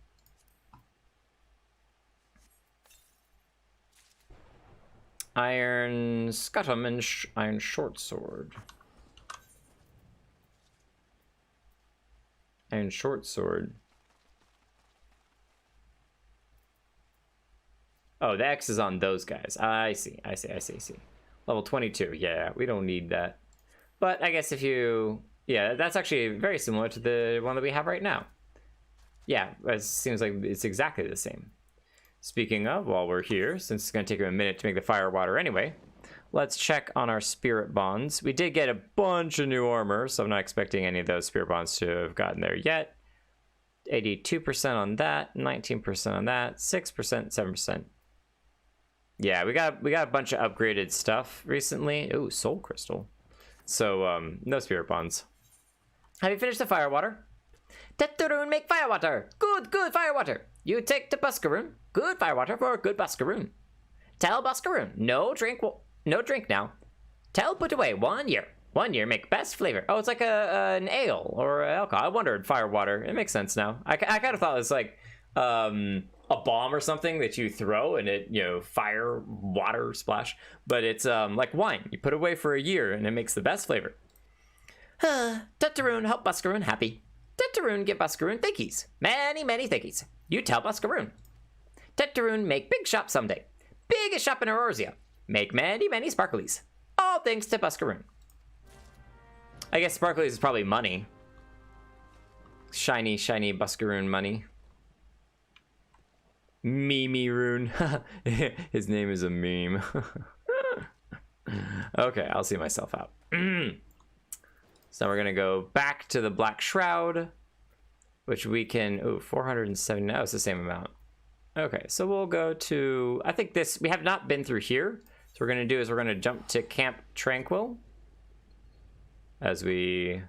Iron Scuttum and Iron Short Sword. Iron Short Sword. Oh, the X is on those guys. I see. Level 22. Yeah, we don't need that. But I guess if you... Yeah, that's actually very similar to the one that we have right now. Yeah, it seems like it's exactly the same. Speaking of, while we're here, since it's going to take a minute to make the fire water anyway, let's check on our spirit bonds. We did get a bunch of new armor, so I'm not expecting any of those spirit bonds to have gotten there yet. 82% on that, 19% on that, 6%, 7%. Yeah, we got a bunch of upgraded stuff recently. Ooh, soul crystal. So, no spirit bonds. Have you finished the firewater? Toto-Rak, make firewater. Good firewater. You take to Buscaroon. Good firewater for good Buscaroon. Tell Buscaroon, no drink now. Tell put away 1 year. 1 year make best flavor. Oh, it's like an ale or alcohol. I wondered firewater. It makes sense now. I kind of thought it was like a bomb or something that you throw and it, fire, water, splash. But it's like wine. You put away for a year and it makes the best flavor. Toto-Rak, help Buscaroon happy. Toto-Rak, get Buscaroon thinkies. Many, many thinkies. You tell Buscaroon. Toto-Rak, make big shop someday. Biggest shop in Eorzea. Make many, many sparklies. All thanks to Buscaroon. I guess sparklies is probably money. Shiny, shiny Buscaroon money. Meme-Rune. His name is a meme. Okay, I'll see myself out. So we're gonna go back to the Black Shroud, which we can, 470, now it's the same amount. Okay, so we'll go to, I think this, we have not been through here. So what we're gonna do is we're gonna jump to Camp Tranquil. As we,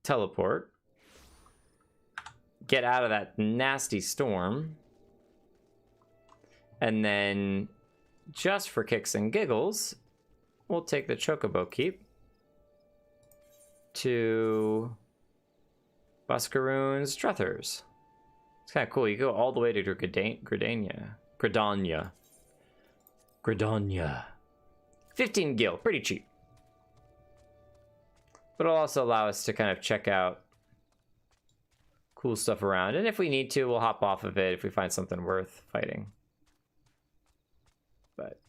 teleport. Get out of that nasty storm. And then, just for kicks and giggles, we'll take the Chocobo Keep to Buscaroon's Druthers. It's kind of cool. You go all the way to Gridania. 15 gil, pretty cheap. But it'll also allow us to kind of check out cool stuff around. And if we need to, we'll hop off of it if we find something worth fighting. But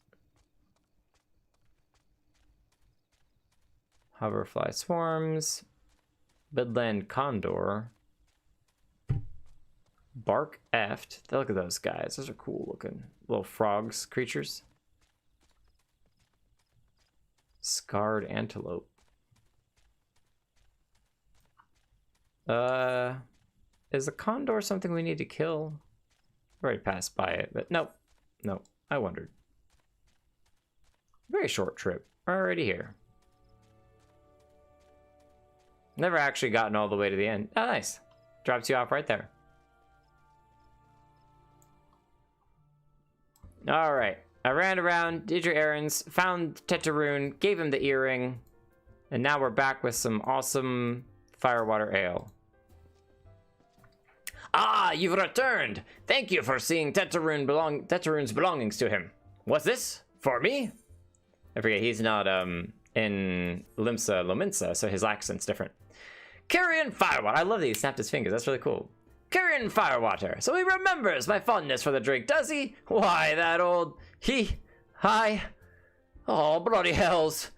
Hoverfly Swarms, Midland Condor, Bark Eft. Look at those guys. Those are cool looking little frogs, creatures. Scarred Antelope. Is a condor something we need to kill? I already passed by it, but nope. Nope. I wondered. Very short trip. We're already here. Never actually gotten all the way to the end. Oh, nice. Drops you off right there. Alright. I ran around, did your errands, found Toto-Rak, gave him the earring, and now we're back with some awesome firewater ale. Ah, you've returned. Thank you for seeing Teterune's belongings to him. What's this? For me? I forget, he's not in Limsa Lominsa, so his accent's different. Carrion Firewater. I love that he snapped his fingers. That's really cool. Carrion Firewater. So he remembers my fondness for the drink, does he? Why, that old... Hi. Oh, bloody hells.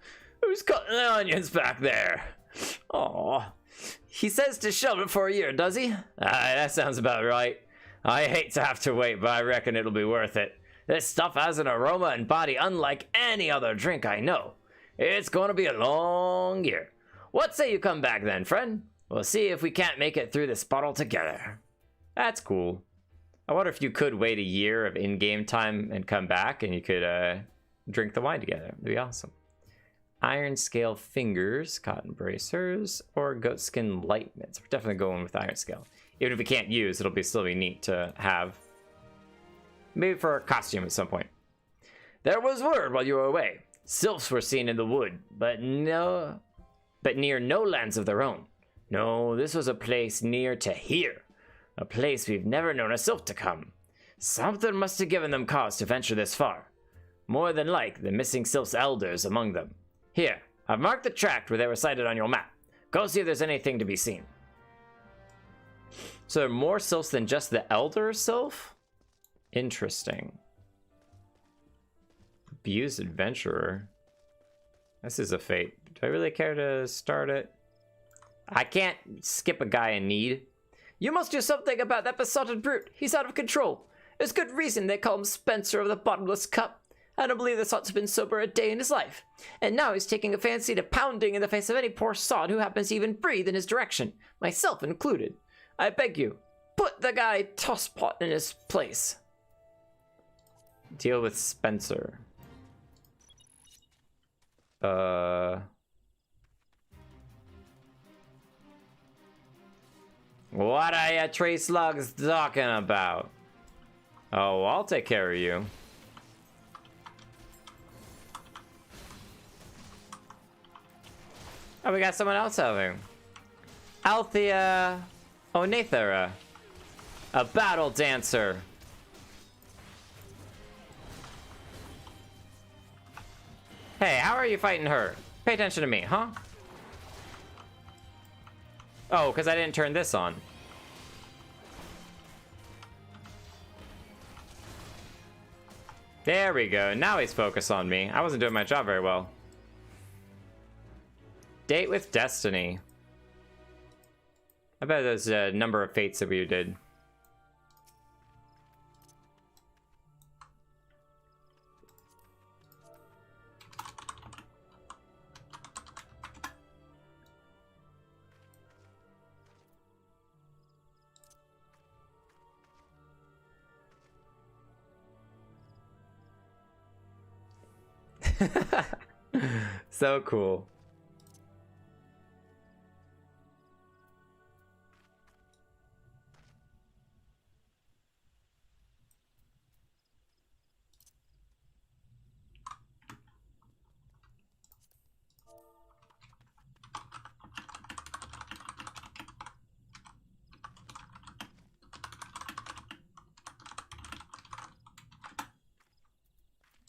Who's cutting the onions back there? Oh. He says to shelve it for a year, does he? That sounds about right. I hate to have to wait, but I reckon it'll be worth it. This stuff has an aroma and body unlike any other drink I know. It's going to be a long year. What say you come back then, friend? We'll see if we can't make it through this bottle together. That's cool. I wonder if you could wait a year of in-game time and come back and you could drink the wine together. That'd be awesome. Iron scale fingers, cotton bracers, or goatskin light mitts. We're definitely going with iron scale. Even if we can't use, it'll still be neat to have. Maybe for a costume at some point. There was word while you were away. Sylphs were seen in the wood, but near no lands of their own. No, this was a place near to here. A place we've never known a Sylph to come. Something must have given them cause to venture this far. More than like the missing Sylph's elders among them. Here, I've marked the tract where they were sighted on your map. Go see if there's anything to be seen. So there are more Sylphs than just the Elder Sylph? Interesting. Abused Adventurer. This is a fate. Do I really care to start it? I can't skip a guy in need. You must do something about that besotted brute. He's out of control. There's good reason they call him Spencer of the Bottomless Cup. I don't believe this ought's been sober a day in his life. And now he's taking a fancy to pounding in the face of any poor sod who happens to even breathe in his direction, myself included. I beg you, put the guy Tosspot in his place. Deal with Spencer. What are ya tree slugs talking about? Oh, I'll take care of you. Oh, we got someone else over. Althea Onathera. A battle dancer. Hey, how are you fighting her? Pay attention to me, huh? Oh, because I didn't turn this on. There we go. Now he's focused on me. I wasn't doing my job very well. Date with Destiny. I bet there's a number of fates that we did. So cool.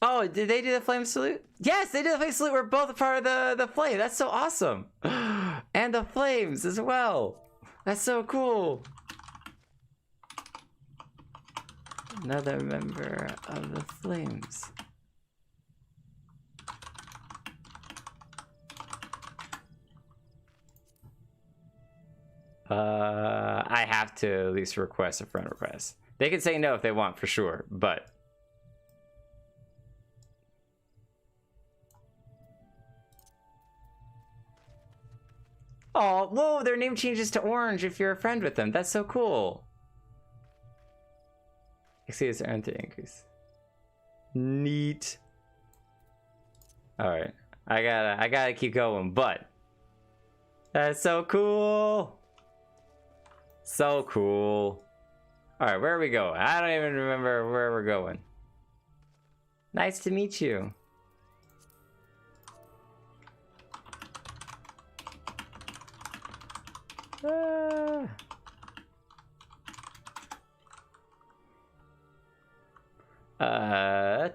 Oh, did they do the flame salute? Yes, they did the flame salute. We're both a part of the flame. That's so awesome. And the flames as well. That's so cool. Another member of the flames. I have to at least request a friend request. They can say no if they want for sure, but... Oh, whoa, their name changes to orange if you're a friend with them. That's so cool. Exceeds earn to increase. Neat. Alright. I gotta keep going, but that's so cool. So cool. Alright, where are we going? I don't even remember where we're going. Nice to meet you. Oh,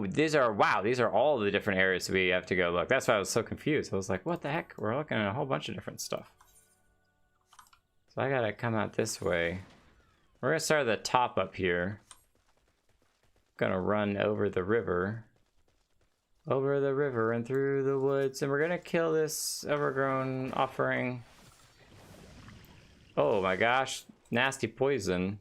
these are all the different areas we have to go look. That's why I was so confused. I was like, what the heck? We're looking at a whole bunch of different stuff. So I gotta come out this way. We're gonna start at the top up here. Gonna run over the river. Over the river and through the woods, and we're gonna kill this overgrown offering. Oh my gosh, nasty poison.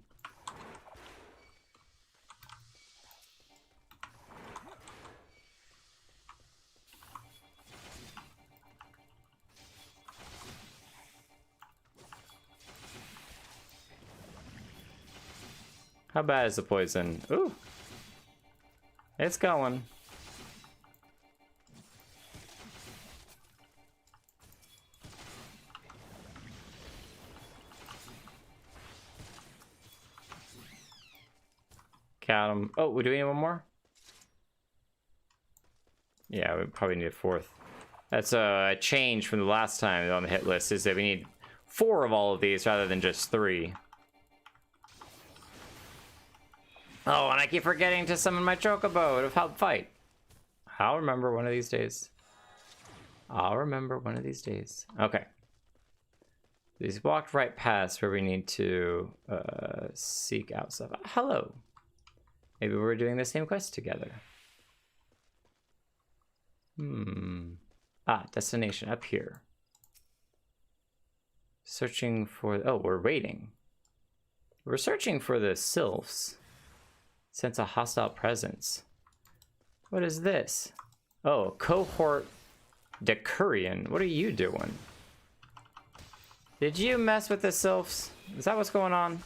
How bad is the poison? Ooh. It's going. Got him. Oh, do we need one more? Yeah, we probably need a fourth. That's a change from the last time on the hit list, is that we need 4 of all of these rather than just 3. Oh, and I keep forgetting to summon my chocobo to help fight. I'll remember one of these days. I'll remember one of these days. Okay. These walked right past where we need to seek out stuff. Hello. Maybe we're doing the same quest together. Ah, destination up here. Searching for... Oh, we're waiting. We're searching for the Sylphs. Sense a hostile presence. What is this? Oh, cohort Decurion. What are you doing? Did you mess with the Sylphs? Is that what's going on?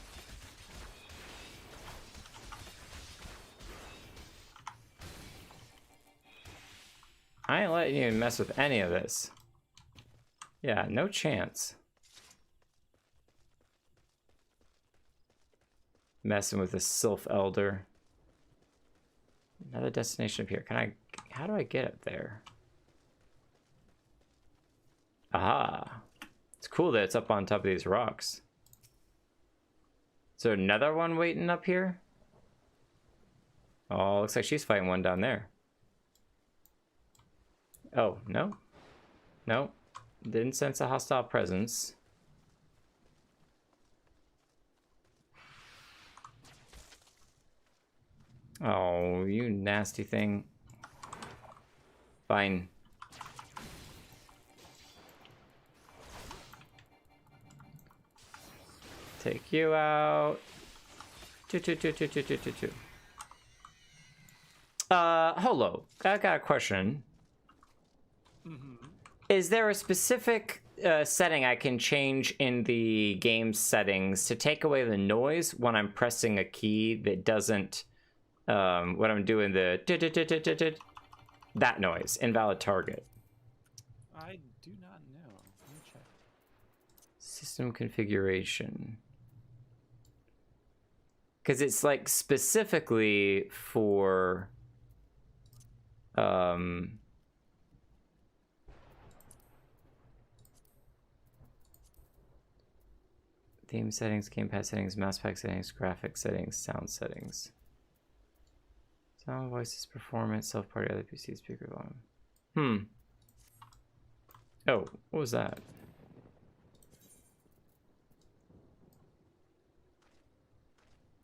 I ain't letting you mess with any of this. Yeah, no chance. Messing with the Sylph Elder. Another destination up here. Can I... How do I get up there? Aha. It's cool that it's up on top of these rocks. Is there another one waiting up here? Oh, looks like she's fighting one down there. Oh, no? No. Didn't sense a hostile presence. Oh, you nasty thing. Fine. Take you out. Holo, I got a question. Is there a specific setting I can change in the game settings to take away the noise when I'm pressing a key that doesn't, when I'm doing the that noise, invalid target? I do not know. Let me check. System configuration. Because it's like specifically for, theme settings, gamepad settings, mouse pack settings, graphic settings, sound settings. Sound, voices, performance, self-party, other PC, speaker volume. Oh, what was that?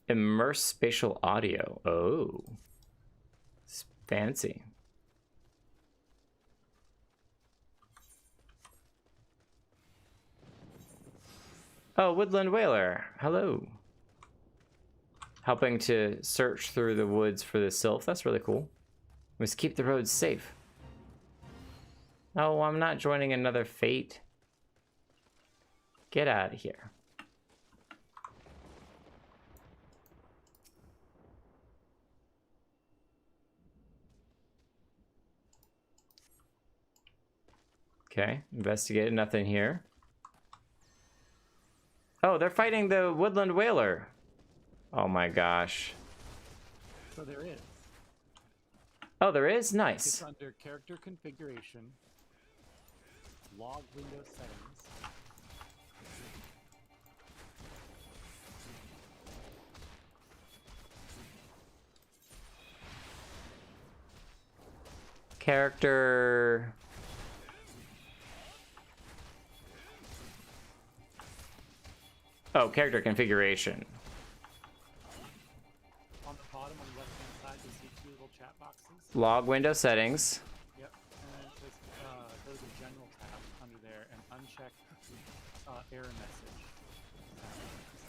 Immerse spatial audio. Oh. It's fancy. Oh, Woodland Whaler. Hello. Helping to search through the woods for the Sylph. That's really cool. We must keep the roads safe. Oh, I'm not joining another fate. Get out of here. Okay, investigated, nothing here. Oh, they're fighting the Woodland Whaler. Oh my gosh. So there is. Oh, there is? Nice. It's under character configuration, log window settings. Character... Oh, character configuration. On the bottom on the left-hand side, you see two little chat boxes. Log window settings. Yep. And then just go to the general tab under there and uncheck error message.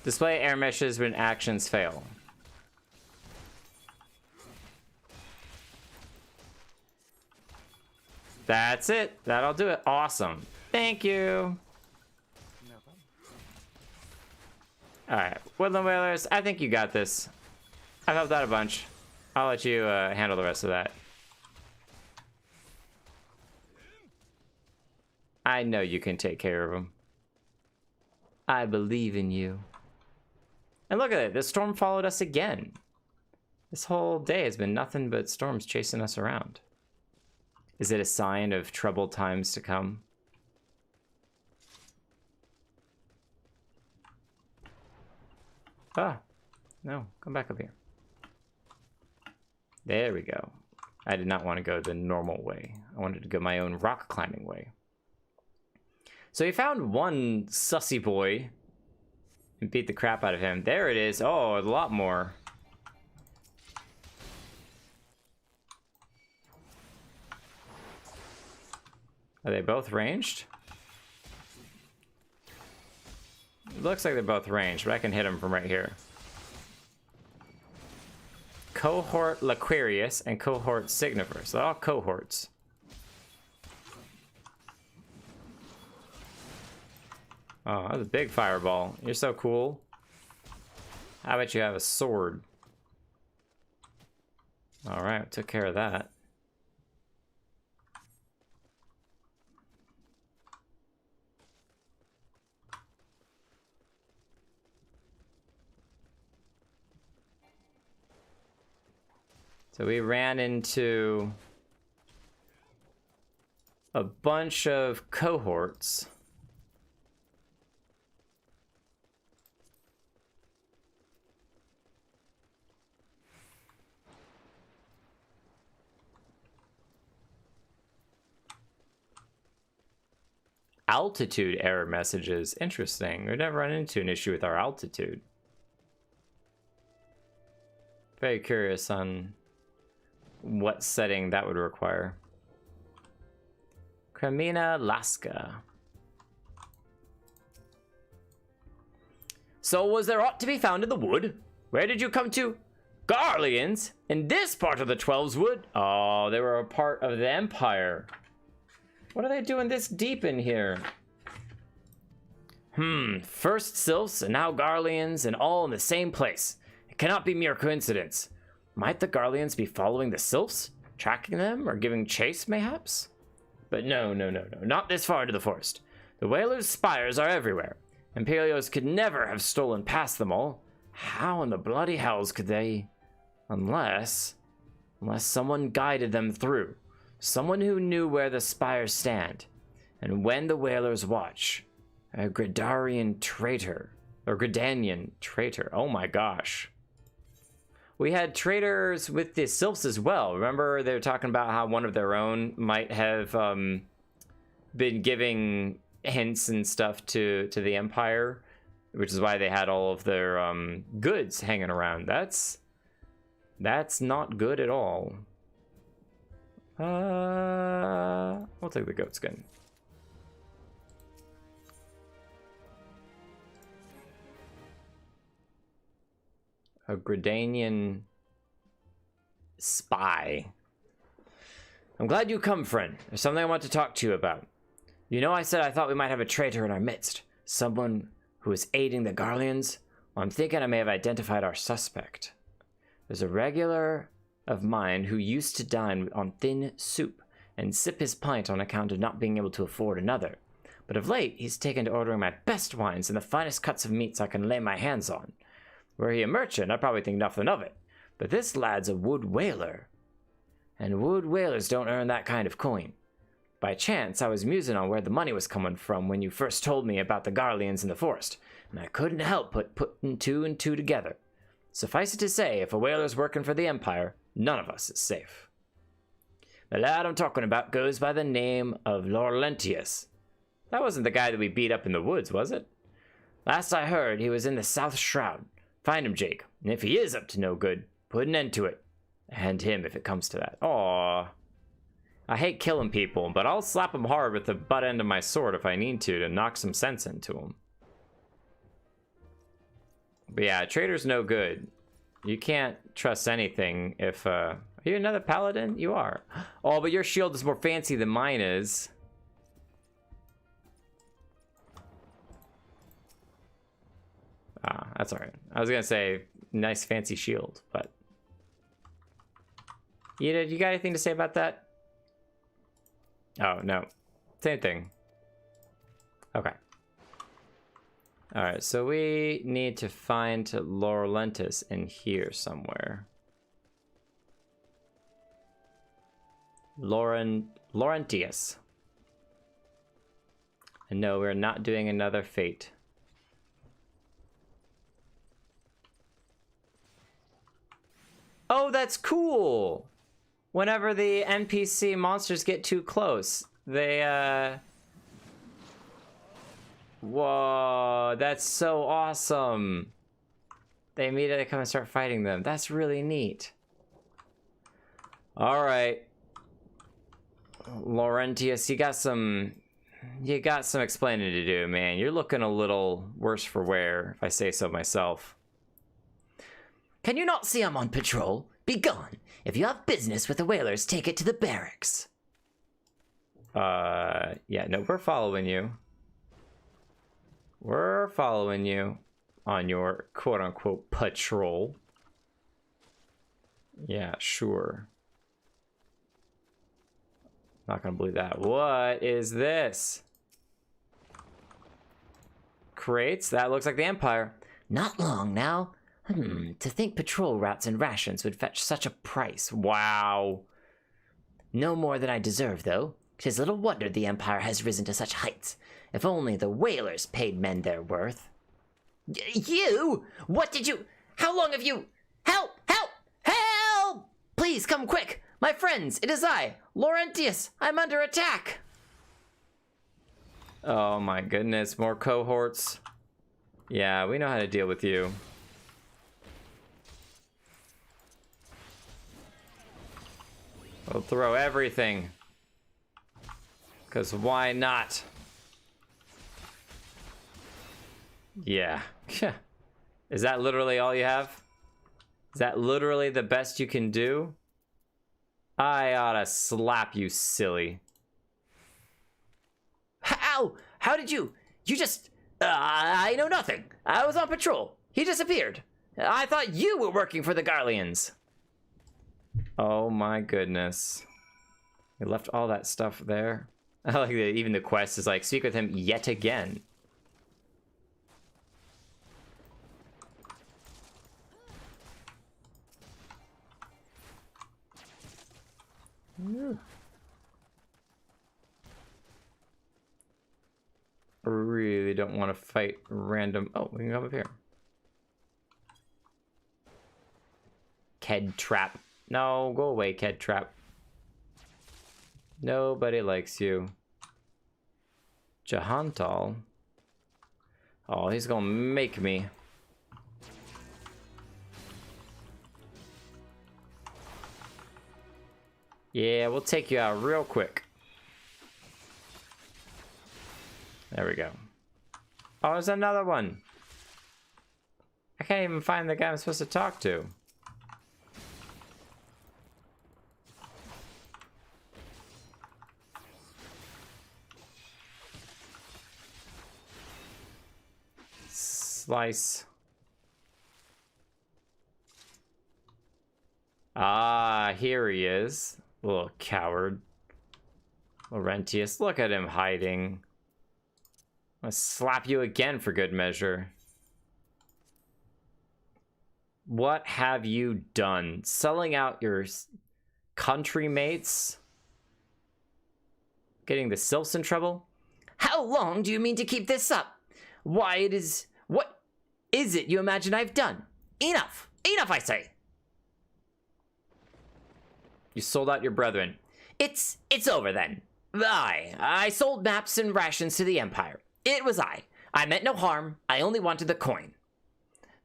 Display error messages when actions fail. That's it. That'll do it. Awesome. Thank you. No problem. Alright, Woodland Whalers, I think you got this. I've helped out a bunch. I'll let you handle the rest of that. I know you can take care of them. I believe in you. And look at it, the storm followed us again. This whole day has been nothing but storms chasing us around. Is it a sign of troubled times to come? Ah, no, come back up here. There we go. I did not want to go the normal way. I wanted to go my own rock climbing way. So you found one sussy boy and beat the crap out of him. There it is. Oh, a lot more. Are they both ranged? It looks like they're both ranged, but I can hit them from right here. Cohort Laquarius and Cohort Signifer. So they're all cohorts. Oh, that's a big fireball. You're so cool. How about you have a sword? Alright, took care of that. So we ran into a bunch of cohorts. Altitude error messages. Interesting. We've never run into an issue with our altitude. Very curious on what setting that would require. Cremina Laska. So was there aught to be found in the wood? Where did you come to? Garleans? In this part of the Twelves Wood? Oh, they were a part of the Empire. What are they doing this deep in here? First Sylphs and now Garleans and all in the same place. It cannot be mere coincidence. Might the Garleans be following the Sylphs? Tracking them or giving chase, mayhaps? But no, not this far into the forest. The Whalers' spires are everywhere. Imperios could never have stolen past them all. How in the bloody hells could they? Unless someone guided them through. Someone who knew where the spires stand. And when the Whalers watch. A Gridarian traitor. Or Gridanian traitor. Oh my gosh. We had traitors with the Sylphs as well. Remember they were talking about how one of their own might have been giving hints and stuff to the Empire, which is why they had all of their goods hanging around. That's not good at all. We'll take the goat skin. A Gridanian spy. I'm glad you come, friend. There's something I want to talk to you about. You know I said I thought we might have a traitor in our midst. Someone who is aiding the Garleans? Well, I'm thinking I may have identified our suspect. There's a regular of mine who used to dine on thin soup and sip his pint on account of not being able to afford another. But of late, he's taken to ordering my best wines and the finest cuts of meats I can lay my hands on. Were he a merchant, I'd probably think nothing of it. But this lad's a wood whaler. And wood whalers don't earn that kind of coin. By chance, I was musing on where the money was coming from when you first told me about the Garleans in the forest, and I couldn't help but putting two and two together. Suffice it to say, if a whaler's working for the Empire, none of us is safe. The lad I'm talking about goes by the name of Laurentius. That wasn't the guy that we beat up in the woods, was it? Last I heard, he was in the South Shroud. Find him, Jake. And if he is up to no good, put an end to it. And him if it comes to that. Aww. I hate killing people, but I'll slap them hard with the butt end of my sword if I need to knock some sense into them. But yeah, Traitor's no good. You can't trust anything if, are you another paladin? You are. Oh, but your shield is more fancy than mine is. Ah, that's alright. I was gonna say, nice fancy shield, but... You got anything to say about that? Oh, no. Same thing. Okay. Alright, so we need to find Laurentis in here somewhere. Laurentius. And no, we're not doing another fate. Oh, that's cool! Whenever the NPC monsters get too close, they, Whoa, that's so awesome. They immediately come and start fighting them. That's really neat. Alright. Laurentius, you got some explaining to do, man. You're looking a little worse for wear, if I say so myself. Can you not see I'm on patrol? Be gone. If you have business with the whalers, take it to the barracks. Yeah, no, we're following you. We're following you on your quote-unquote patrol. Yeah, sure. Not gonna believe that. What is this? Crates? That looks like the Empire. Not long now. To think patrol routes and rations would fetch such a price. Wow. No more than I deserve, though. 'Tis little wonder the Empire has risen to such heights. If only the whalers paid men their worth. You? What did you... How long have you... Help! Help! Help! Please, come quick! My friends, it is I, Laurentius. I'm under attack. Oh my goodness, more cohorts. Yeah, we know how to deal with you. We'll throw everything. 'Cause why not? Yeah. Is that literally all you have? Is that literally the best you can do? I oughta slap you, silly. How? How did you... You just... I know nothing. I was on patrol. He disappeared. I thought you were working for the Garleans. Oh my goodness. We left all that stuff there. I like that even the quest is like, speak with him yet again. I really don't want to fight random... Oh, we can go up here. Ked Trap. No, go away, Ked Trap. Nobody likes you. Jahantal. Oh, he's gonna make me. Yeah, we'll take you out real quick. There we go. Oh, there's another one. I can't even find the guy I'm supposed to talk to. Slice. Ah, here he is. Little coward. Laurentius, look at him hiding. I'm gonna slap you again for good measure. What have you done? Selling out your country mates? Getting the Sylphs in trouble? How long do you mean to keep this up? Why, it is... What is it you imagine I've done? Enough! Enough, I say! You sold out your brethren. It's over then. I sold maps and rations to the Empire. It was I. I meant no harm. I only wanted the coin.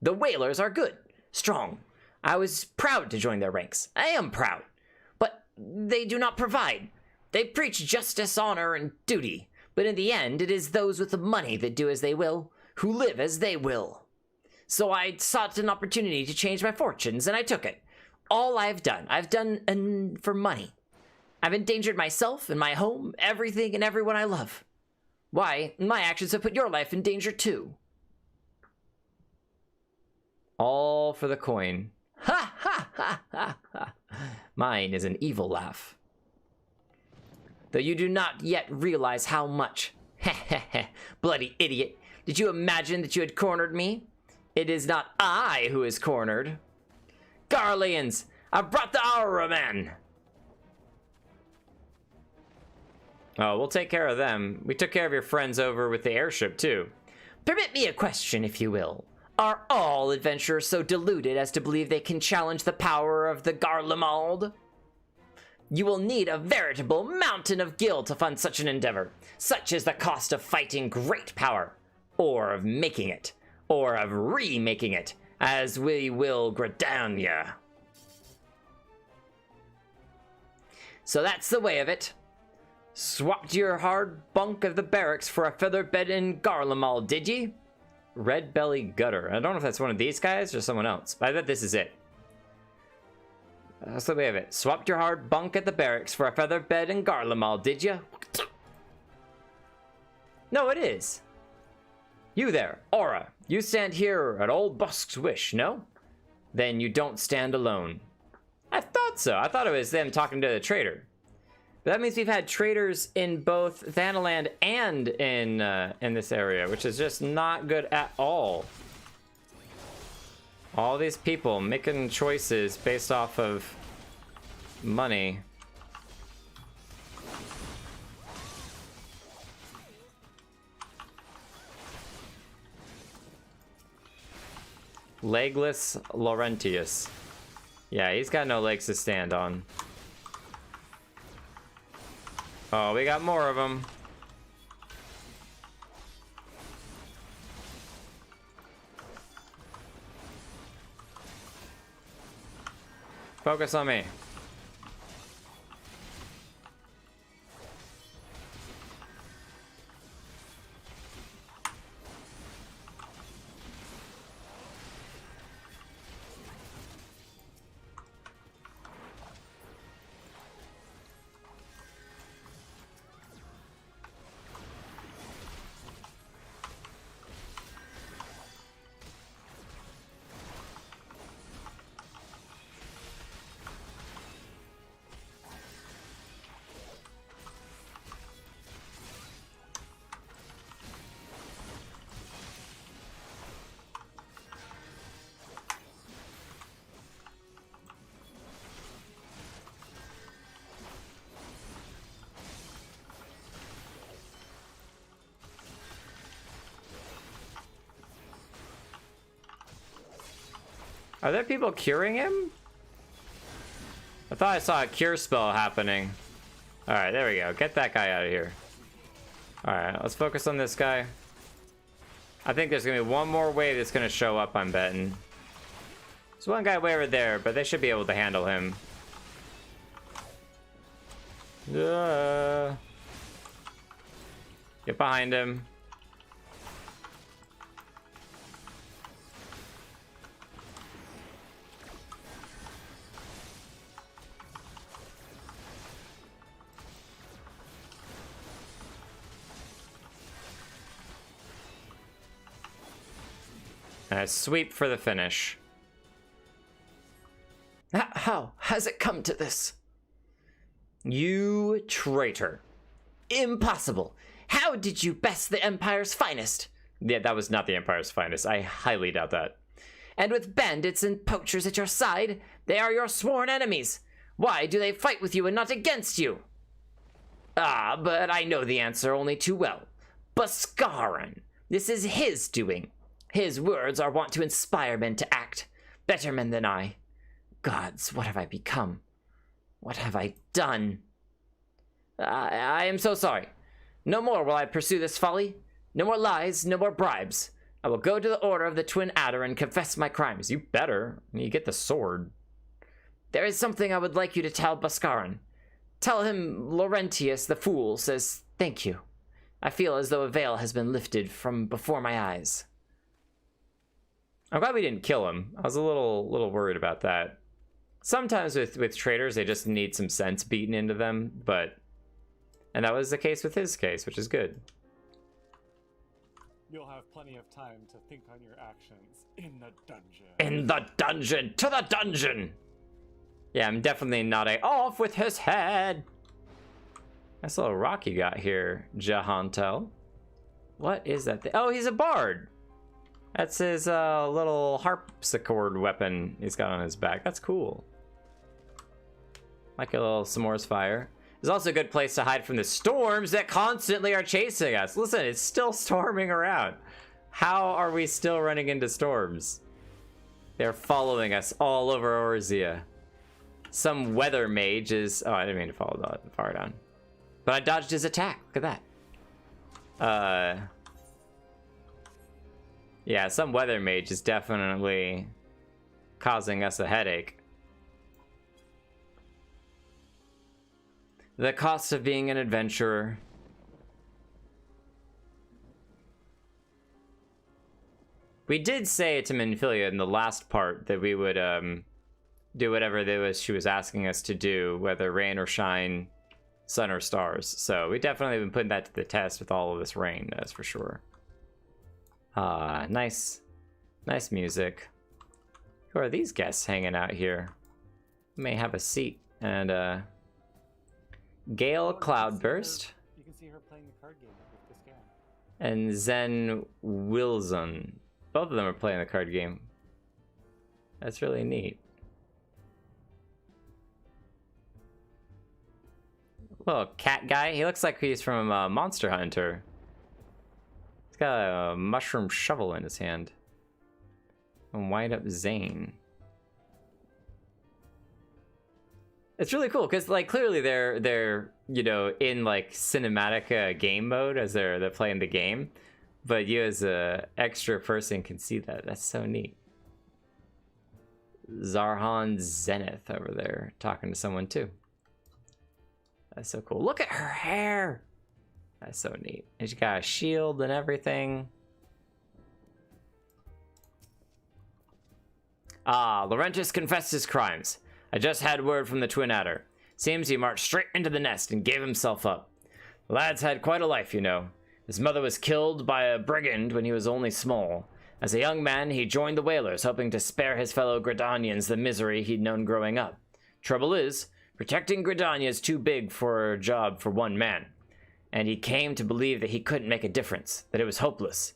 The Whalers are good, strong. I was proud to join their ranks. I am proud. But they do not provide. They preach justice, honor, and duty. But in the end, it is those with the money that do as they will, who live as they will. So I sought an opportunity to change my fortunes, and I took it. All I've done for money. I've endangered myself and my home, everything and everyone I love. Why, my actions have put your life in danger too. All for the coin. Ha ha ha ha ha. Mine is an evil laugh. Though you do not yet realize how much. Heh, bloody idiot. Did you imagine that you had cornered me? It is not I who is cornered. Garleans, I've brought the Aura men. Oh, we'll take care of them. We took care of your friends over with the airship, too. Permit me a question, if you will. Are all adventurers so deluded as to believe they can challenge the power of the Garlemald? You will need a veritable mountain of gil to fund such an endeavor. Such is the cost of fighting great power, or of making it, or of remaking it, as we will Gridania. So that's the way of it. Swapped your hard bunk of the barracks for a feather bed in Garlemald, did ye? Red Belly Gutter. I don't know if that's one of these guys or someone else, but I bet this is it. That's the way of it. Swapped your hard bunk at the barracks for a feather bed in Garlemald, did you? No, it is. You there, Aura. You stand here at Old Busk's wish, no? Then you don't stand alone. I thought so. I thought it was them talking to the traitor. But that means we've had traitors in both Thanaland and in this area, which is just not good at all. All these people making choices based off of money. Legless Laurentius. Yeah, he's got no legs to stand on. Oh, we got more of them. Focus on me. Are there people curing him? I thought I saw a cure spell happening. Alright, there we go. Get that guy out of here. Alright, let's focus on this guy. I think there's gonna be one more wave that's gonna show up, I'm betting. There's one guy way over there, but they should be able to handle him. Get behind him. Sweep for the finish. How has it come to this? You traitor. Impossible. How did you best the Empire's finest? Yeah, that was not the Empire's finest. I highly doubt that. And with bandits and poachers at your side, they are your sworn enemies. Why do they fight with you and not against you? Ah, but I know the answer only too well. Boscaran. This is his doing. His words are wont to inspire men to act. Better men than I. Gods, what have I become? What have I done? I am so sorry. No more will I pursue this folly. No more lies, no more bribes. I will go to the Order of the Twin Adder and confess my crimes. You better. You get the sword. There is something I would like you to tell Bhaskaran. Tell him Laurentius the Fool says thank you. I feel as though a veil has been lifted from before my eyes. I'm glad we didn't kill him. I was a little worried about that. Sometimes with traitors, they just need some sense beaten into them, and that was the case with his case, which is good. You'll have plenty of time to think on your actions in the dungeon. In the dungeon! To the dungeon! Yeah, I'm definitely not off with his head. Nice little rock you got here, Jahantel. What is that thing? Oh, he's a bard. That's his little harpsichord weapon he's got on his back. That's cool. Like a little s'mores fire. It's also a good place to hide from the storms that constantly are chasing us. Listen, it's still storming around. How are we still running into storms? They're following us all over Orzia. Some weather mage is... Oh, I didn't mean to follow that far down. But I dodged his attack. Look at that. Yeah, some weather mage is definitely causing us a headache. The cost of being an adventurer. We did say to Minfilia in the last part that we would do whatever she was asking us to do, whether rain or shine, sun or stars. So we definitely have been putting that to the test with all of this rain, that's for sure. Nice music. Who are these guests hanging out here? May have a seat. And Gale Cloudburst. You can see her playing the card game with this guy. And Zen Wilson. Both of them are playing the card game. That's really neat. Little cat guy. He looks like he's from Monster Hunter. He's got a mushroom shovel in his hand. And wind up Zane. It's really cool because, like, clearly they're you know, in like cinematic game mode as they're playing the game, but you as a extra person can see that. That's so neat. Zarhan Zenith over there talking to someone too. That's so cool. Look at her hair. That's so neat. And she got a shield and everything. Laurentius confessed his crimes. I just had word from the Twin Adder. Seems he marched straight into the nest and gave himself up. The lad's had quite a life, you know. His mother was killed by a brigand when he was only small. As a young man, he joined the Whalers, hoping to spare his fellow Gridanians the misery he'd known growing up. Trouble is, protecting Gridania is too big for a job for one man, and he came to believe that he couldn't make a difference, that it was hopeless.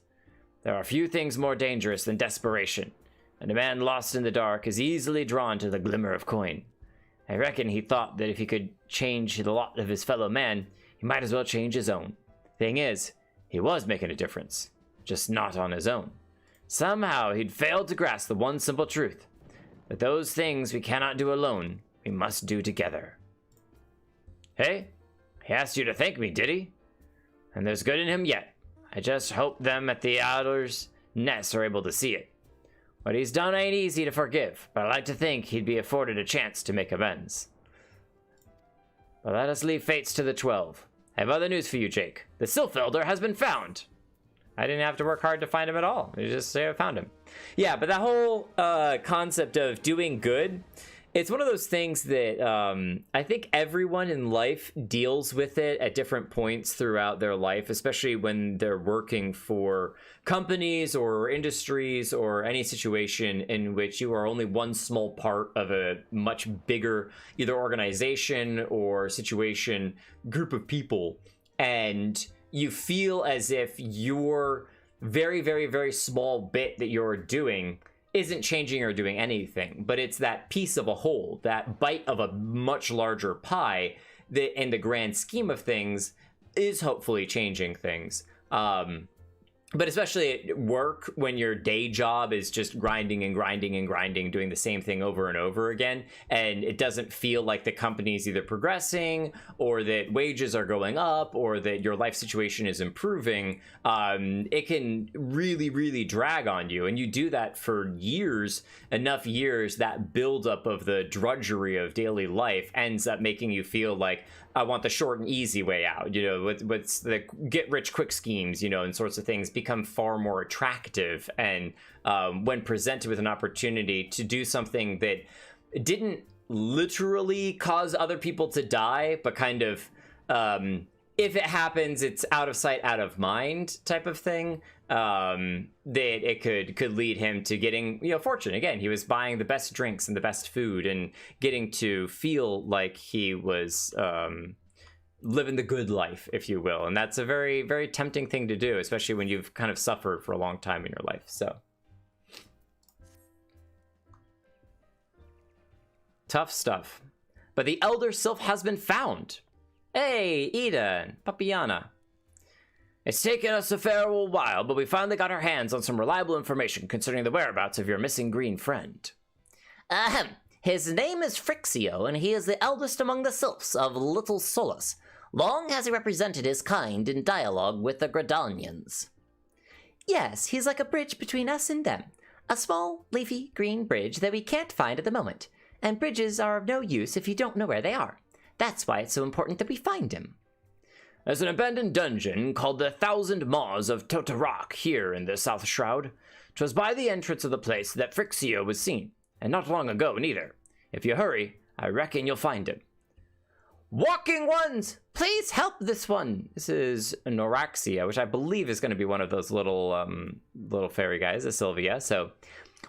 There are few things more dangerous than desperation, and a man lost in the dark is easily drawn to the glimmer of coin. I reckon he thought that if he could change the lot of his fellow man, he might as well change his own. Thing is, he was making a difference, just not on his own. Somehow he'd failed to grasp the one simple truth, that those things we cannot do alone, we must do together. Hey, he asked you to thank me, did he? And there's good in him yet. I just hope them at the Adder's nest are able to see it. What he's done ain't easy to forgive, but I like to think he'd be afforded a chance to make amends. But let us leave fates to the 12. I have other news for you, Jake. The Sylph Elder has been found. I didn't have to work hard to find him at all. You just say I found him. Yeah, but that whole concept of doing good, it's one of those things that I think everyone in life deals with it at different points throughout their life, especially when they're working for companies or industries or any situation in which you are only one small part of a much bigger either organization or situation, group of people, and you feel as if your very, very, very small bit that you're doing isn't changing or doing anything, but it's that piece of a whole, that bite of a much larger pie that in the grand scheme of things is hopefully changing things. but especially at work, when your day job is just grinding and grinding and grinding, doing the same thing over and over again, and it doesn't feel like the company's either progressing or that wages are going up or that your life situation is improving, it can really, really drag on you. And you do that for years, enough years, that buildup of the drudgery of daily life ends up making you feel like, I want the short and easy way out, you know, what's the get rich quick schemes, you know, and sorts of things become far more attractive. And when presented with an opportunity to do something that didn't literally cause other people to die, but kind of, if it happens, it's out of sight, out of mind type of thing, that it could lead him to getting, you know, fortune. Again, he was buying the best drinks and the best food and getting to feel like he was living the good life, if you will. And that's a very, very tempting thing to do, especially when you've kind of suffered for a long time in your life. So tough stuff. But the Elder Sylph has been found. Hey, Ida and Papiana. It's taken us a fair old while, but we finally got our hands on some reliable information concerning the whereabouts of your missing green friend. Ahem. His name is Frixio, and he is the eldest among the Sylphs of Little Solus. Long has he represented his kind in dialogue with the Gradanians. Yes, he's like a bridge between us and them. A small, leafy, green bridge that we can't find at the moment. And bridges are of no use if you don't know where they are. That's why it's so important that we find him. There's an abandoned dungeon called the 1,000 Maws of Toto-Rak here in the South Shroud. 'Twas by the entrance of the place that Frixio was seen, and not long ago neither. If you hurry, I reckon you'll find him. Walking ones, please help this one. This is Noraxia, which I believe is going to be one of those little fairy guys, a Sylvia. So,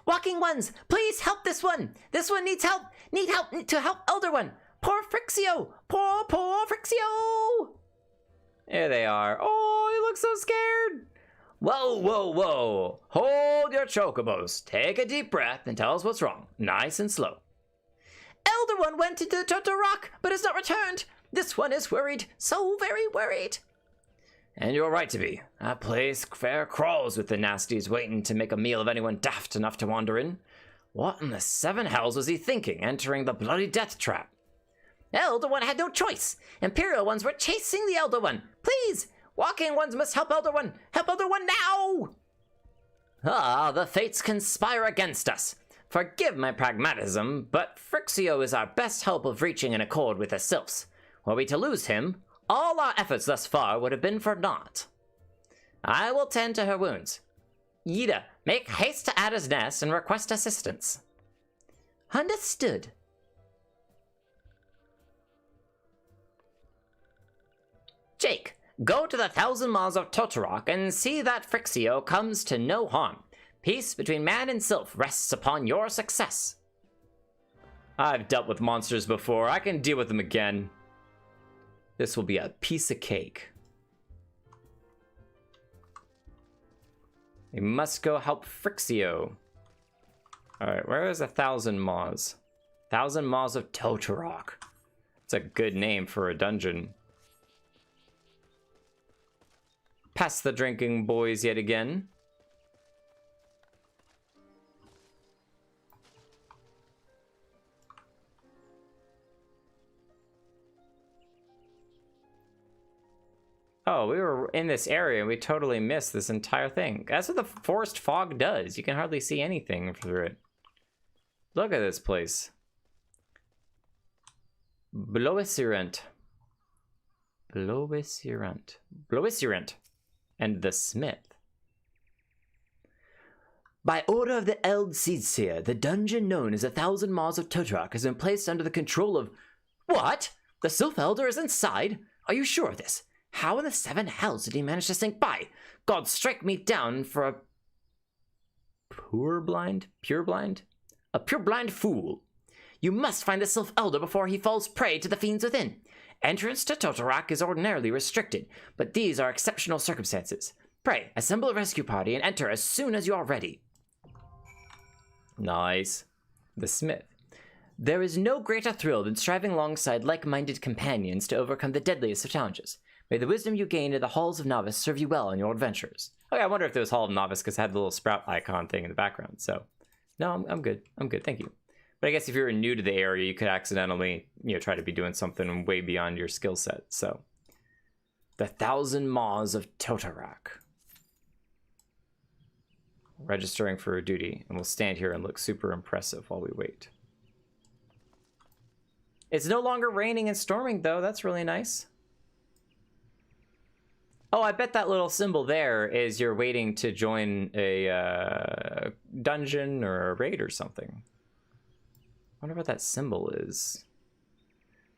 walking ones, please help this one. This one needs help. Need help to help Elder One. Poor Frixio. Poor Frixio. There they are. Oh, he looks so scared. Whoa, whoa, whoa. Hold your chocobos. Take a deep breath and tell us what's wrong. Nice and slow. Elder One went into Toto-Rak, but has not returned. This one is worried, so very worried. And you're right to be. That place fair crawls with the nasties waiting to make a meal of anyone daft enough to wander in. What in the seven hells was he thinking, entering the bloody death trap? Elder One had no choice. Imperial ones were chasing the Elder One. Please, walking ones must help Elder One. Help Elder One now! Ah, the fates conspire against us. Forgive my pragmatism, but Frixio is our best hope of reaching an accord with the Sylphs. Were we to lose him, all our efforts thus far would have been for naught. I will tend to her wounds. Ida, make haste to Ada's nest and request assistance. Understood. Jake, go to the 1,000 Maws of Toto-Rak and see that Frixio comes to no harm. Peace between man and Sylph rests upon your success. I've dealt with monsters before. I can deal with them again. This will be a piece of cake. We must go help Frixio. Alright, where is 1,000 Maws? 1,000 Maws of Toto-Rak. It's a good name for a dungeon. Past the drinking boys yet again. Oh, we were in this area and we totally missed this entire thing. That's what the forest fog does. You can hardly see anything through it. Look at this place. Bloisirant. And the Smith. By order of the Elder Seedseer, the dungeon known as 1,000 Maws of Toto-Rak has been placed under the control of... What? The Sylph Elder is inside? Are you sure of this? How in the seven hells did he manage to sink by? God strike me down for a... Purblind? A purblind fool. You must find the Sylph Elder before he falls prey to the fiends within. Entrance to Toto-Rak is ordinarily restricted, but these are exceptional circumstances. Pray, assemble a rescue party and enter as soon as you are ready. Nice. The Smith. There is no greater thrill than striving alongside like-minded companions to overcome the deadliest of challenges. May the wisdom you gain in the halls of novice serve you well in your adventures. Okay, I wonder if it was Hall of Novice because it had the little sprout icon thing in the background. So, no, I'm good. I'm good. Thank you. But I guess if you're new to the area, you could accidentally, try to be doing something way beyond your skill set. So, the 1,000 Maws of Toto-Rak. Registering for a duty, and we'll stand here and look super impressive while we wait. It's no longer raining and storming, though. That's really nice. Oh, I bet that little symbol there is you're waiting to join a dungeon or a raid or something. I wonder what that symbol is.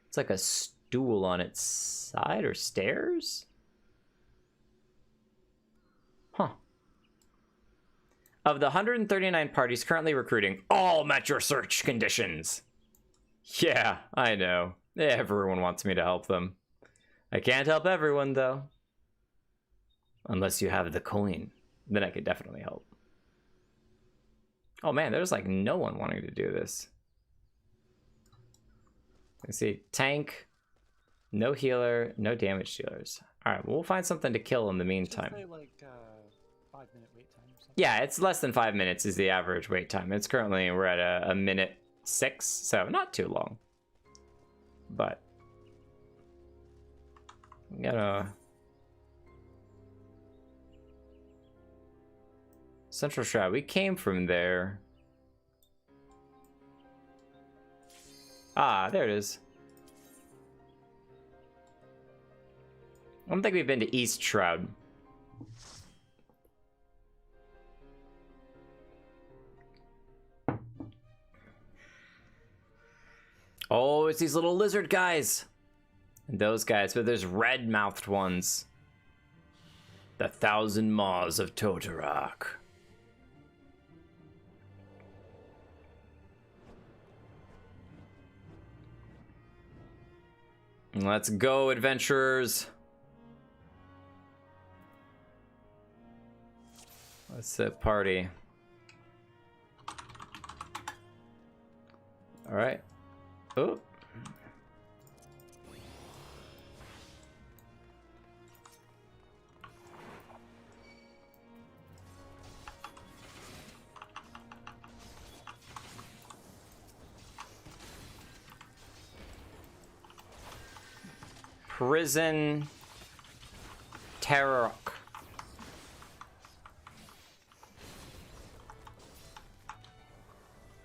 It's like a stool on its side or stairs? Huh. Of the 139 parties currently recruiting, all met your search conditions. Yeah, I know. Everyone wants me to help them. I can't help everyone, though. Unless you have the coin. Then I could definitely help. Oh man, there's like no one wanting to do this. Let's see. Tank. No healer. No damage dealers. Alright, well, we'll find something to kill in the meantime. Say like 5-minute wait time or something. Yeah, it's less than 5 minutes is the average wait time. It's currently, we're at a minute 6, so not too long. But we gotta... Central Shroud, we came from there. Ah, there it is. I don't think we've been to East Shroud. Oh, it's these little lizard guys. And those guys, but there's red-mouthed ones. The 1,000 Maws of Toto-Rak. Let's go, adventurers. Let's party. All right. Oh. Prison Terror.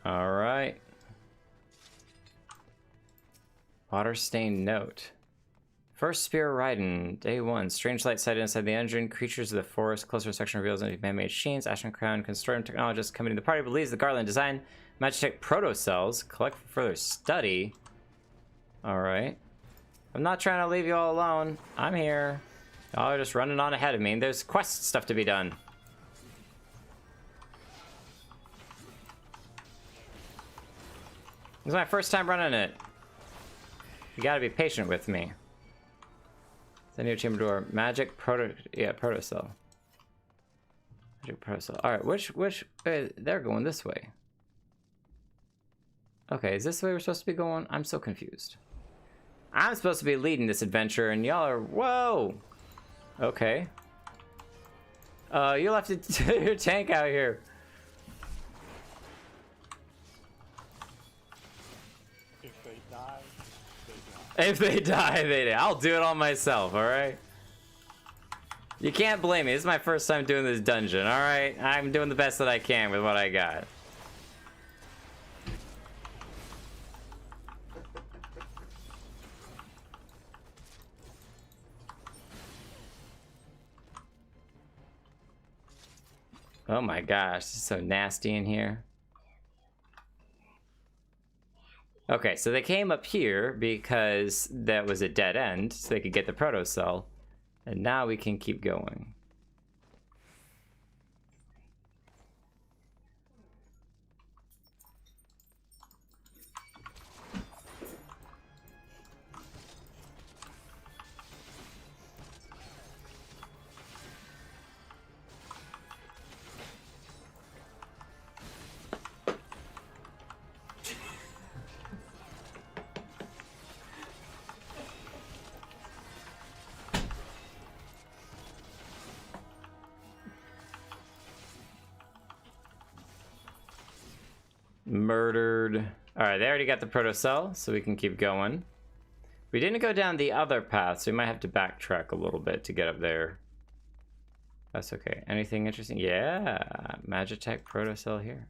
All right. Water-stained note. First spear riding, day 1. Strange light sighted inside the engine. Creatures of the forest. Closer section reveals into man-made machines. Ashen Crown consortium technologist coming to the party believes the Garland design. Magitech proto-cells. Collect for further study. All right. I'm not trying to leave you all alone. I'm here. Y'all are just running on ahead of me. There's quest stuff to be done. This is my first time running it. You gotta be patient with me. The new chamber door. Magic proto-cell. Magic proto-cell. Alright, which they're going this way. Okay, is this the way we're supposed to be going? I'm so confused. I'm supposed to be leading this adventure, and y'all are... Whoa! Okay. You left your tank out here. If they die, they die. I'll do it all myself, alright? You can't blame me. This is my first time doing this dungeon, alright? I'm doing the best that I can with what I got. Oh my gosh, this is so nasty in here. Okay, so they came up here because that was a dead end, so they could get the proto-cell. And now we can keep going. Murdered. Alright, they already got the protocell, so we can keep going. We didn't go down the other path, so we might have to backtrack a little bit to get up there. That's okay. Anything interesting? Yeah, Magitech protocell here.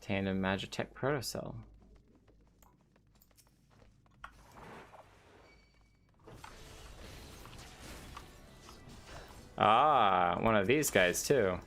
Tandem Magitech protocell. Ah, one of these guys too.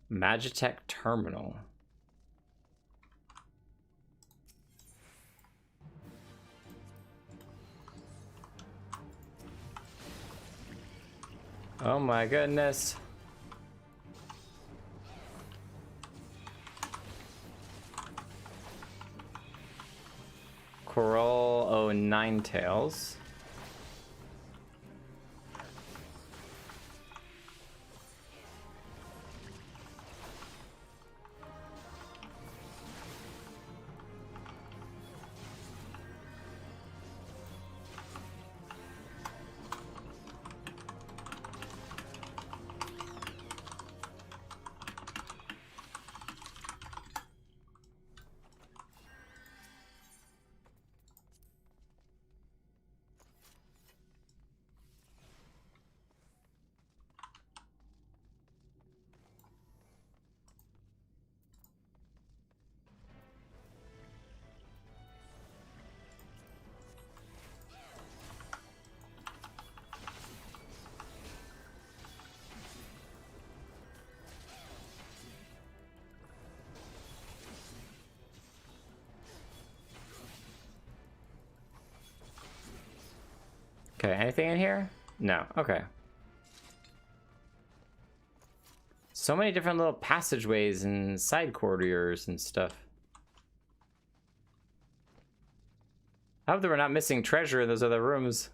Magitech terminal. Oh my goodness. Coral Ninetails. Okay, anything in here? No, okay. So many different little passageways and side corridors and stuff. I hope that we're not missing treasure in those other rooms.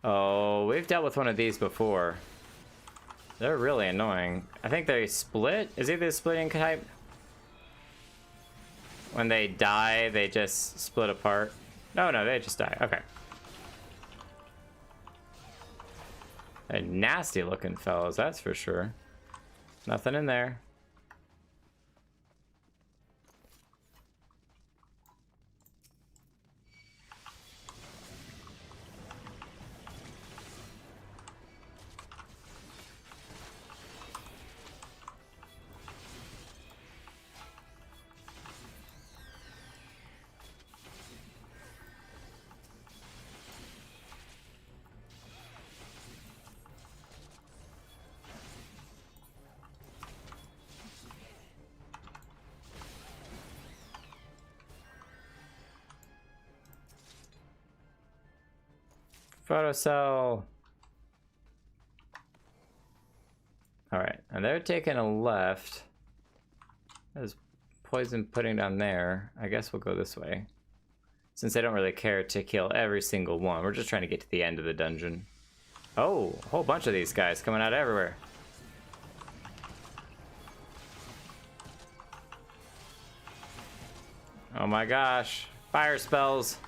Oh, we've dealt with one of these before. They're really annoying. I think they split? Is it the splitting type? When they die, they just split apart. No, they just die. Okay. They're nasty looking fellows, that's for sure. Nothing in there. Photocell. Alright, and they're taking a left. There's poison pudding down there. I guess we'll go this way. Since they don't really care to kill every single one. We're just trying to get to the end of the dungeon. Oh, a whole bunch of these guys coming out everywhere. Oh my gosh. Fire spells.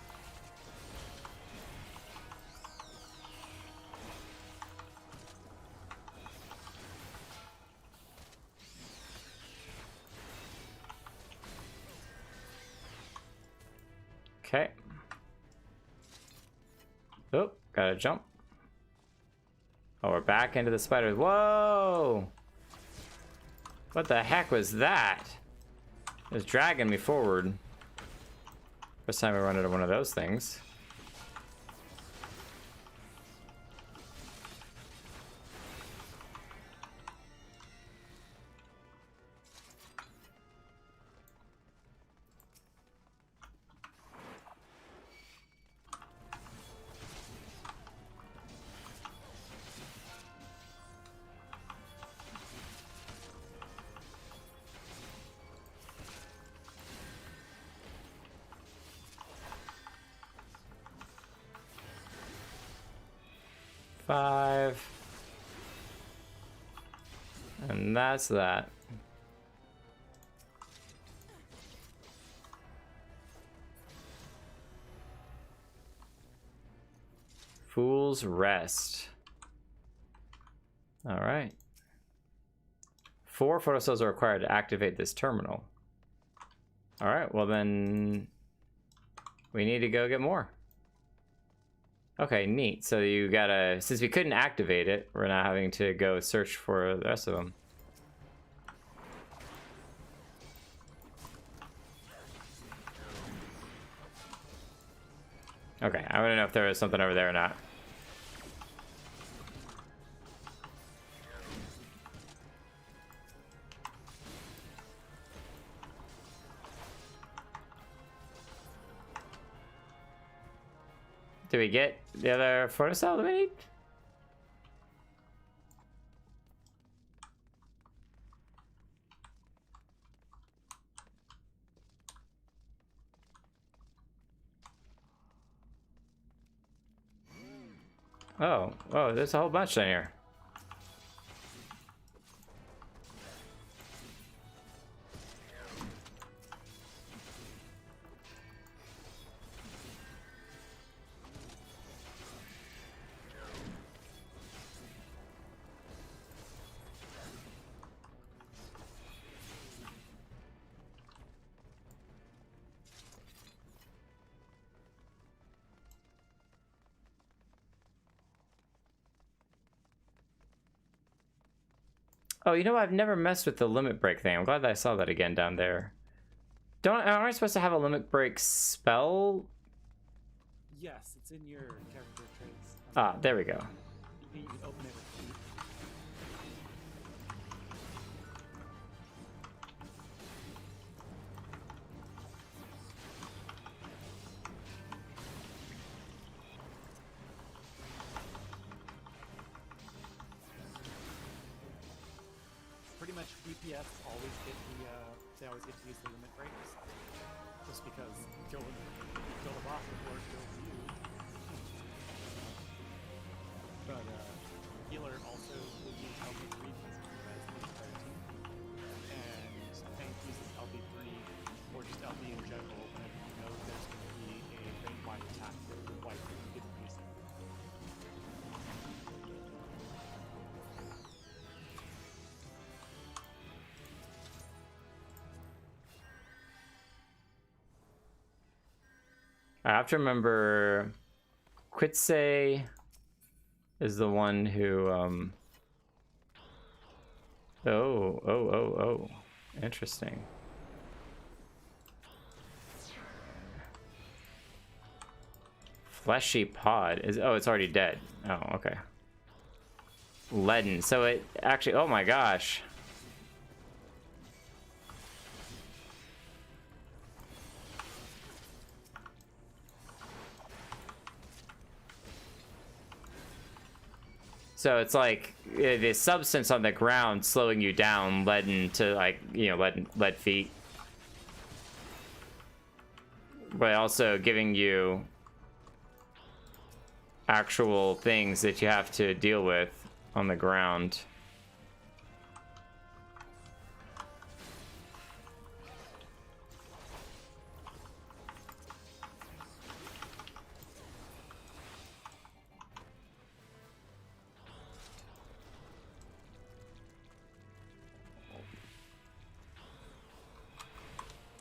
Okay. Oh, gotta jump. Oh, we're back into the spiders. Whoa! What the heck was that? It was dragging me forward. First time we run into one of those things. 5. And that's that. Fool's Rest. All right. 4 photocells are required to activate this terminal. All right, well then we need to go get more. Okay, neat. So you gotta, since we couldn't activate it, we're not having to go search for the rest of them. Okay, I don't know if there was something over there or not. Do we get the other photocell that we need? Oh, there's a whole bunch down here. Oh, you know what? I've never messed with the limit break thing. I'm glad that I saw that again down there. Aren't I supposed to have a limit break spell? Yes, it's in your character traits. Ah, there we go. You can open it with E. Pretty much DPS always get they always get to use the limit breaks, just because kill the boss before it kills you. But healer also will use LB3 because you guys need the entire team, and tank uses LB3 or just LB in general whenever you know there's going to be a very wide attack that will wipe you get use it. I have to remember Quitse is the one who oh. Interesting. Fleshy pod is it's already dead. Oh, okay. Leaden. So it actually, oh my gosh. So it's like the substance on the ground slowing you down, leaden to, like, you know, lead feet. But also giving you actual things that you have to deal with on the ground.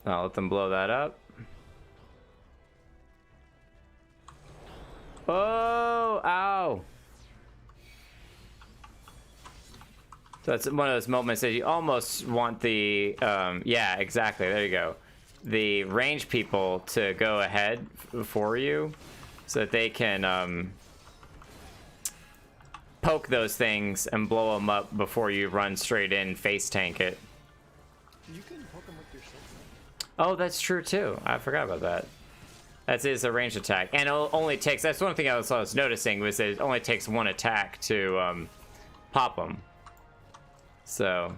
I'll let them blow that up. Oh, ow. So that's one of those moments that you almost want the, yeah, exactly, there you go. The range people to go ahead for you so that they can poke those things and blow them up before you run straight in, face tank it. You can poke them with your shield. Oh, that's true too. I forgot about that. That is a ranged attack, and it only takes. That's one thing I was noticing was that it only takes one attack to pop them. So.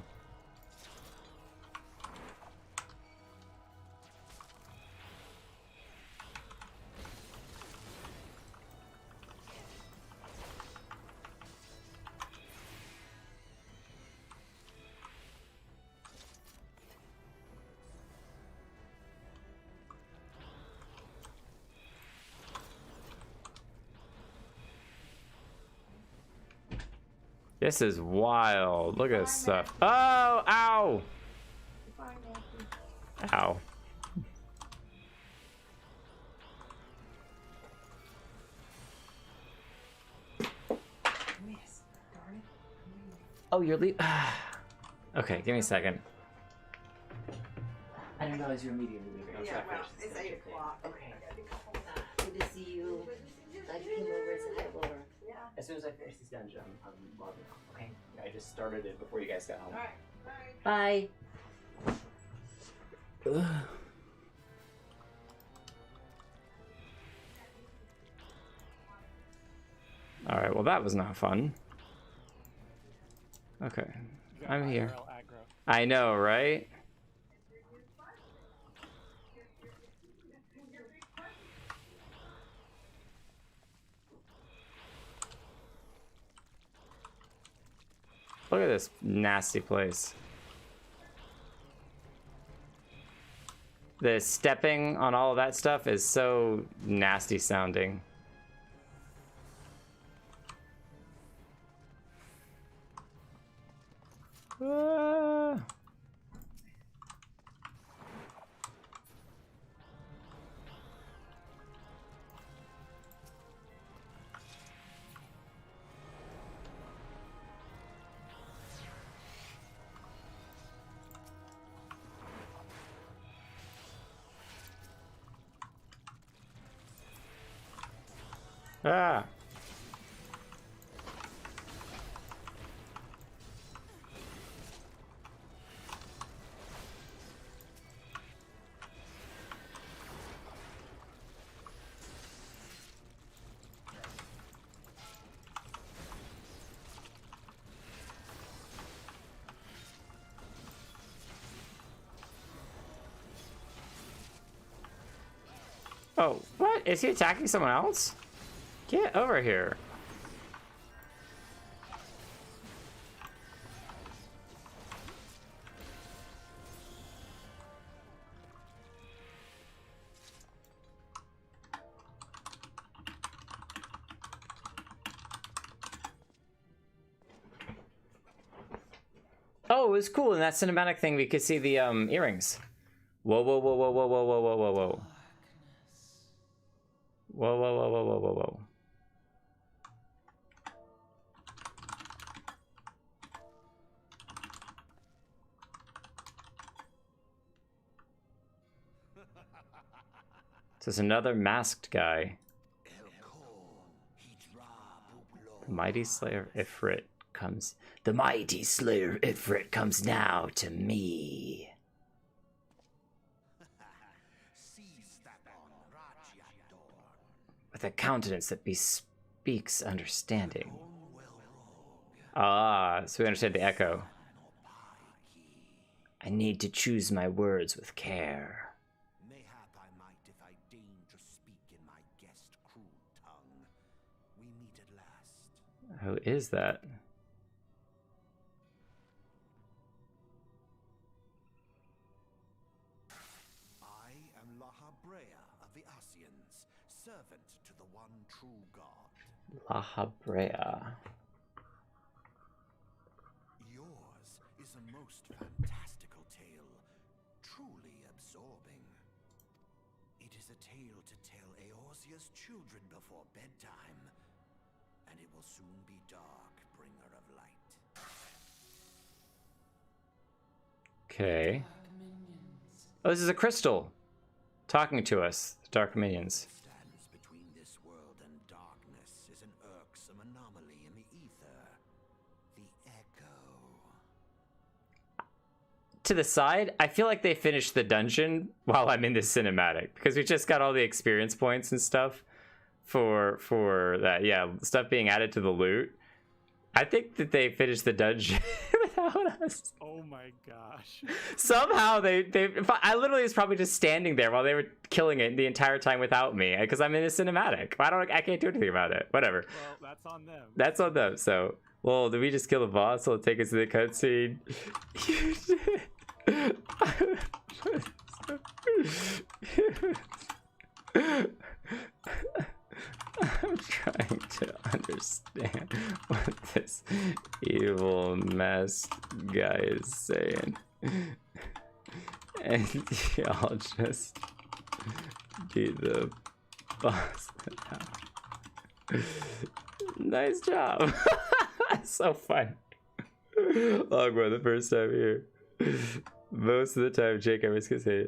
This is wild. Look at this stuff. Oh, ow! Ow. Oh, you're leaving. Okay, give me a second. I didn't realize you were immediately leaving. I was Yeah, well, it's 8 o'clock. Okay. Good to see you. Glad you came over and said hi over. Yeah. As soon as I finish this dungeon, I'm logging out. Okay. I just started it before you guys got home. Alright, Bye. All right. Well, that was not fun. Okay. You got I'm here. IRL aggro. I know, right? Look at this nasty place. The stepping on all of that stuff is so nasty sounding. Ah. Ah. Oh, what? Is he attacking someone else? Get over here. Oh, it was cool. In that cinematic thing, we could see the earrings. Whoa, whoa, whoa, whoa, whoa, whoa, whoa, whoa, whoa, whoa. Whoa, whoa, whoa, whoa, whoa, whoa, whoa. This is another masked guy. The mighty slayer Ifrit comes. The mighty slayer Ifrit comes now to me. With a countenance that bespeaks understanding. Ah, so we understand the echo. I need to choose my words with care. Mayhap I might if I deign to speak in my guest crude tongue. We meet at last. Who is that? I am Lahabrea of the Asians, servant to the one true God. Lahabrea. Yours is a most fantastical tale, truly absorbing. It is a tale to tell Eorzea's children before bedtime, and it will soon be dark, bringer of light. Okay. Oh, this is a crystal talking to us, the Dark Minions. Stands between this world and darkness is an irksome anomaly in the ether. The echo. To the side, I feel like they finished the dungeon while I'm in the cinematic because we just got all the experience points and stuff for that. Yeah, stuff being added to the loot. I think that they finished the dungeon without us. Oh my gosh. Somehow I literally was probably just standing there while they were killing it the entire time without me because I'm in a cinematic. I can't do anything about it. Whatever. Well, that's on them. That's on them. So, well, did we just kill the boss? So it'll take us to the cutscene. I'm trying to understand what this evil masked guy is saying. And y'all just be the boss. Nice job. So fun. Longbow, the first time here. Most of the time, Jacob is gonna say,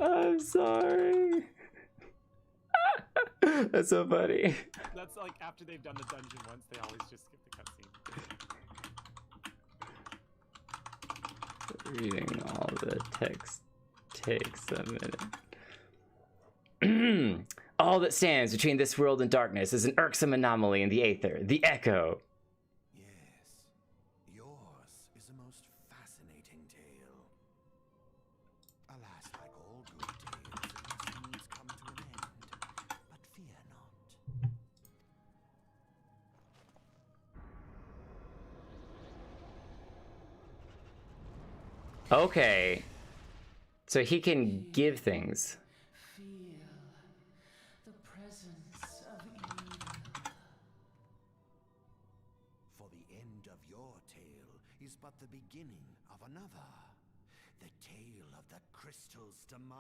I'm sorry. That's so funny. That's like after they've done the dungeon once, they always just skip the cutscene. Reading all the text takes a minute. All that stands between this world and darkness is an irksome anomaly in the aether, the echo. Yes, yours is a most fascinating tale. Alas, like all good tales, it must needs come to an end. But fear not. Okay. So he can give things. But the beginning of another. The tale of the crystal's demise.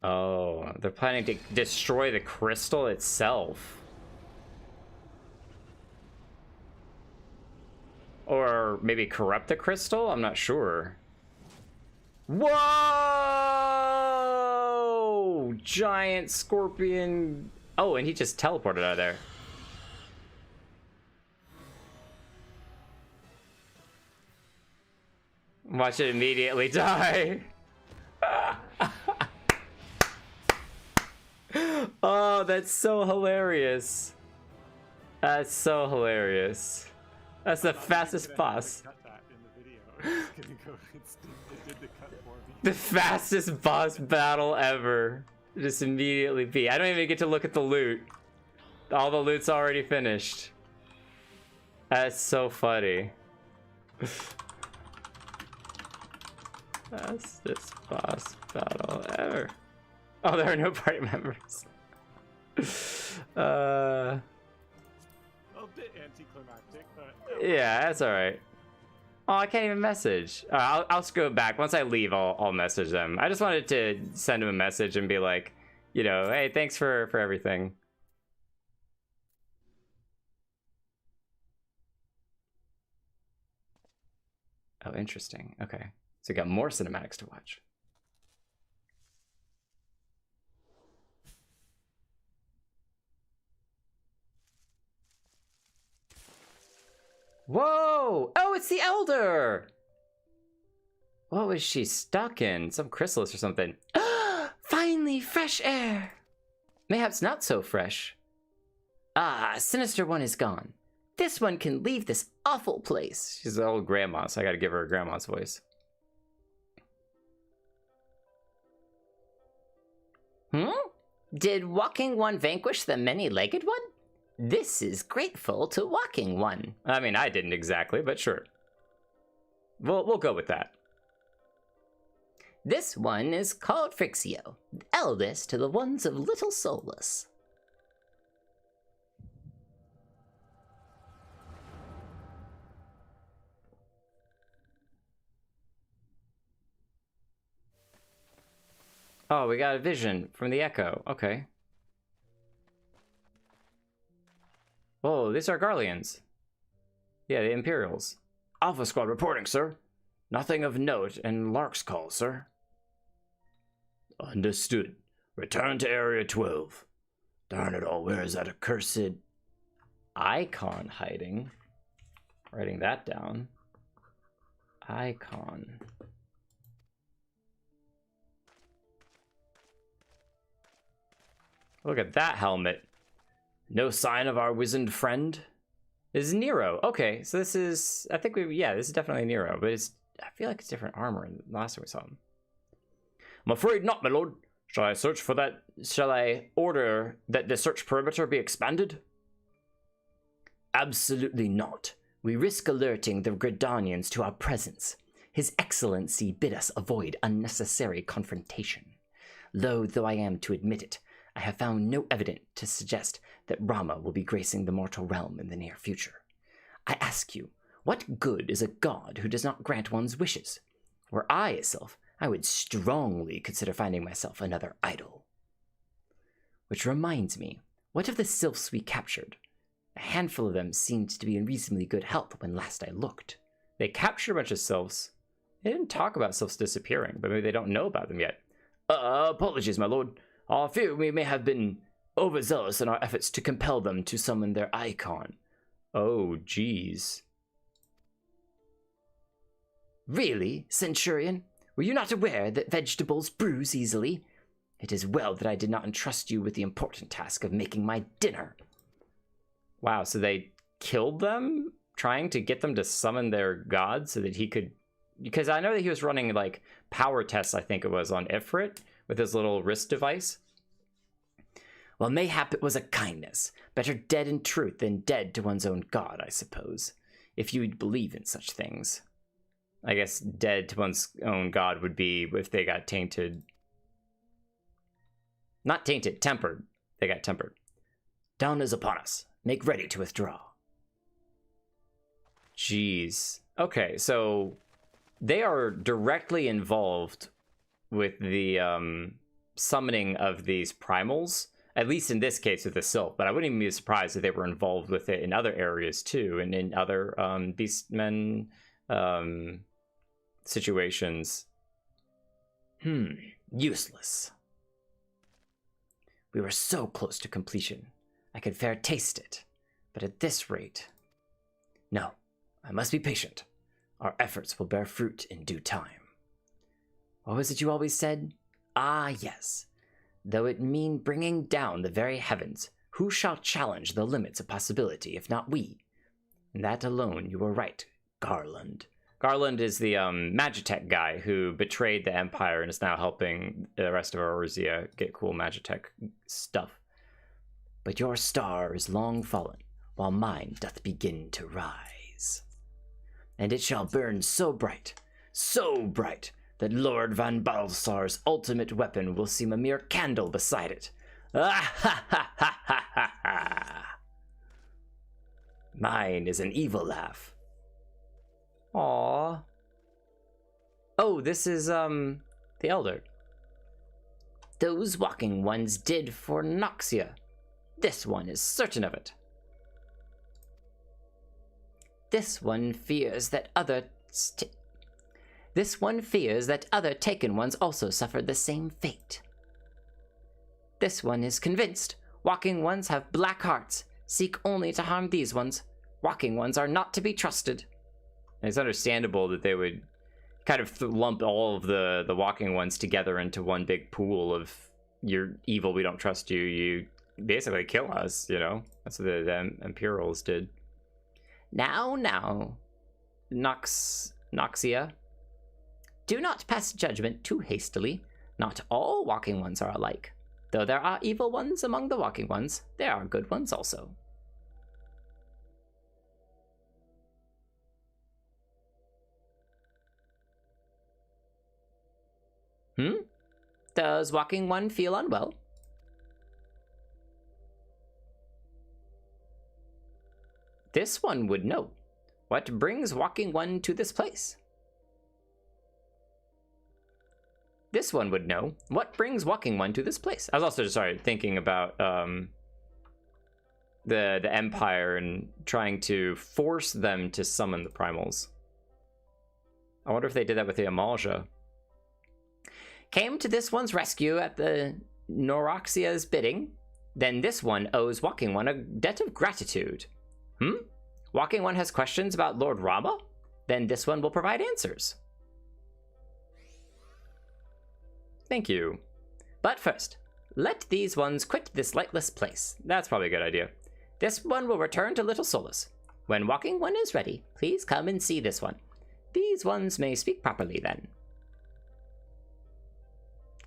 Oh, they're planning to destroy the crystal itself. Or maybe corrupt the crystal? I'm not sure. Whoa! Giant scorpion. Oh, and he just teleported out of there. Watch it immediately die. Oh, that's so hilarious. That's so hilarious. That's the fastest boss. Cut that in the video. It did the cut for me. The fastest boss battle ever. Just immediately beat. I don't even get to look at the loot. All the loot's already finished. That's so funny. Fastest boss battle ever. Oh, there are no party members. A bit anticlimactic, but yeah, that's all right. Oh, I can't even message. I'll go back once I leave. I'll message them. I just wanted to send them a message and be like, you know, hey, thanks for everything. Oh, interesting. Okay. So we got more cinematics to watch. Whoa! Oh, it's the Elder! What was she stuck in? Some chrysalis or something. Finally, fresh air! Mayhaps not so fresh. Ah, Sinister One is gone. This one can leave this awful place. She's an old grandma, so I gotta give her a grandma's voice. Did Walking One vanquish the many-legged one? This is grateful to Walking One. I mean, I didn't exactly, but sure. We'll go with that. This one is called Frixio, eldest to the ones of Little Solus. Oh, we got a vision from the Echo. Okay. Oh, these are Garleans. Yeah, the Imperials. Alpha Squad reporting, sir. Nothing of note in Lark's call, sir. Understood. Return to Area 12. Darn it all, where is that accursed icon hiding? Writing that down. Icon. Look at that helmet. No sign of our wizened friend? This is Nero. Okay, so this is, I think this is definitely Nero, but I feel like it's different armor than the last time we saw him. I'm afraid not, my lord. Shall I order that the search perimeter be expanded? Absolutely not. We risk alerting the Gridanians to our presence. His Excellency bid us avoid unnecessary confrontation. Loath though I am to admit it, I have found no evidence to suggest that Rama will be gracing the mortal realm in the near future. I ask you, what good is a god who does not grant one's wishes? Were I a Sylph, I would strongly consider finding myself another idol. Which reminds me, what of the Sylphs we captured? A handful of them seemed to be in reasonably good health when last I looked. They captured a bunch of Sylphs. They didn't talk about Sylphs disappearing, but maybe they don't know about them yet. Apologies, my lord. I fear we may have been overzealous in our efforts to compel them to summon their icon. Oh, geez. Really, Centurion? Were you not aware that vegetables bruise easily? It is well that I did not entrust you with the important task of making my dinner. Wow, so they killed them? Trying to get them to summon their god so that he could... Because I know that he was running, like, power tests, I think it was, on Ifrit with his little wrist device. Well, mayhap it was a kindness. Better dead in truth than dead to one's own god, I suppose. If you'd believe in such things. I guess dead to one's own god would be if they got tainted. Not tainted, tempered. They got tempered. Dawn is upon us. Make ready to withdraw. Jeez. Okay, so they are directly involved with the summoning of these primals. At least in this case with the Sylph, but I wouldn't even be surprised if they were involved with it in other areas too, and in other beastmen situations. Useless. We were so close to completion. I could fair taste it. But at this rate... No, I must be patient. Our efforts will bear fruit in due time. What was it you always said? Ah, yes. Though it mean bringing down the very heavens, who shall challenge the limits of possibility if not we? In that alone you were right, Garland. Garland is the Magitech guy who betrayed the Empire and is now helping the rest of Eorzea get cool Magitech stuff. But your star is long fallen, while mine doth begin to rise. And it shall burn so bright, that Lord Van Balsar's ultimate weapon will seem a mere candle beside it. Ah ha ha ha ha ha ha! Mine is an evil laugh. Aww. Oh, this is, the Elder. Those walking ones did for Noxia. This one is certain of it. This one fears that other taken ones also suffered the same fate. This one is convinced walking ones have black hearts, seek only to harm these ones. Walking ones are not to be trusted. And it's understandable that they would kind of lump all of the walking ones together into one big pool of, you're evil, we don't trust you, you basically kill us, you know? That's what the Imperials did. Now, Noxia. Do not pass judgment too hastily. Not all walking ones are alike. Though there are evil ones among the walking ones, there are good ones also. Does walking one feel unwell? This one would know. What brings walking one to this place? This one would know. What brings walking one to this place? I was also just thinking about the Empire and trying to force them to summon the primals. I wonder if they did that with the Amalja. Came to this one's rescue at the Noroxia's bidding. Then this one owes walking one a debt of gratitude. Walking one has questions about Lord Rama? Then this one will provide answers. Thank you. But first, let these ones quit this lightless place. That's probably a good idea. This one will return to Little Solus. When walking one is ready, please come and see this one. These ones may speak properly then.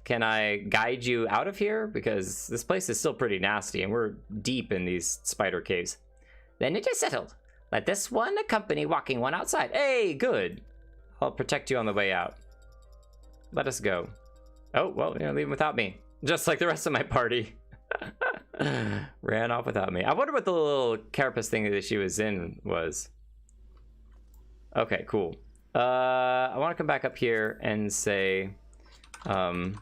Can I guide you out of here? Because this place is still pretty nasty and we're deep in these spider caves. Then it is settled. Let this one accompany walking one outside. Hey, good. I'll protect you on the way out. Let us go. Oh, well, you're leaving without me. Just like the rest of my party. Ran off without me. I wonder what the little carapace thing that she was in was. Okay, cool. I want to come back up here and say, Honestly,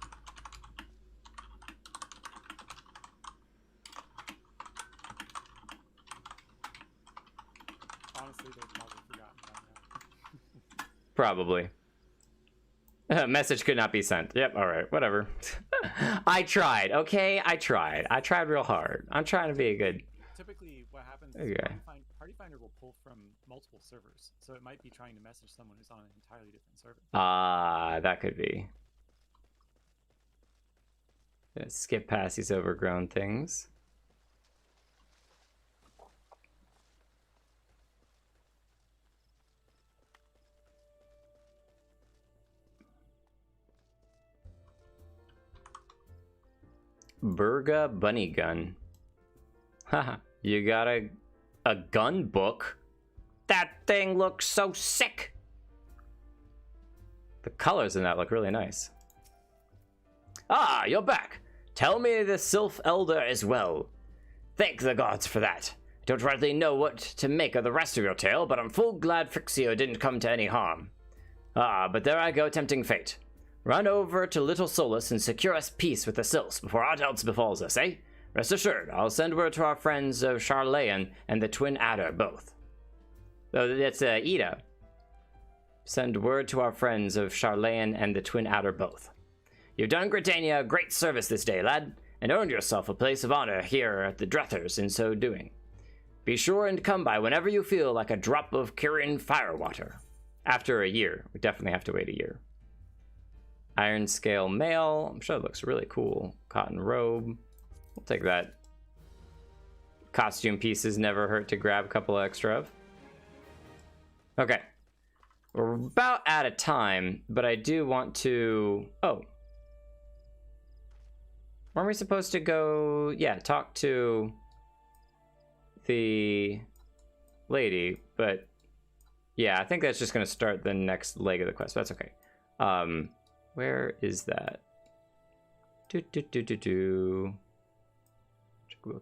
they've probably forgotten by now. probably. Message could not be sent. Yep, alright, whatever. I tried, okay? I tried. I tried real hard. I'm trying to be a good... Typically, what happens is Okay. Party Finder will pull from multiple servers, so it might be trying to message someone who's on an entirely different server. Ah, that could be. Gonna skip past these overgrown things. Burga Bunny Gun. Haha, you got a gun book? That thing looks so sick! The colors in that look really nice. Ah, you're back! Tell me the Sylph Elder is well. Thank the gods for that. I don't rightly know what to make of the rest of your tale, but I'm full glad Frixio didn't come to any harm. Ah, but there I go tempting fate. Run over to Little Solus and secure us peace with the Sylphs before aught else befalls us, eh? Rest assured, I'll send word to our friends of Charlayan and the Twin Adder both. Oh, that's Ida. Send word to our friends of Charlayan and the Twin Adder both. You've done Gridania a great service this day, lad, and earned yourself a place of honor here at the Drethers in so doing. Be sure and come by whenever you feel like a drop of Kirin firewater. After a year. We definitely have to wait a year. Iron Scale Mail. I'm sure it looks really cool. Cotton Robe. We'll take that. Costume pieces never hurt to grab a couple extra of. Okay. We're about out of time, but I do want to... Oh. Weren't we supposed to go... Yeah, talk to the lady, but... Yeah, I think that's just going to start the next leg of the quest, but that's okay. Where is that? Chocobo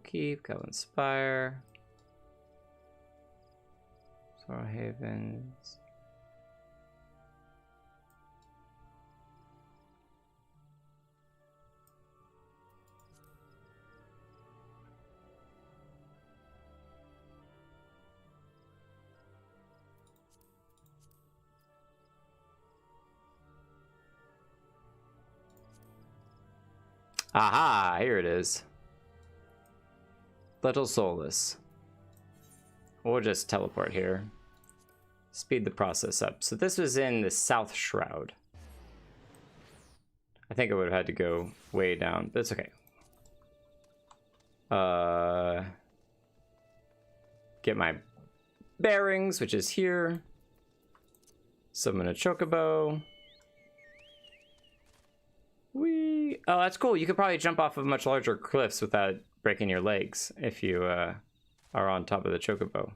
Keep, Goblin Spire. Sorrow Havens. Aha, here it is. Little Solus. We'll just teleport here. Speed the process up. So this was in the South Shroud. I think I would have had to go way down, but it's okay. Get my bearings, which is here. Summon a Chocobo. Whee! Oh, that's cool. You could probably jump off of much larger cliffs without breaking your legs if you are on top of the Chocobo.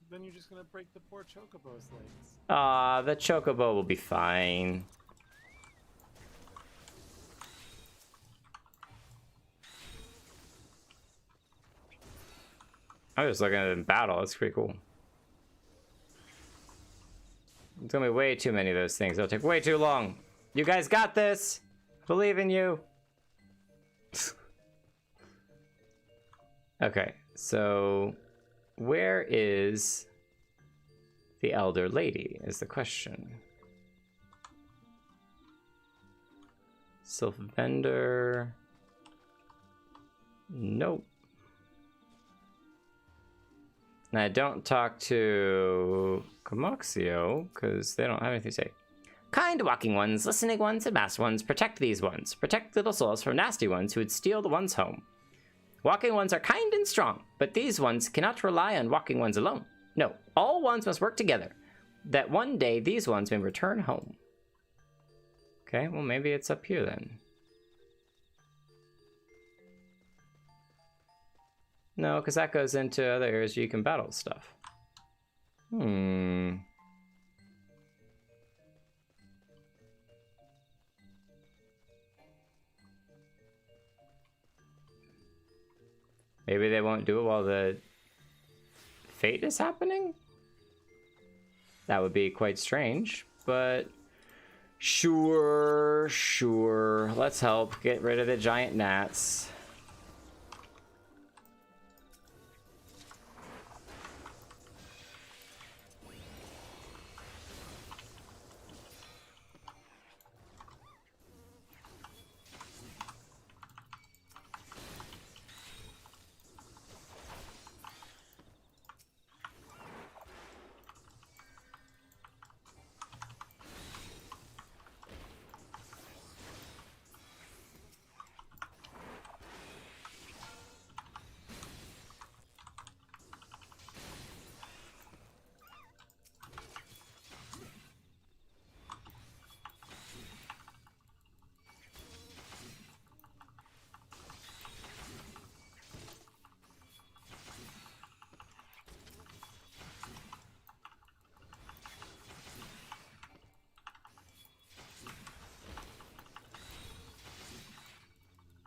Then you're just gonna break the poor Chocobo's legs. The Chocobo will be fine. I was looking at it in battle. That's pretty cool. There's gonna be way too many of those things. It'll take way too long. You guys got this. Believe in you. Okay, so where is the Elder Lady is the question. Sylph Vendor. Nope. Now don't talk to Comoxio, because they don't have anything to say. Kind walking ones, listening ones, and masked ones, protect these ones. Protect little souls from nasty ones who would steal the ones home. Walking ones are kind and strong, but these ones cannot rely on walking ones alone. No, all ones must work together, that one day these ones may return home. Okay, well maybe it's up here then. No, because that goes into other areas you can battle stuff. Maybe they won't do it while the fate is happening? That would be quite strange, but sure. Let's help get rid of the giant gnats.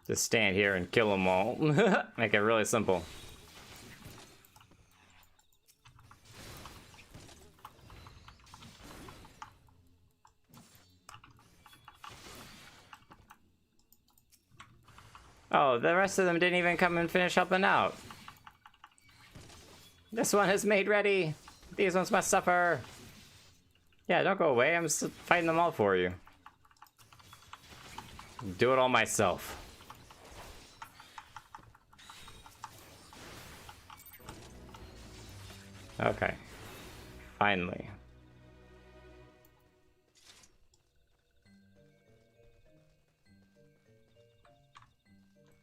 Just stand here and kill them all. Make it really simple. Oh, the rest of them didn't even come and finish helping out. This one is made ready. These ones must suffer. Yeah, don't go away. I'm just fighting them all for you. Do it all myself. Okay. Finally.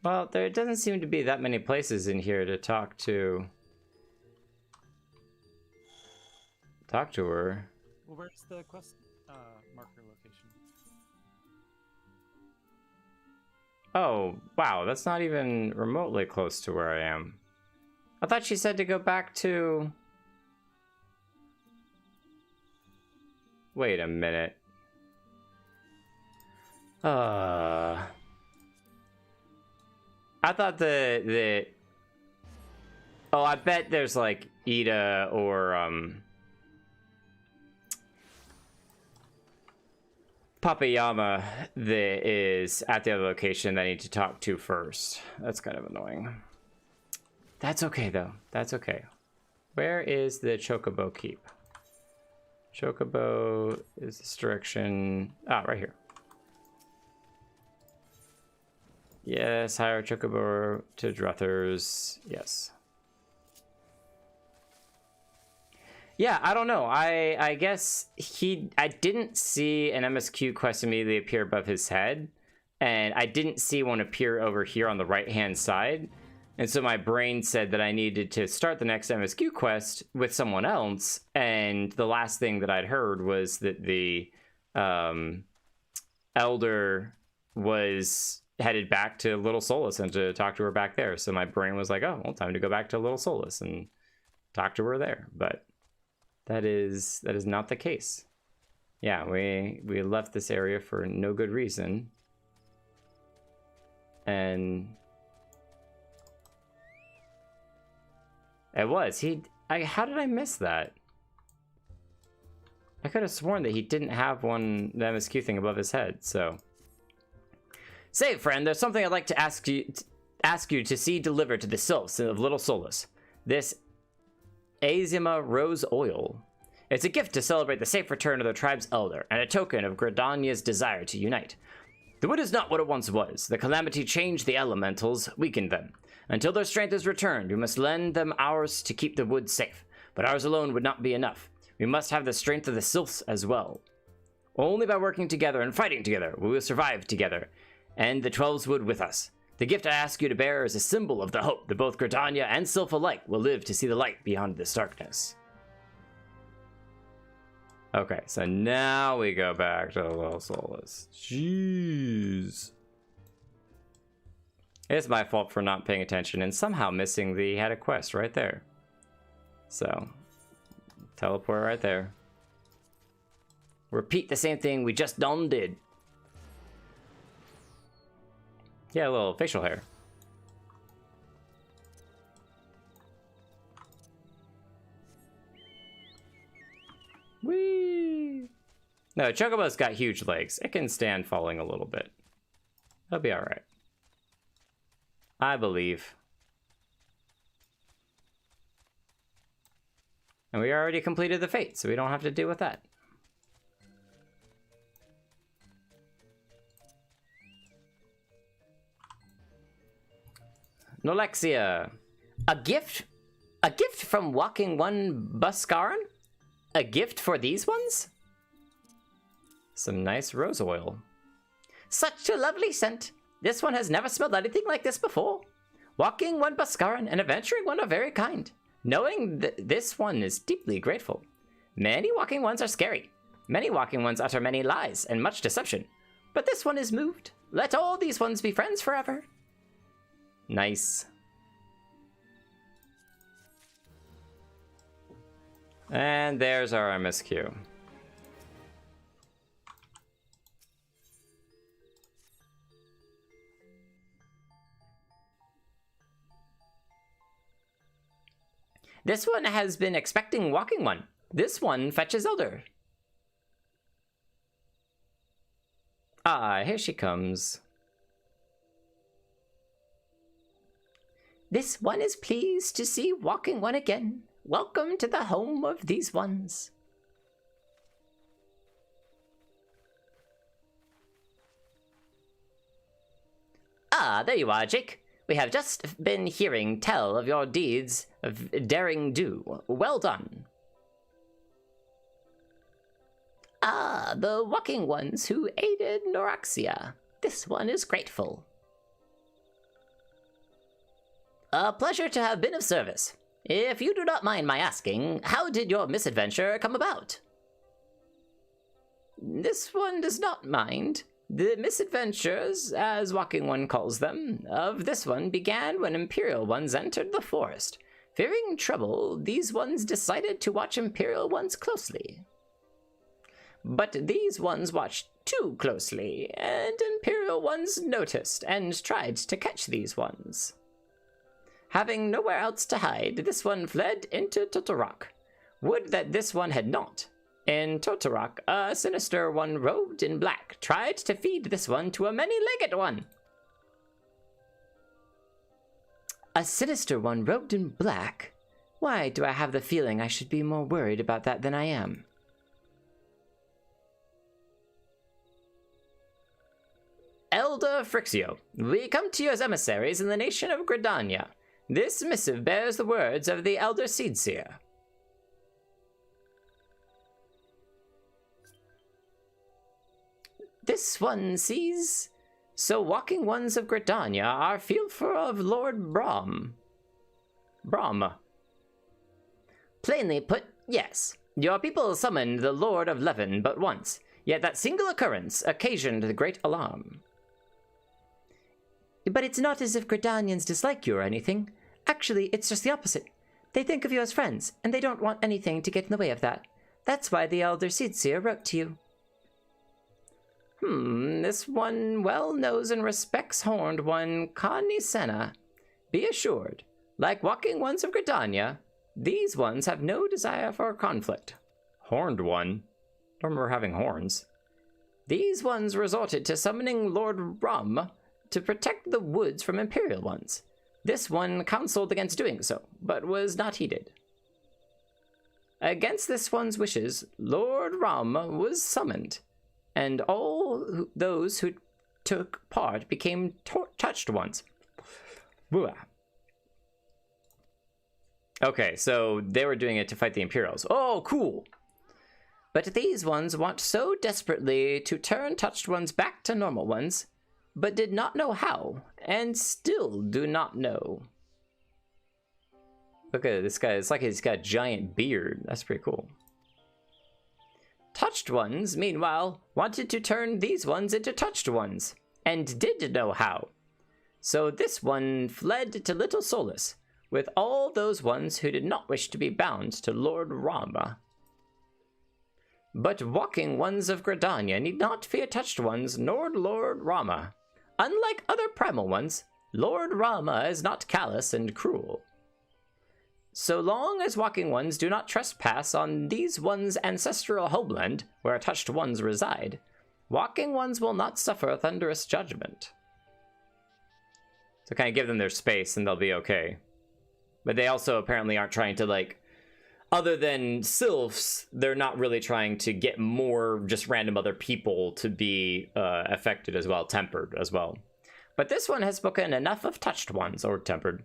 Well, there doesn't seem to be that many places in here to talk to her. Well, where's the quest marker location? Oh, wow, that's not even remotely close to where I am. I thought she said to go back to... Wait a minute. I thought the oh, I bet there's like Ida or Papayama that is at the other location that I need to talk to first. That's kind of annoying. That's okay though. That's okay. Where is the Chocobo keep? Chocobo is this direction. Ah, right here. Yes, hire Chocobo to Druthers. Yes. Yeah, I don't know. I guess I didn't see an MSQ quest immediately appear above his head, and I didn't see one appear over here on the right-hand side. And so my brain said that I needed to start the next MSQ quest with someone else, and the last thing that I'd heard was that the Elder was headed back to Little Solace and to talk to her back there. So my brain was like, oh, well, time to go back to Little Solace and talk to her there. But that is not the case. Yeah, we left this area for no good reason. And it was. How did I miss that? I could have sworn that he didn't have the MSQ thing above his head, so. Say, friend, there's something I'd like to ask you to see delivered to the Sylphs of Little Solace. This Azima Rose Oil. It's a gift to celebrate the safe return of the tribe's elder, and a token of Gridania's desire to unite. The wood is not what it once was. The calamity changed the elementals, weakened them. Until their strength is returned, we must lend them ours to keep the wood safe. But ours alone would not be enough. We must have the strength of the Sylphs as well. Only by working together and fighting together will we survive together, and the 12s wood with us. The gift I ask you to bear is a symbol of the hope that both Gridania and Sylph alike will live to see the light beyond this darkness. Okay, so now we go back to Little Solace. Jeez. It's my fault for not paying attention and somehow missing the had a quest right there. So, teleport right there. Repeat the same thing we just done did. Yeah, a little facial hair. Whee! No, Chocobo's got huge legs. It can stand falling a little bit. It'll be alright. I believe. And we already completed the fate, so we don't have to deal with that. Nolexia. A gift? A gift from Walking One Buscaran? A gift for these ones? Some nice rose oil. Such a lovely scent. This one has never smelled anything like this before. Walking One Buscaran and Adventuring One are very kind. Knowing this one is deeply grateful. Many Walking Ones are scary. Many Walking Ones utter many lies and much deception. But this one is moved. Let all these ones be friends forever. Nice. And there's our MSQ. This one has been expecting Walking One. This one fetches Elder. Ah, here she comes. This one is pleased to see Walking One again. Welcome to the home of these ones. Ah, there you are, Jake. We have just been hearing tell of your deeds of daring do. Well done. Ah, the Walking Ones who aided Noraxia. This one is grateful. A pleasure to have been of service. If you do not mind my asking, how did your misadventure come about? This one does not mind. The misadventures, as Walking One calls them, of this one began when Imperial Ones entered the forest. Fearing trouble, these ones decided to watch Imperial Ones closely. But these ones watched too closely, and Imperial Ones noticed and tried to catch these ones. Having nowhere else to hide, this one fled into Toto-Rak. Would that this one had not. In Toto-Rak, a sinister one robed in black tried to feed this one to a many-legged one. A sinister one robed in black? Why do I have the feeling I should be more worried about that than I am? Elder Frixio, we come to you as emissaries in the nation of Gridania. This missive bears the words of the Elder Seedseer. This one sees. So Walking Ones of Gridania are fearful of Lord Brahm. Plainly put, yes. Your people summoned the Lord of Leven but once, yet that single occurrence occasioned the great alarm. But it's not as if Gridanians dislike you or anything. Actually, it's just the opposite. They think of you as friends, and they don't want anything to get in the way of that. That's why the Elder Seedseer wrote to you. This one well knows and respects Horned One Kanisena. Be assured, like Walking Ones of Gridania, these ones have no desire for conflict. Horned One? Don't remember having horns. These ones resorted to summoning Lord Rum to protect the woods from Imperial Ones. This one counseled against doing so, but was not heeded. Against this one's wishes, Lord Rum was summoned, and all those who took part became touched ones. Okay, so they were doing it to fight the Imperials. Oh, cool! But these ones want so desperately to turn touched ones back to normal ones, but did not know how, and still do not know. Look at this guy, it's like he's got a giant beard. That's pretty cool. Touched ones, meanwhile, wanted to turn these ones into touched ones, and did know how. So this one fled to Little Solace, with all those ones who did not wish to be bound to Lord Rama. But Walking Ones of Gridania need not fear touched ones nor Lord Rama. Unlike other primal ones, Lord Rama is not callous and cruel. So long as walking ones do not trespass on these ones' ancestral homeland, where touched ones reside, walking ones will not suffer thunderous judgment. So kind of give them their space and they'll be okay. But they also apparently aren't trying to, like, other than Sylphs, they're not really trying to get more just random other people to be affected as well, tempered as well. But this one has spoken enough of touched ones, or tempered.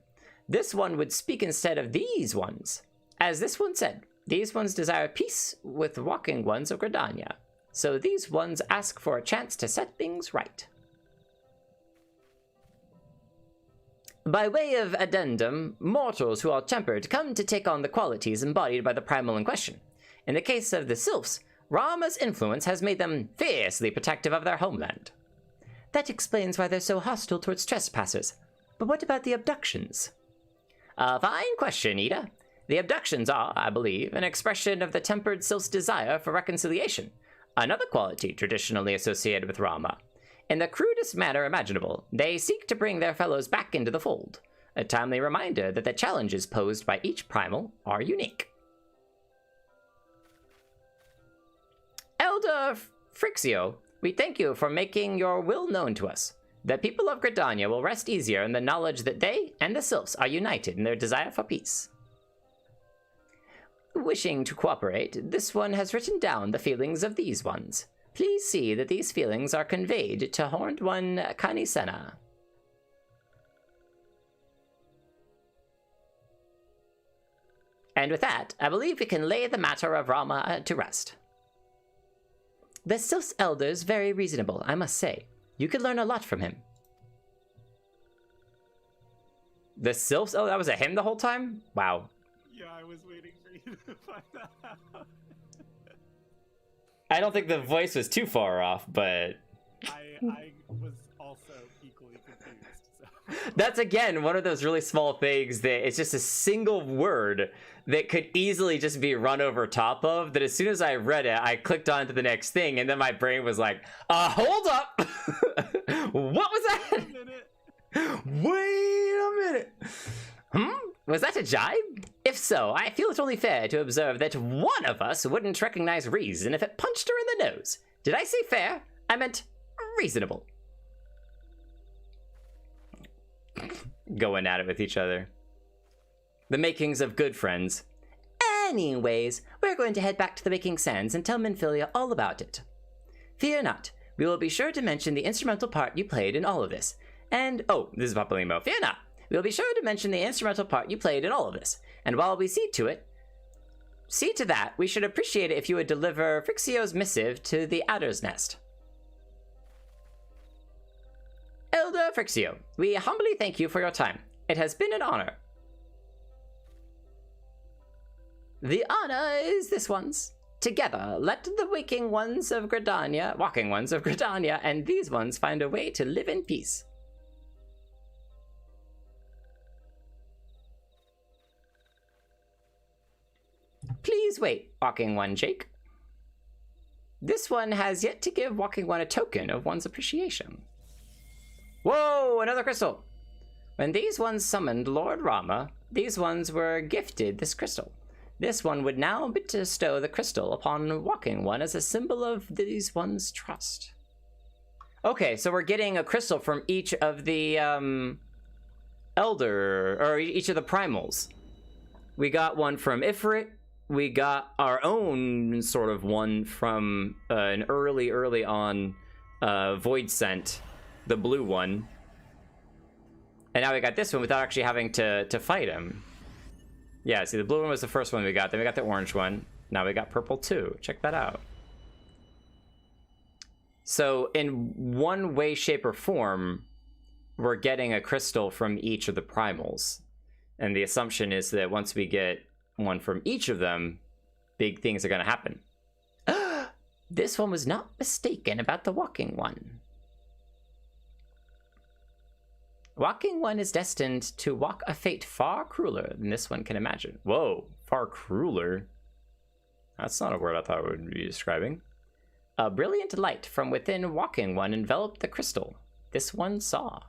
This one would speak instead of these ones. As this one said, these ones desire peace with walking ones of Gridania. So these ones ask for a chance to set things right. By way of addendum, mortals who are tempered come to take on the qualities embodied by the primal in question. In the case of the Sylphs, Rama's influence has made them fiercely protective of their homeland. That explains why they're so hostile towards trespassers. But what about the abductions? A fine question, Ida. The abductions are, I believe, an expression of the tempered Sylph's desire for reconciliation, another quality traditionally associated with Rama. In the crudest manner imaginable, they seek to bring their fellows back into the fold, a timely reminder that the challenges posed by each primal are unique. Elder Frixio, we thank you for making your will known to us. The people of Gridania will rest easier in the knowledge that they and the Sylphs are united in their desire for peace. Wishing to cooperate, this one has written down the feelings of these ones. Please see that these feelings are conveyed to Horned One Kanisena. And with that, I believe we can lay the matter of Rama to rest. The Sylph's elder is very reasonable, I must say. You could learn a lot from him. The Sylph's elder? That was a him the whole time? Wow. Yeah, I was waiting for you to find that out. I don't think the voice was too far off, but... I was also equally confused. So. That's, again, one of those really small things that it's just a single word that could easily just be run over top of, that as soon as I read it, I clicked on to the next thing, and then my brain was like, hold up! What was that? Wait a minute. Wait a minute! Was that a jibe? If so, I feel it only fair to observe that one of us wouldn't recognize reason if it punched her in the nose. Did I say fair? I meant reasonable. Going at it with each other. The makings of good friends. Anyways, we're going to head back to the Waking Sands and tell Minfilia all about it. Fear not, we will be sure to mention the instrumental part you played in all of this. And, oh, this is Papalimo. Fear not, we will be sure to mention the instrumental part you played in all of this. And while we see to that, we should appreciate it if you would deliver Frixio's missive to the Adder's Nest. Elder Frixio, we humbly thank you for your time. It has been an honor. The honor is this one's. Together, let the walking ones of Gridania, and these ones find a way to live in peace. Please wait, Walking One Jake. This one has yet to give Walking One a token of one's appreciation. Whoa, another crystal! When these ones summoned Lord Rama, these ones were gifted this crystal. This one would now bestow the crystal upon Walking One as a symbol of these ones' trust. Okay, so we're getting a crystal from each of the each of the primals. We got one from Ifrit. We got our own sort of one from an early on Void Scent, the blue one. And now we got this one without actually having to fight him. Yeah, see, the blue one was the first one we got. Then we got the orange one. Now we got purple too. Check that out. So in one way, shape, or form, we're getting a crystal from each of the primals. And the assumption is that once we get one from each of them, big things are going to happen. This one was not mistaken about the Walking One. Walking One is destined to walk a fate far crueler than this one can imagine. Whoa, far crueler? That's not a word I thought it would be describing. A brilliant light from within Walking One enveloped the crystal. This one saw.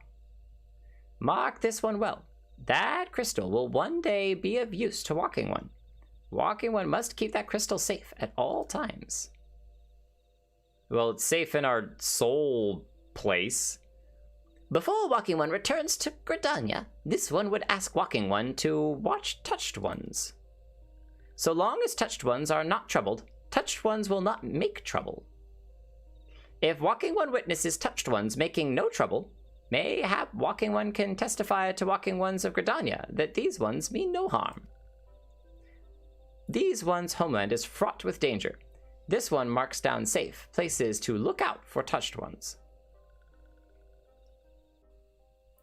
Mark this one well. that crystal will one day be of use to Walking One. Walking One must keep that crystal safe at all times. Well, it's safe in our soul place. Before Walking One returns to Gridania, this one would ask Walking One to watch Touched Ones. So long as Touched Ones are not troubled, Touched Ones will not make trouble. If Walking One witnesses Touched Ones making no trouble, mayhap Walking One can testify to Walking Ones of Gridania that these ones mean no harm. These ones' homeland is fraught with danger. This one marks down safe places to look out for Touched Ones.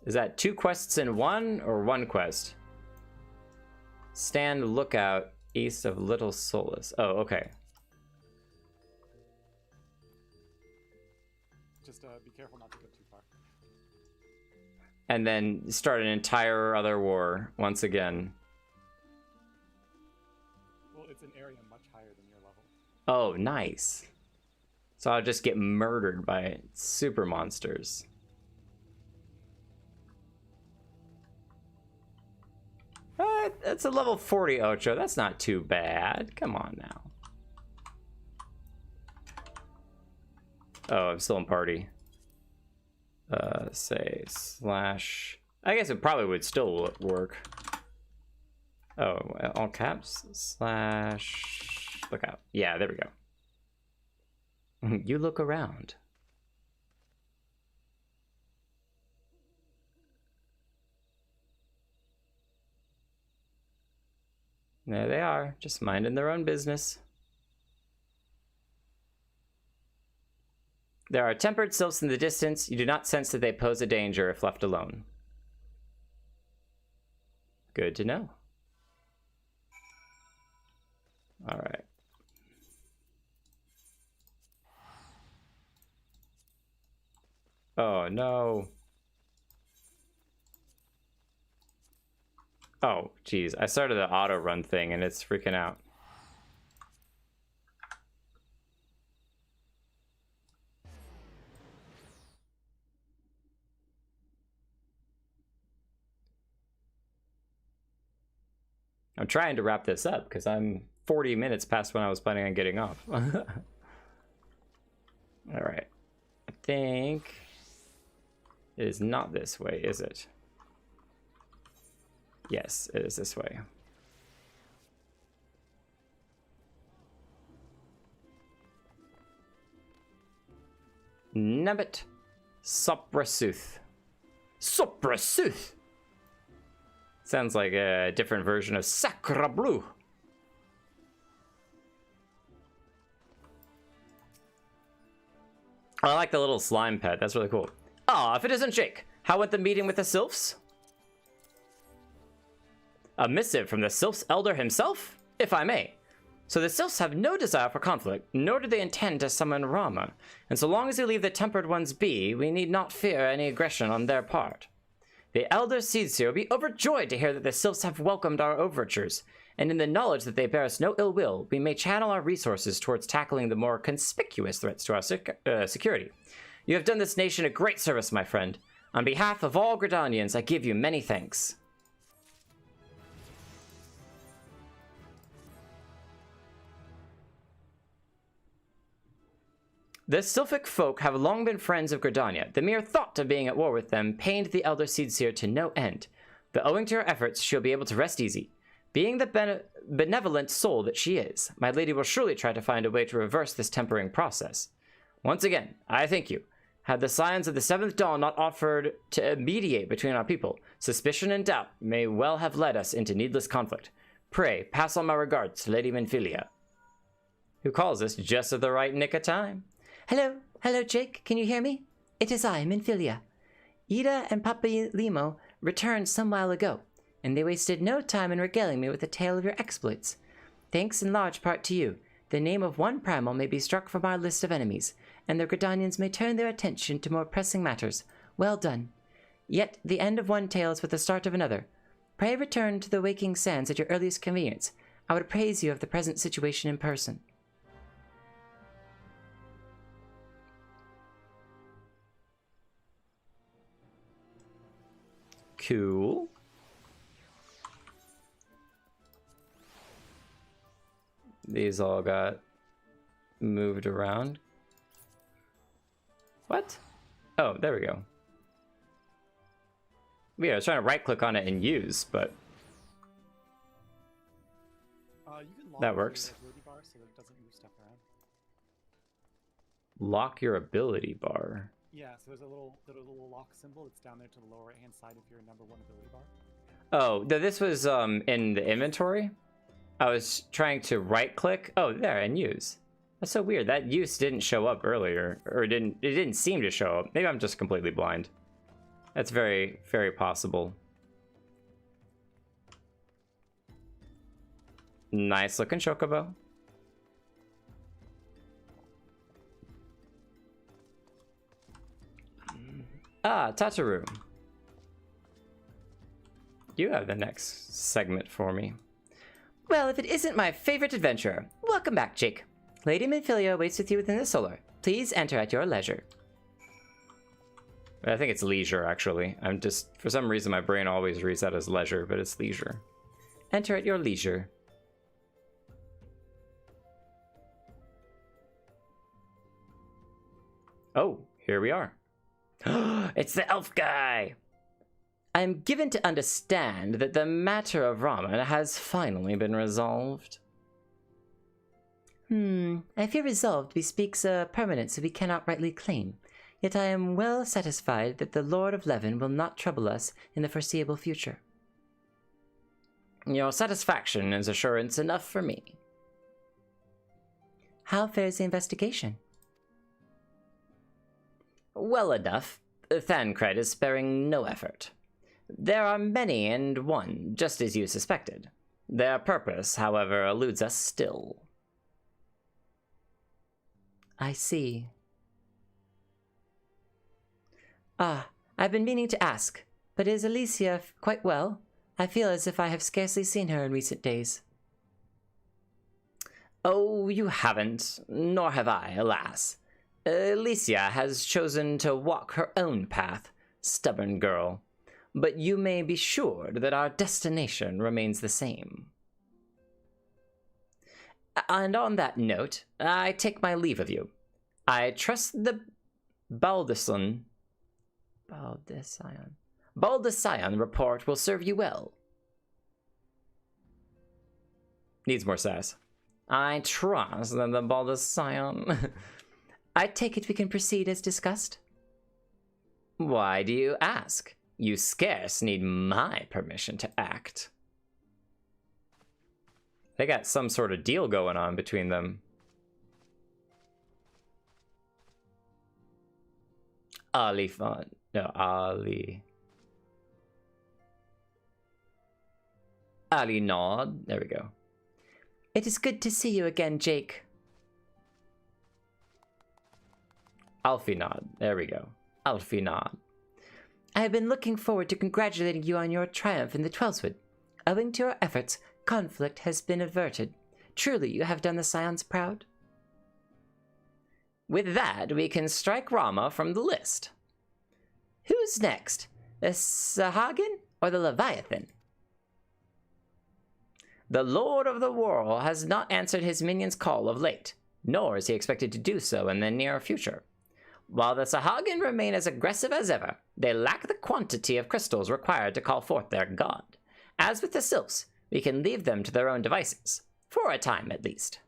Is that 2 quests in one or 1 quest? Stand lookout east of Little Solace. Oh, okay. Just be careful not to go too far. And then start an entire other war once again. Well, it's an area much higher than your level. Oh, nice. So I'll just get murdered by super monsters. That's a level 40 Ocho. That's not too bad. Come on now. Oh, I'm still in party. Say slash. I guess it probably would still work. Oh, all caps slash lookout. Yeah, there we go. You look around. There they are, just minding their own business. There are tempered sylphs in the distance. You do not sense that they pose a danger if left alone. Good to know. All right. Oh, no. Oh, geez. I started the auto run thing and it's freaking out. I'm trying to wrap this up because I'm 40 minutes past when I was planning on getting off. All right. I think it is not this way, is it? Yes, it is this way. Nabbit Soprasuth. Soprasuth! Sounds like a different version of Sacre Bleu. I like the little slime pet. That's really cool. Ah, if it isn't Jake, how went the meeting with the Sylphs? A missive from the Sylph's elder himself, if I may. So the Sylphs have no desire for conflict, nor do they intend to summon Rama. And so long as we leave the tempered ones be, we need not fear any aggression on their part. The Elder Seedseer will be overjoyed to hear that the Sylphs have welcomed our overtures, and in the knowledge that they bear us no ill will, we may channel our resources towards tackling the more conspicuous threats to our security. You have done this nation a great service, my friend. On behalf of all Gridanians, I give you many thanks. The Sylphic folk have long been friends of Gridania. The mere thought of being at war with them pained the Elder Seedseer to no end. But owing to her efforts, she'll be able to rest easy. Being the benevolent soul that she is, my lady will surely try to find a way to reverse this tempering process. Once again, I thank you. Had the Scions of the Seventh Dawn not offered to mediate between our people, suspicion and doubt may well have led us into needless conflict. Pray, pass on my regards to Lady Minfilia, who calls us just at the right nick of time. Hello, hello, Jake. Can you hear me? It is I, Minfilia. Ida and Papa Limo returned some while ago, and they wasted no time in regaling me with a tale of your exploits. Thanks in large part to you, the name of one primal may be struck from our list of enemies, and the Gridanians may turn their attention to more pressing matters. Well done. Yet the end of one tale is with the start of another. Pray return to the waking sands at your earliest convenience. I would appraise you of the present situation in person. Cool. These all got moved around. What? Oh, there we go. Yeah, I was trying to right-click on it and use, but You can lock that works. your ability bar so that it doesn't move stuff around. Lock your ability bar. Yeah, so there's a little lock symbol that's down there to the lower right hand side of your number 1 ability bar. Oh, this was in the inventory. I was trying to right-click. Oh, there, and use. That's so weird. That use didn't show up earlier, or it didn't seem to show up. Maybe I'm just completely blind. That's very, very possible. Nice looking chocobo. Ah, Tataru. You have the next segment for me. Well, if it isn't my favorite adventurer, welcome back, Jake. Lady Minfilia waits with you within the solar. Please enter at your leisure. I think it's leisure, actually. I'm just, for some reason, my brain always reads that as leisure, but it's leisure. Enter at your leisure. Oh, here we are. It's the elf guy! I'm given to understand that the matter of Ramen has finally been resolved. I fear resolved bespeaks a permanence we cannot rightly claim. Yet I am well satisfied that the Lord of Leven will not trouble us in the foreseeable future. Your satisfaction is assurance enough for me. How fares the investigation? Well enough. Thancred is sparing no effort. There are many and one, just as you suspected. Their purpose, however, eludes us still. I see. Ah, I've been meaning to ask, but is Alicia quite well? I feel as if I have scarcely seen her in recent days. Oh, you haven't, nor have I, alas. Alicia has chosen to walk her own path, stubborn girl. But you may be sure that our destination remains the same. And on that note, I take my leave of you. I trust the Baldascion report will serve you well. Needs more sass. I trust that the Baldascion... I take it we can proceed as discussed? Why do you ask? You scarce need my permission to act. They got some sort of deal going on between them. Ali nod. There we go. It is good to see you again, Jake. Alfie nod. There we go. Alfie nod. I have been looking forward to congratulating you on your triumph in the Twelveswood. Owing to your efforts, conflict has been averted. Truly, you have done the Scions proud. With that, we can strike Rama from the list. Who's next? The Sahagin or the Leviathan? The Lord of the Whirl has not answered his minion's call of late, nor is he expected to do so in the near future. While the Sahagin remain as aggressive as ever, they lack the quantity of crystals required to call forth their god. As with the Sylphs, we can leave them to their own devices, for a time at least.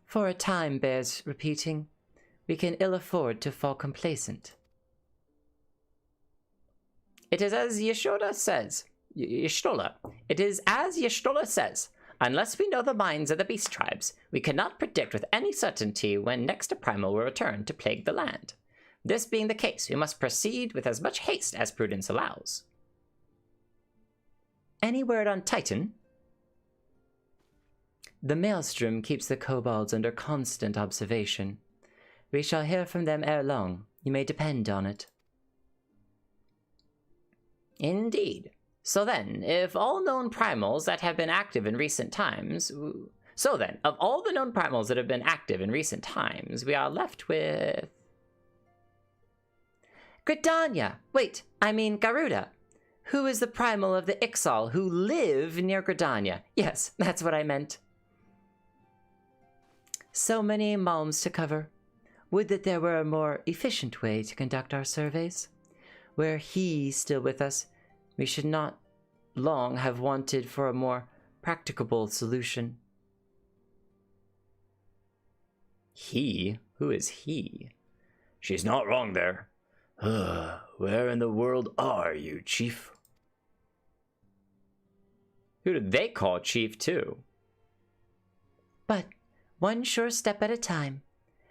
For a time bears repeating. We can ill afford to fall complacent. It is as Yashtola says. It is as Yashtola says. Unless we know the minds of the beast tribes, we cannot predict with any certainty when next a primal will return to plague the land. This being the case, we must proceed with as much haste as prudence allows. Any word on Titan? The Maelstrom keeps the kobolds under constant observation. We shall hear from them ere long, you may depend on it. Indeed. So then, if all known primals that have been active in recent times... So then, of all the known primals that have been active in recent times, we are left with... Gridania! Wait, I mean Garuda. Who is the primal of the Ixal who live near Gridania? Yes, that's what I meant. So many malms to cover. Would that there were a more efficient way to conduct our surveys. Were he still with us, we should not long have wanted for a more practicable solution. He? Who is he? She's not wrong there. Where in the world are you, Chief? Who did they call Chief too? But one sure step at a time.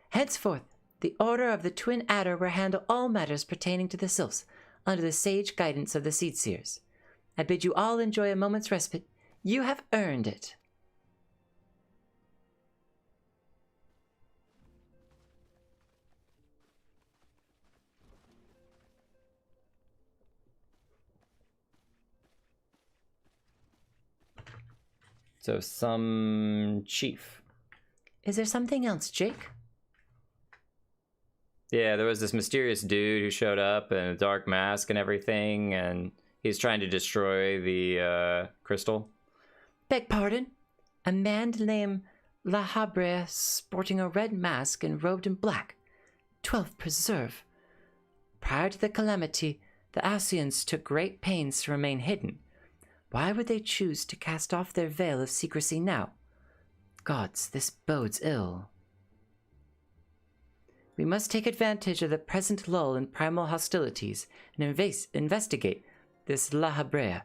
Henceforth, the Order of the Twin Adder will handle all matters pertaining to the Sylphs, under the sage guidance of the Seedseers. I bid you all enjoy a moment's respite. You have earned it. So some chief. Is there something else, Jake? Yeah, there was this mysterious dude who showed up in a dark mask and everything, and he's trying to destroy the crystal. Beg pardon? A man named La Habre sporting a red mask and robed in black. 12th Preserve. Prior to the calamity, the Asians took great pains to remain hidden. Why would they choose to cast off their veil of secrecy now? Gods, this bodes ill. We must take advantage of the present lull in primal hostilities and investigate this La Habrea.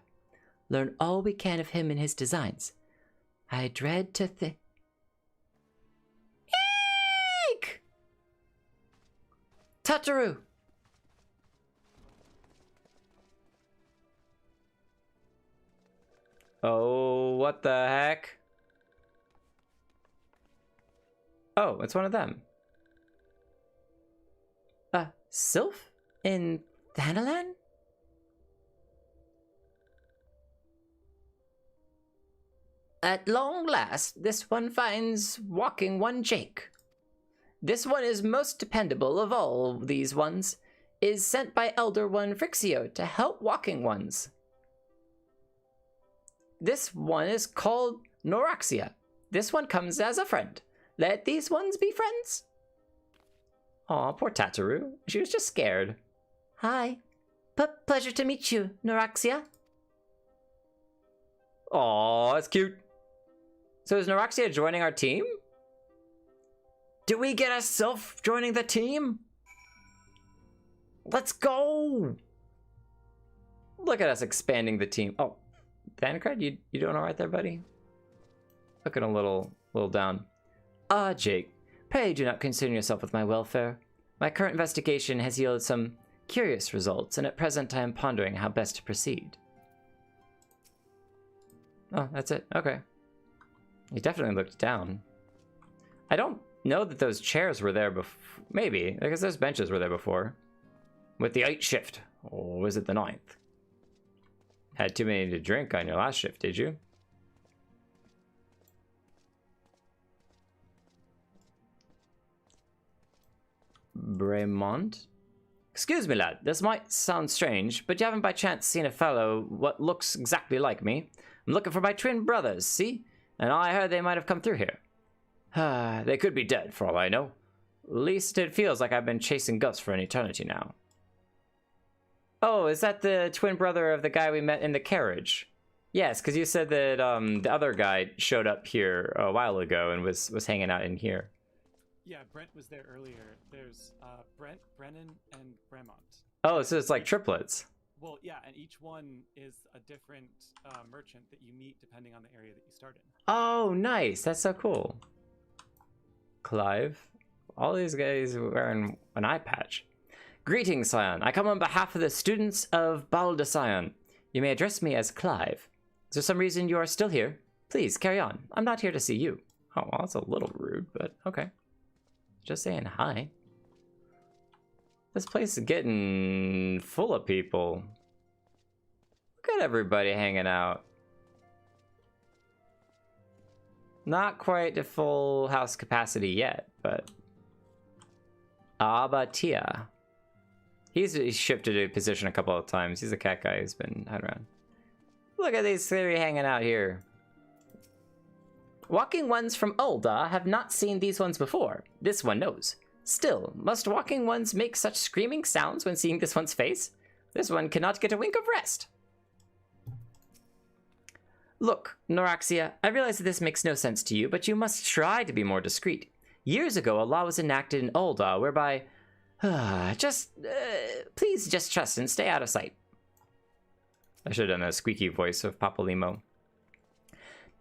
Learn all we can of him and his designs. I dread to think... Eek! Tataru! Oh, what the heck? Oh, it's one of them. Sylph? In Thanalan? At long last, this one finds walking one Jake. This one is most dependable of all these ones, is sent by Elder One Frixio to help walking ones. This one is called Noraxia. This one comes as a friend. Let these ones be friends. Aw, poor Tataru. She was just scared. Hi. Pleasure to meet you, Noraxia. Aw, that's cute. So is Noraxia joining our team? Do we get a Sylph joining the team? Let's go! Look at us expanding the team. Oh, Thancred, you doing all right there, buddy? Looking a little down. Jake, pray do not concern yourself with my welfare. My current investigation has yielded some curious results, and at present I am pondering how best to proceed. Oh, that's it. Okay. You definitely looked down. I don't know that those chairs were there before. Maybe, because those benches were there before. With the 8th shift. Or was it the 9th? Had too many to drink on your last shift, did you? Bremont? Excuse me, lad. This might sound strange, but you haven't by chance seen a fellow what looks exactly like me. I'm looking for my twin brothers, see? And I heard they might have come through here. They could be dead, for all I know. At least it feels like I've been chasing ghosts for an eternity now. Oh, is that the twin brother of the guy we met in the carriage? Yes, because you said that the other guy showed up here a while ago and was hanging out in here. Yeah, Brent was there earlier. There's Brent, Brennan, and Bremont. Oh, so it's like triplets. Well, yeah, and each one is a different merchant that you meet depending on the area that you start in. Oh, nice. That's so cool. Clive. All these guys wearing an eye patch. Greetings, Scion. I come on behalf of the students of Baldascion. You may address me as Clive. Is there some reason you are still here? Please, carry on. I'm not here to see you. Oh, well, that's a little rude, but okay. Just saying hi. This place is getting full of people. Look at everybody hanging out. Not quite to full house capacity yet, but... Abatia. He's shifted a position a couple of times. He's a cat guy who's been hiding around. Look at these three hanging out here. Walking ones from Ulda have not seen these ones before. This one knows. Still, must walking ones make such screaming sounds when seeing this one's face? This one cannot get a wink of rest. Look, Noraxia, I realize that this makes no sense to you, but you must try to be more discreet. Years ago, a law was enacted in Ulda whereby... please just trust and stay out of sight. I should have done a squeaky voice of Papa Limo.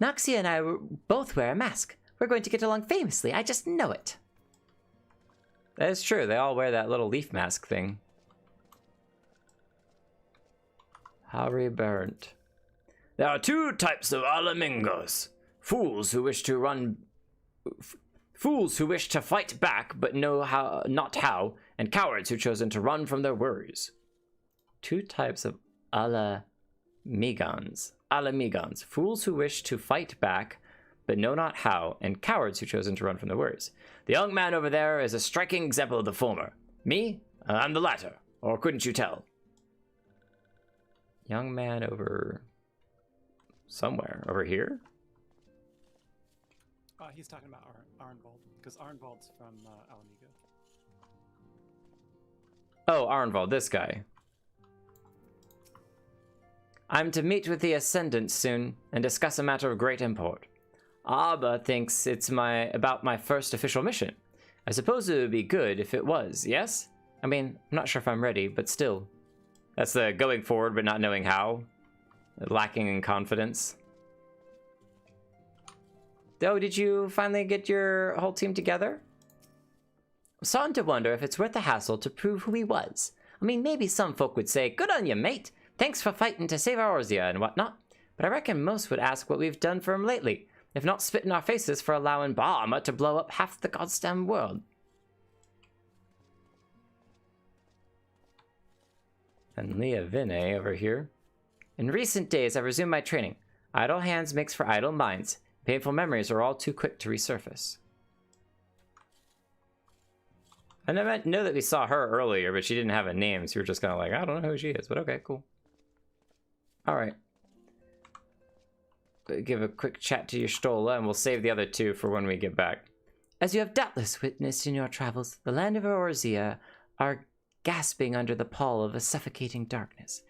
Noxia and I both wear a mask. We're going to get along famously, I just know it. That is true, they all wear that little leaf mask thing. Harry Burnt. There are two types of alamingos. Fools who wish to fight back but know not how, and cowards who chosen to run from their worries. Two types of alamigons. Alamigons. Fools who wish to fight back but know not how, and cowards who chosen to run from their worries. The young man over there is a striking example of the former. Me? I'm the latter. Or couldn't you tell? Young man over... somewhere. Over here? He's talking about Arnvald, because Arnvald's from Alamigo. Oh, Arnvald, this guy. I'm to meet with the Ascendants soon and discuss a matter of great import. Abba thinks it's about my first official mission. I suppose it would be good if it was, yes? I mean, I'm not sure if I'm ready, but still. That's the going forward but not knowing how. Lacking in confidence. Oh, did you finally get your whole team together? I'm starting to wonder if it's worth the hassle to prove who he was. I mean, maybe some folk would say, good on you, mate. Thanks for fighting to save Orzia and whatnot. But I reckon most would ask what we've done for him lately, if not spit in our faces for allowing Bahama to blow up half the goddamn world. And Leah Vinay over here. In recent days, I've resumed my training. Idle hands makes for idle minds. Painful memories are all too quick to resurface. I know that we saw her earlier, but she didn't have a name, so we were just kind of like, I don't know who she is, but okay, cool. Alright. Give a quick chat to your Stola, and we'll save the other two for when we get back. As you have doubtless witnessed in your travels, the land of Orzia are gasping under the pall of a suffocating darkness.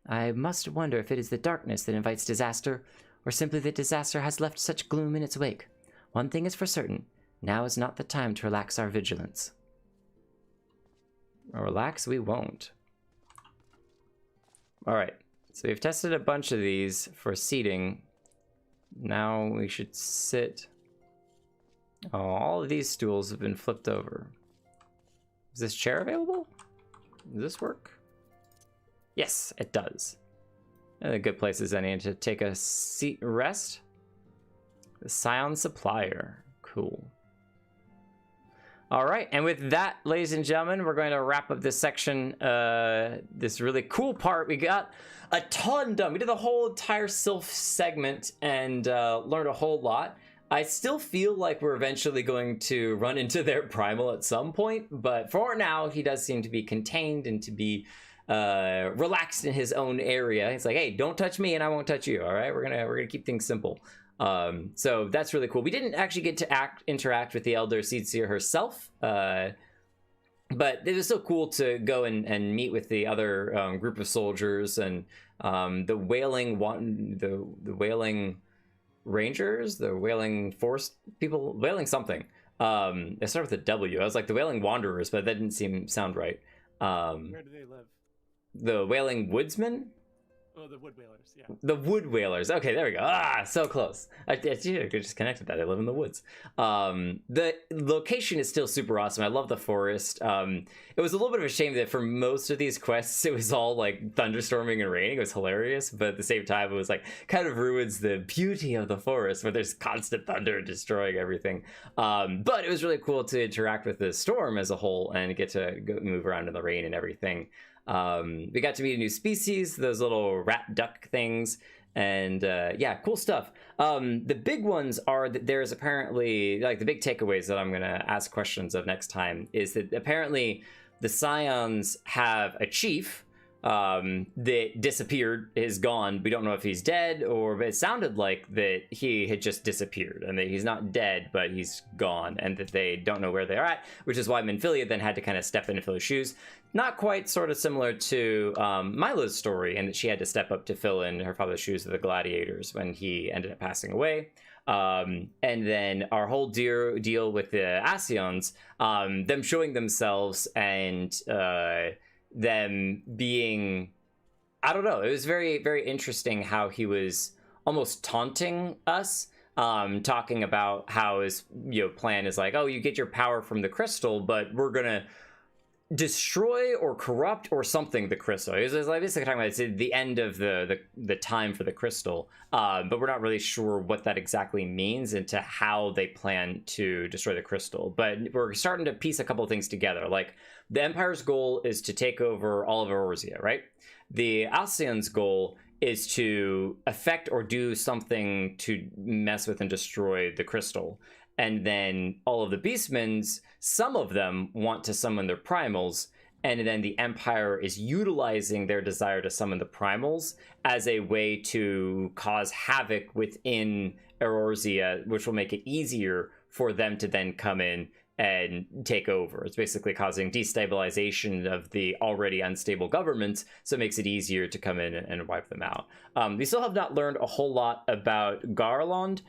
I must wonder if it is the darkness that invites disaster, or simply that disaster has left such gloom in its wake. One thing is for certain, now is not the time to relax our vigilance. Or relax we won't. Alright, so we've tested a bunch of these for seating. Now we should sit. Oh, all of these stools have been flipped over. Is this chair available? Does this work? Yes, it does. And a good place as any to take a seat and rest. The Scion Supplier. Cool. All right, and with that, ladies and gentlemen, we're going to wrap up this section, this really cool part. We got a ton done. We did the whole entire Sylph segment and learned a whole lot. I still feel like we're eventually going to run into their primal at some point, but for now, he does seem to be contained and to be relaxed in his own area. He's like, hey, don't touch me and I won't touch you. All right, we're gonna keep things simple. So that's really cool. We didn't actually get to interact with the Elder Seedseer herself, but it was so cool to go and meet with the other group of soldiers and the Wailing Rangers, the Wailing Force people, Wailing something. They start with a W. I was like the Wailing Wanderers, but that didn't sound right. Where do they live? The Wailing Woodsmen? Oh, the Wood Whalers, yeah. The Wood Whalers. Okay, there we go. Ah, so close. I just connected that. I live in the woods. The location is still super awesome. I love the forest. It was a little bit of a shame that for most of these quests, it was all like thunderstorming and raining. It was hilarious, but at the same time, it was like kind of ruins the beauty of the forest where there's constant thunder destroying everything. But it was really cool to interact with the storm as a whole and get to go move around in the rain and everything. We got to meet a new species, those little rat duck things, and yeah, cool stuff. The big ones are that there's apparently, like the big takeaways that I'm going to ask questions of next time is that apparently the Scions have a chief that disappeared, is gone. We don't know if he's dead, or it sounded like that he had just disappeared and that he's not dead, but he's gone, and that they don't know where they are at, which is why Minfilia then had to kind of step in and fill his shoes. Not quite sort of similar to Milo's story, in that she had to step up to fill in her father's shoes of the gladiators when he ended up passing away. And then our whole deal with the Ascians, them showing themselves and them being, I don't know, it was very, very interesting how he was almost taunting us, talking about how his plan is like, oh, you get your power from the crystal, but we're gonna destroy or corrupt or something the crystal. It was like basically talking about it's the end of the time for the crystal, but we're not really sure what that exactly means into how they plan to destroy the crystal. But we're starting to piece a couple of things together. Like, the Empire's goal is to take over all of Eorzea, right? The Alcyon's goal is to affect or do something to mess with and destroy the crystal. And then all of the beastmen's, some of them want to summon their primals, and then the Empire is utilizing their desire to summon the primals as a way to cause havoc within Eorzea, which will make it easier for them to then come in and take over. It's basically causing destabilization of the already unstable governments, so it makes it easier to come in and wipe them out. We still have not learned a whole lot about Garland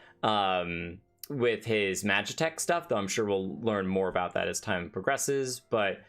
with his Magitech stuff, though I'm sure we'll learn more about that as time progresses. But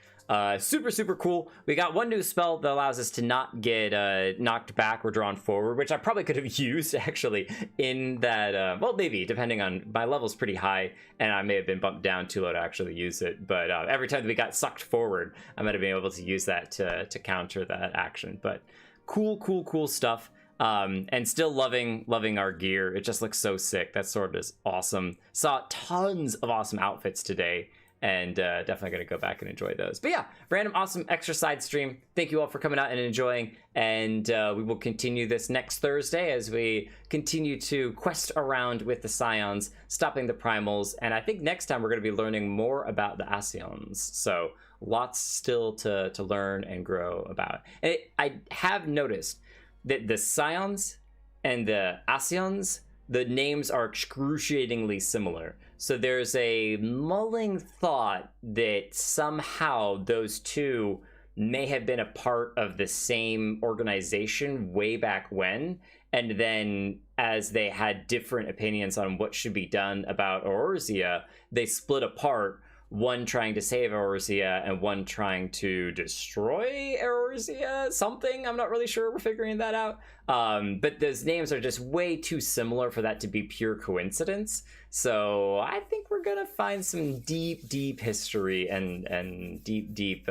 super, super cool. We got one new spell that allows us to not get knocked back or drawn forward, which I probably could have used actually in that, well, maybe, depending on, my level's pretty high, and I may have been bumped down too low to actually use it. But every time that we got sucked forward, I might have been able to use that to counter that action. But cool stuff. And still loving our gear. It just looks so sick. That sword is awesome. Saw tons of awesome outfits today, and definitely going to go back and enjoy those. But yeah, random awesome extra side stream. Thank you all for coming out and enjoying, and we will continue this next Thursday as we continue to quest around with the Scions, stopping the primals, and I think next time we're going to be learning more about the Ascians. So lots still to learn and grow about. And I have noticed that the Scions and the Ascians, the names are excruciatingly similar. So there's a mulling thought that somehow those two may have been a part of the same organization way back when, and then as they had different opinions on what should be done about Eorzea, they split apart, one trying to save Eorzea and one trying to destroy Eorzea, something. I'm not really sure. We're figuring that out. But those names are just way too similar for that to be pure coincidence. So I think we're going to find some deep history and deep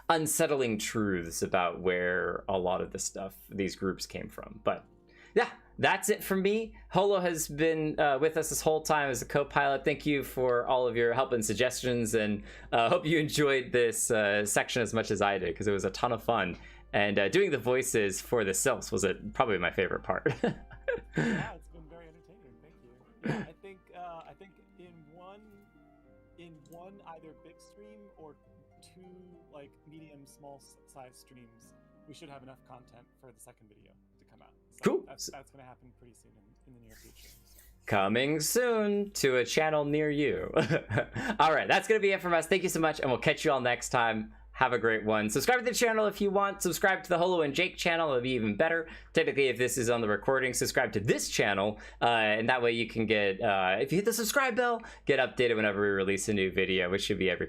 unsettling truths about where a lot of the stuff, these groups came from. But yeah, that's it from me. Holo has been with us this whole time as a co-pilot. Thank you for all of your help and suggestions, and hope you enjoyed this section as much as I did, because it was a ton of fun. And doing the voices for the Sylphs was probably my favorite part. Yeah, it's been very entertaining. Thank you. Yeah, I think in one either big stream or two like medium small size streams, we should have enough content for the second video to come out. So cool. That's going to happen pretty soon in the near future. So. Coming soon to a channel near you. All right, that's going to be it from us. Thank you so much, and we'll catch you all next time. Have a great one. Subscribe to the channel if you want. Subscribe to the Holo and Jake channel. It'll be even better. Technically, if this is on the recording, subscribe to this channel. And that way you can get, if you hit the subscribe bell, get updated whenever we release a new video, which should be every